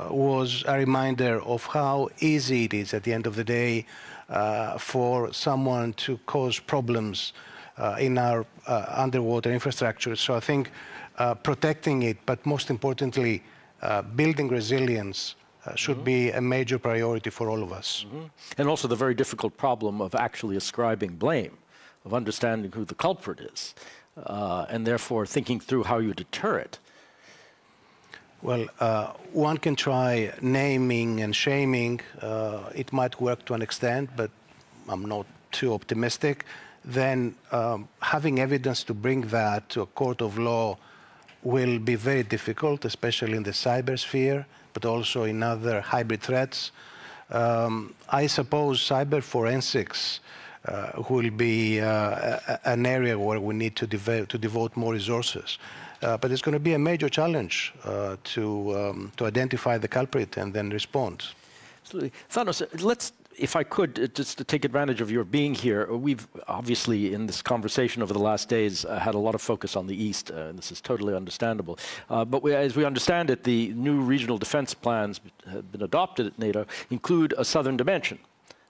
was a reminder of how easy it is at the end of the day for someone to cause problems in our underwater infrastructure. So I think protecting it, but most importantly, building resilience should be a major priority for all of us. And also the very difficult problem of actually ascribing blame, of understanding who the culprit is, and therefore thinking through how you deter it. Well, one can try naming and shaming. It might work to an extent, but I'm not too optimistic. Then having evidence to bring that to a court of law will be very difficult, especially in the cyber sphere, but also in other hybrid threats. I suppose cyber forensics will be an area where we need to devote more resources. But it's going to be a major challenge to identify the culprit and then respond. Absolutely. Thanos, let's, if I could, just to take advantage of your being here, we've obviously in this conversation over the last days had a lot of focus on the East, and this is totally understandable. But as we understand it, the new regional defense plans have been adopted at NATO include a southern dimension.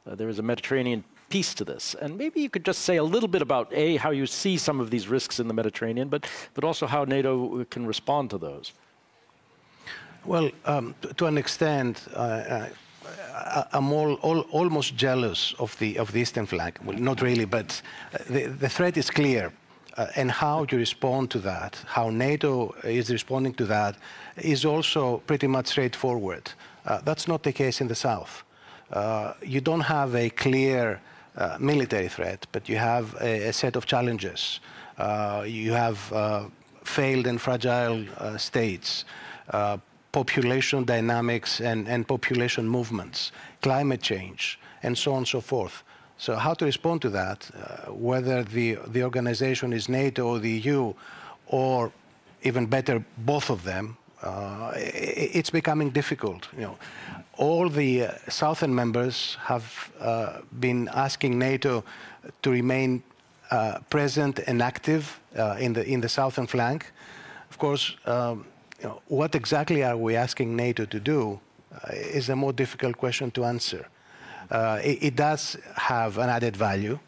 There is a Mediterranean piece to this. And maybe you could just say a little bit about, A, how you see some of these risks in the Mediterranean, but also how NATO can respond to those. Well, to an extent, I'm almost jealous of the eastern flank. Well, not really, but the threat is clear. And how you respond to that, how NATO is responding to that, is also pretty much straightforward. That's not the case in the south. You don't have a clear military threat, but you have a set of challenges. You have failed and fragile states, population dynamics and population movements, climate change, and so on and so forth. So how to respond to that, whether the organization is NATO or the EU, or even better, both of them, it's becoming difficult. You know, all the southern members have been asking NATO to remain present and active in the southern flank. Of course, you know, what exactly are we asking NATO to do is a more difficult question to answer. It does have an added value,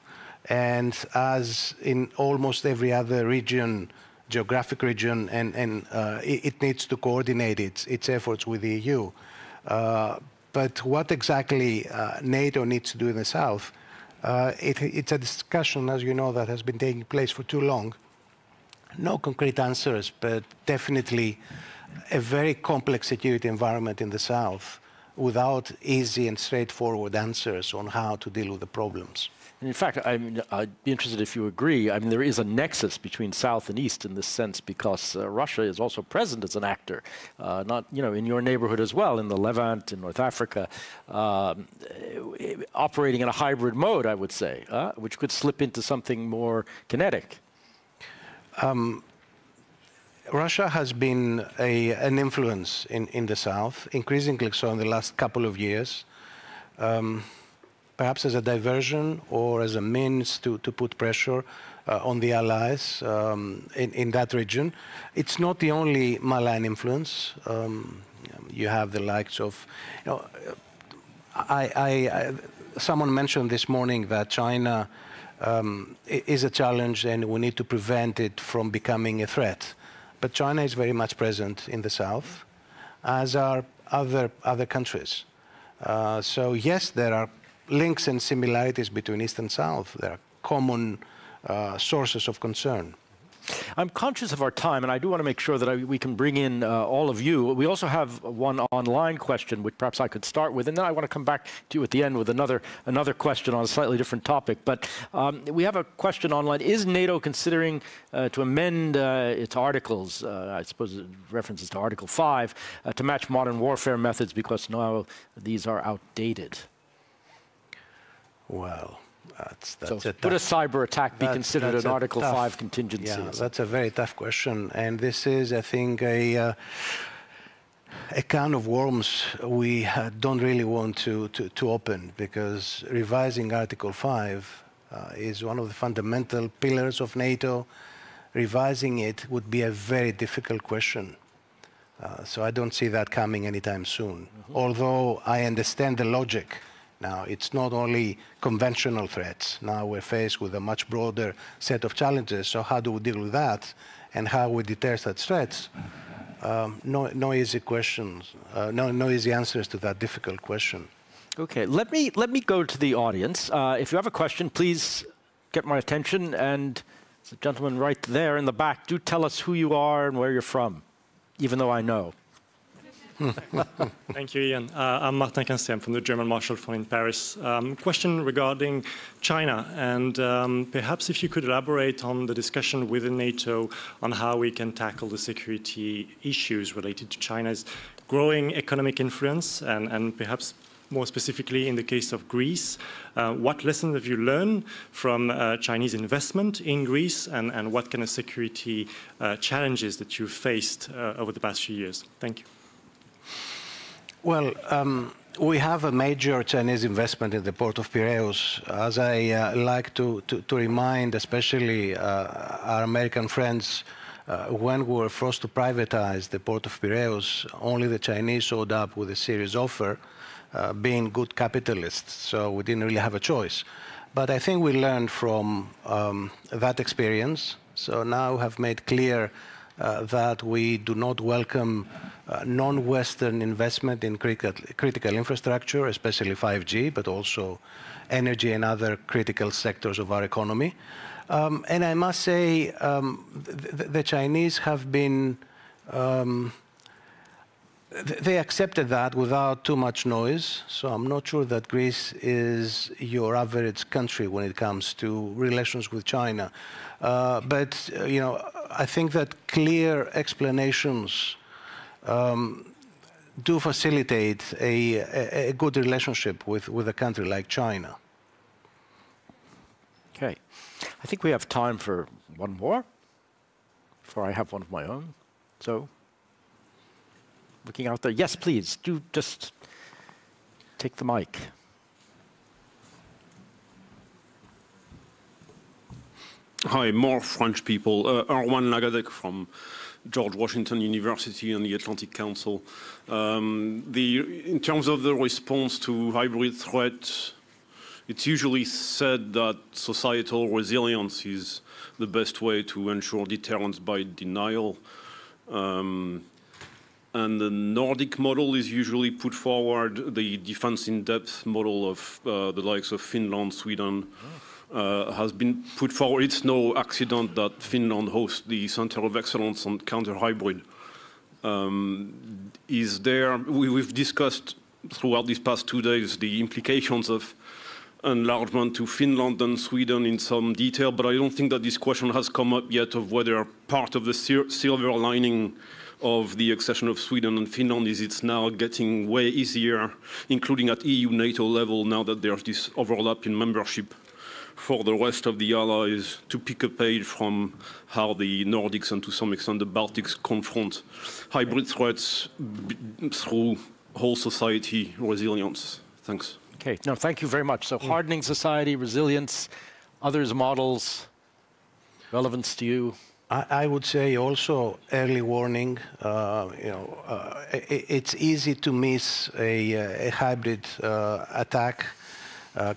and as in almost every other region, geographic region, and it needs to coordinate its efforts with the EU. But what exactly NATO needs to do in the south, it's a discussion, as you know, that has been taking place for too long. No concrete answers, but definitely a very complex security environment in the south without easy and straightforward answers on how to deal with the problems. And in fact, I'd be interested if you agree. I mean, there is a nexus between South and East in this sense, because Russia is also present as an actor, not, you know, in your neighborhood as well, in the Levant, in North Africa, operating in a hybrid mode, I would say, which could slip into something more kinetic. Russia has been an influence in the south, increasingly so in the last couple of years. Perhaps as a diversion or as a means to put pressure on the allies in that region. It's not the only malign influence. You have the likes of, you know, someone mentioned this morning that China is a challenge and we need to prevent it from becoming a threat. But China is very much present in the south, as are other countries. So yes, there are links and similarities between East and South. There are common sources of concern. I'm conscious of our time, and I do want to make sure that we can bring in all of you. We also have one online question, which perhaps I could start with, and then I want to come back to you at the end with another question on a slightly different topic. But we have a question online. Is NATO considering to amend its articles, I suppose it references to Article 5, to match modern warfare methods, because now these are outdated? Well, that's so a would a cyber attack be considered an Article 5 contingency? Yeah, that's a very tough question. And this is, I think, a can of worms we don't really want to open, because revising Article 5 is one of the fundamental pillars of NATO. Revising it would be a very difficult question. So I don't see that coming anytime soon. Although I understand the logic. Now, it's not only conventional threats. Now we're faced with a much broader set of challenges. So how do we deal with that, and how we deter such threats? no easy questions, no easy answers to that difficult question. Okay, let me go to the audience. If you have a question, please get my attention. And the gentleman right there in the back, do tell us who you are and where you're from, even though I know. Thank you, Ian. I'm Martin Canstien from the German Marshall Fund in Paris. Question regarding China, and perhaps if you could elaborate on the discussion within NATO on how we can tackle the security issues related to China's growing economic influence, and perhaps more specifically in the case of Greece. What lessons have you learned from Chinese investment in Greece, and what kind of security challenges that you've faced over the past few years? Thank you. Well, we have a major Chinese investment in the port of Piraeus. As I like to remind, especially our American friends, when we were forced to privatize the port of Piraeus, only the Chinese showed up with a serious offer, being good capitalists, so we didn't really have a choice. But I think we learned from that experience, so now have made clear that we do not welcome non-Western investment in critical infrastructure, especially 5G, but also energy and other critical sectors of our economy. And I must say, the Chinese have been, they accepted that without too much noise. So I'm not sure that Greece is your average country when it comes to relations with China. But, you know, I think that clear explanations do facilitate a good relationship with a country like China. Okay. I think we have time for one more before I have one of my own. So, looking out there. Yes, please, do just take the mic. Hi, more French people. Erwan Lagadec from George Washington University and the Atlantic Council. In terms of the response to hybrid threats, it's usually said that societal resilience is the best way to ensure deterrence by denial. And the Nordic model is usually put forward, the defense in-depth model of the likes of Finland, Sweden, has been put forward. It's no accident that Finland hosts the Center of Excellence on Counter-Hybrid. We've discussed throughout these past 2 days the implications of enlargement to Finland and Sweden in some detail, but I don't think that this question has come up yet of whether part of the silver lining of the accession of Sweden and Finland is it's now getting way easier, including at EU-NATO level, now that there's this overlap in membership, for the rest of the allies to pick a page from how the Nordics and to some extent the Baltics confront hybrid threats through whole society resilience. Thanks. Okay, no, thank you very much. So hardening society, resilience, others models, relevance to you? I would say also early warning. It's easy to miss a hybrid attack,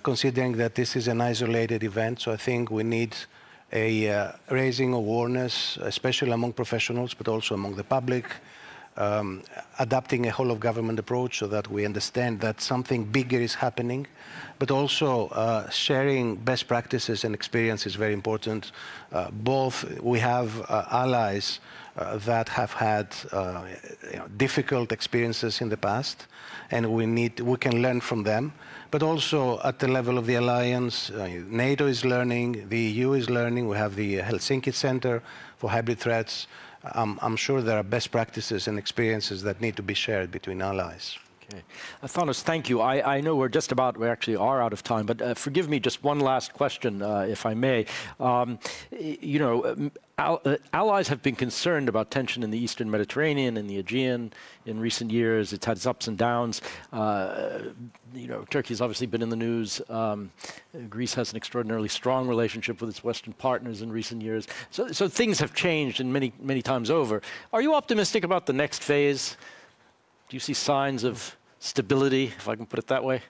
considering that this is an isolated event. So I think we need a raising awareness, especially among professionals, but also among the public, adapting a whole of government approach so that we understand that something bigger is happening, but also sharing best practices and experience is very important. Both we have allies that have had difficult experiences in the past, and we can learn from them. But also at the level of the alliance, NATO is learning, the EU is learning. We have the Helsinki Center for Hybrid Threats. I'm sure there are best practices and experiences that need to be shared between allies. Okay. Thomas, thank you. I know we actually are out of time, but forgive me, just one last question, if I may. Allies have been concerned about tension in the Eastern Mediterranean and the Aegean in recent years. It's had its ups and downs. Turkey's obviously been in the news. Greece has an extraordinarily strong relationship with its Western partners in recent years. So things have changed in many times over. Are you optimistic about the next phase? Do you see signs of stability, if I can put it that way?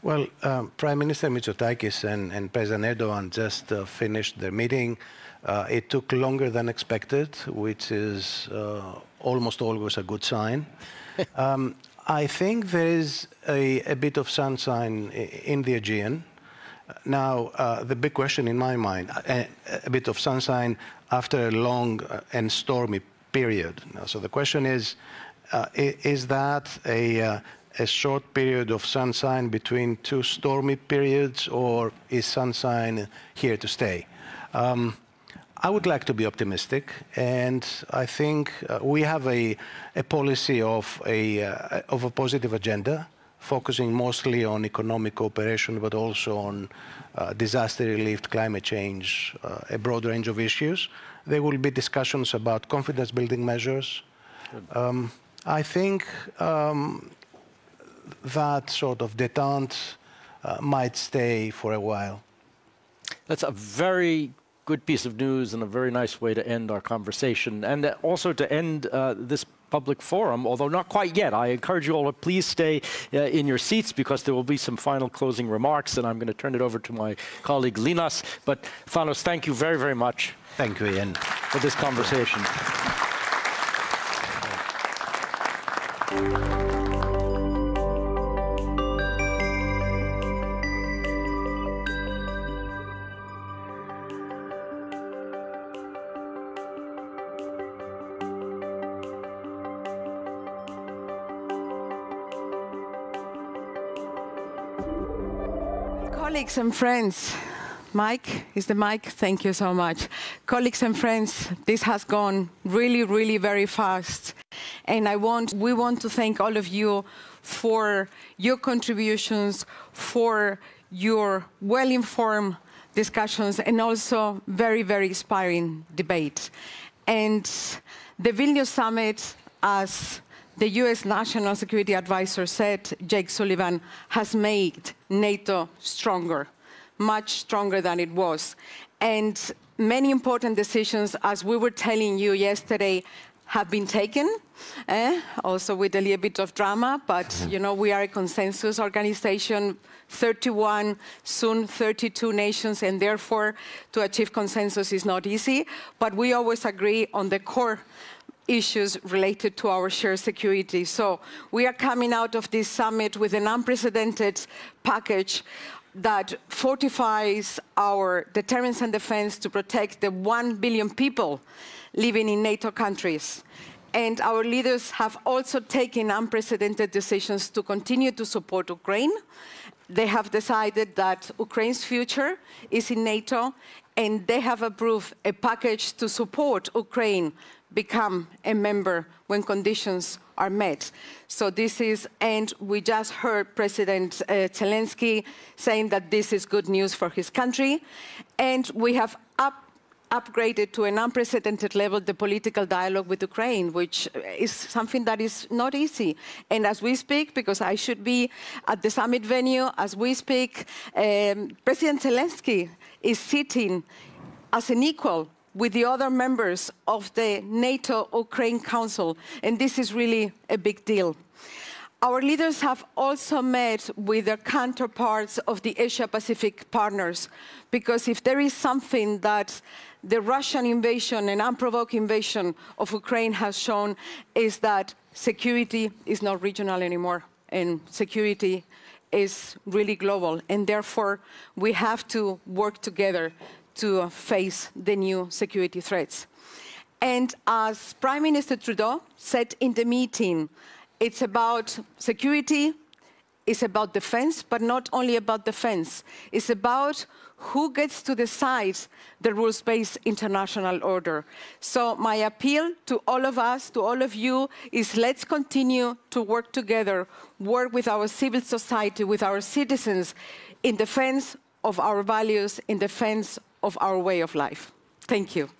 Well, Prime Minister Mitsotakis and President Erdogan just finished their meeting. It took longer than expected, which is almost always a good sign. I think there is a bit of sunshine in the Aegean. Now, the big question in my mind, a bit of sunshine after a long and stormy period. Now, so the question is that a short period of sunshine between two stormy periods, or is sunshine here to stay? I would like to be optimistic, and I think we have a policy of a positive agenda, focusing mostly on economic cooperation, but also on disaster relief, climate change, a broad range of issues. There will be discussions about confidence-building measures. I think that sort of détente might stay for a while. That's a very good piece of news and a very nice way to end our conversation, and also to end this public forum, although not quite yet. I encourage you all to please stay in your seats, because there will be some final closing remarks, and I'm going to turn it over to my colleague Linas. But Thanos, thank you very, very much. Thank you, Ian, for this conversation. Colleagues and friends, Mike, is the mic? Thank you so much. Colleagues and friends, this has gone really, really very fast. And we want to thank all of you for your contributions, for your well-informed discussions, and also very, very inspiring debate. And the Vilnius Summit, as the US National Security Advisor said, Jake Sullivan, has made NATO stronger, much stronger than it was. And many important decisions, as we were telling you yesterday, have been taken, also with a little bit of drama, but you know, we are a consensus organization, 31, soon 32 nations, and therefore to achieve consensus is not easy, but we always agree on the core issues related to our shared security. So we are coming out of this summit with an unprecedented package that fortifies our deterrence and defense to protect the 1 billion people living in NATO countries. And our leaders have also taken unprecedented decisions to continue to support Ukraine. They have decided that Ukraine's future is in NATO, and they have approved a package to support Ukraine become a member when conditions are met. So this is, and we just heard President Zelensky saying that this is good news for his country. And we have upgraded to an unprecedented level the political dialogue with Ukraine, which is something that is not easy. And as we speak, because I should be at the summit venue, as we speak, President Zelensky is sitting as an equal with the other members of the NATO-Ukraine Council, and this is really a big deal. Our leaders have also met with their counterparts of the Asia-Pacific partners, because if there is something that the Russian invasion and unprovoked invasion of Ukraine has shown, is that security is not regional anymore, and security is really global, and therefore we have to work together to face the new security threats. And as Prime Minister Trudeau said in the meeting, it's about security, it's about defense, but not only about defense. It's about who gets to decide the rules-based international order. So my appeal to all of us, to all of you, is let's continue to work together, work with our civil society, with our citizens, in defense of our values, in defense of our way of life. Thank you.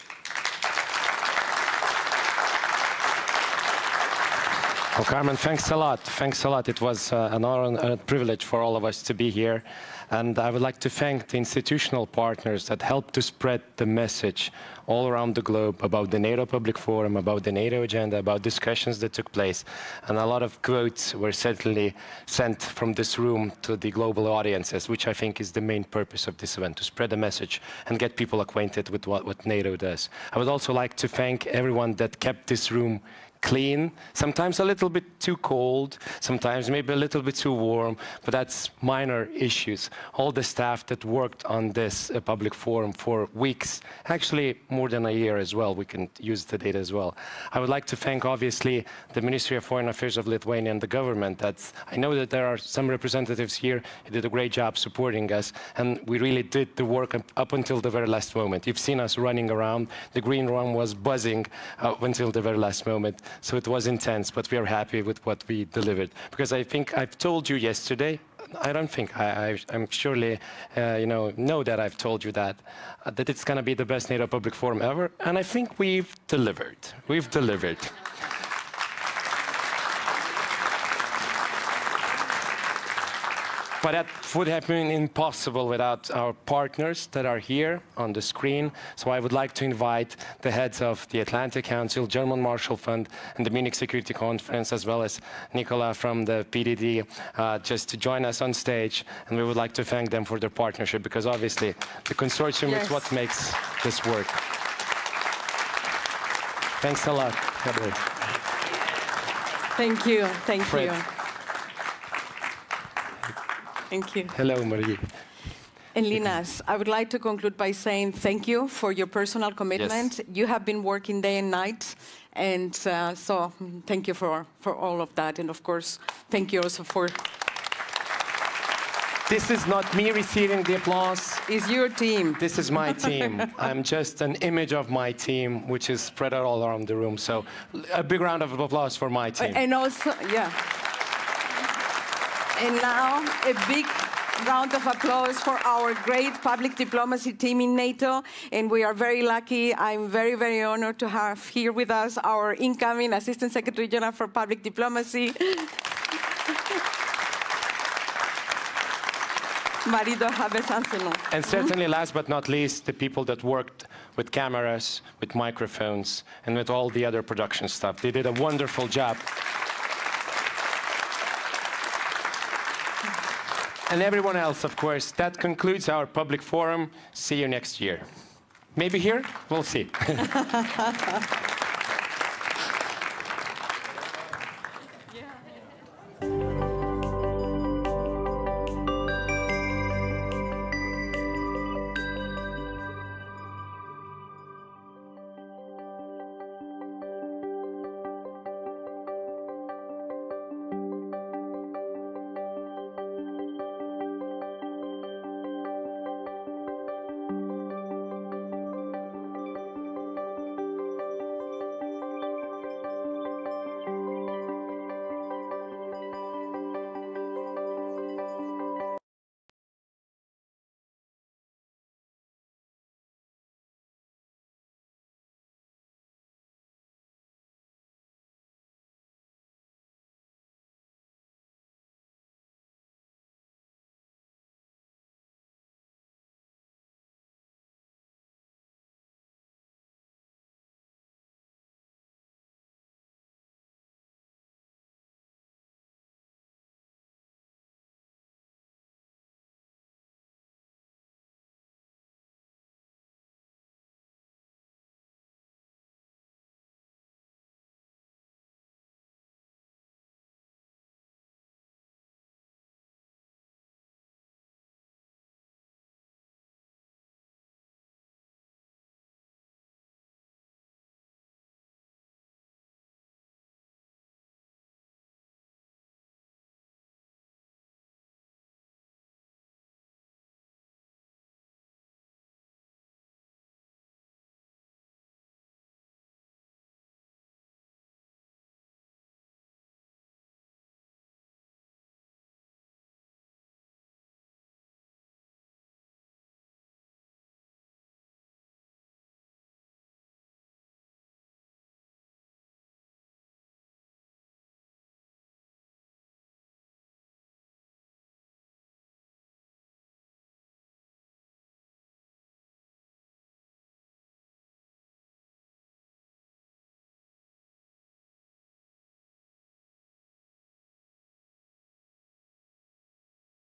Well, Carmen, thanks a lot. Thanks a lot. It was an honor and a privilege for all of us to be here. And I would like to thank the institutional partners that helped to spread the message all around the globe about the NATO Public Forum, about the NATO agenda, about discussions that took place. And a lot of quotes were certainly sent from this room to the global audiences, which I think is the main purpose of this event, to spread the message and get people acquainted with what NATO does. I would also like to thank everyone that kept this room clean, sometimes a little bit too cold, sometimes maybe a little bit too warm, but that's minor issues. All the staff that worked on this public forum for weeks, actually more than a year as well, we can use the data as well. I would like to thank, obviously, the Ministry of Foreign Affairs of Lithuania and the government. I know that there are some representatives here who did a great job supporting us, and we really did the work up until the very last moment. You've seen us running around. The green room was buzzing up until the very last moment. So it was intense, but we are happy with what we delivered. Because I think I've told you yesterday, I don't think, I'm surely, know that I've told you that it's going to be the best NATO Public Forum ever. And I think we've delivered. We've delivered. But that would have been impossible without our partners that are here on the screen. So I would like to invite the heads of the Atlantic Council, German Marshall Fund, and the Munich Security Conference, as well as Nicola from the PDD, just to join us on stage. And we would like to thank them for their partnership, because obviously the consortium is what makes this work. Thanks a lot. Thank you. Thank Fred. you. Thank you. Hello, Marie. And Linas, I would like to conclude by saying thank you for your personal commitment. Yes. You have been working day and night, and so thank you for all of that. And of course, thank you also for... This is not me receiving the applause. It's your team. This is my team. I'm just an image of my team, which is spread out all around the room. So a big round of applause for my team. And also, yeah. And now, a big round of applause for our great public diplomacy team in NATO. And we are very lucky. I'm very, very honored to have here with us our incoming Assistant Secretary General for Public Diplomacy, Marido Habesanselon. And certainly, last but not least, the people that worked with cameras, with microphones, and with all the other production stuff. They did a wonderful job. And everyone else, of course. That concludes our public forum. See you next year. Maybe here? We'll see.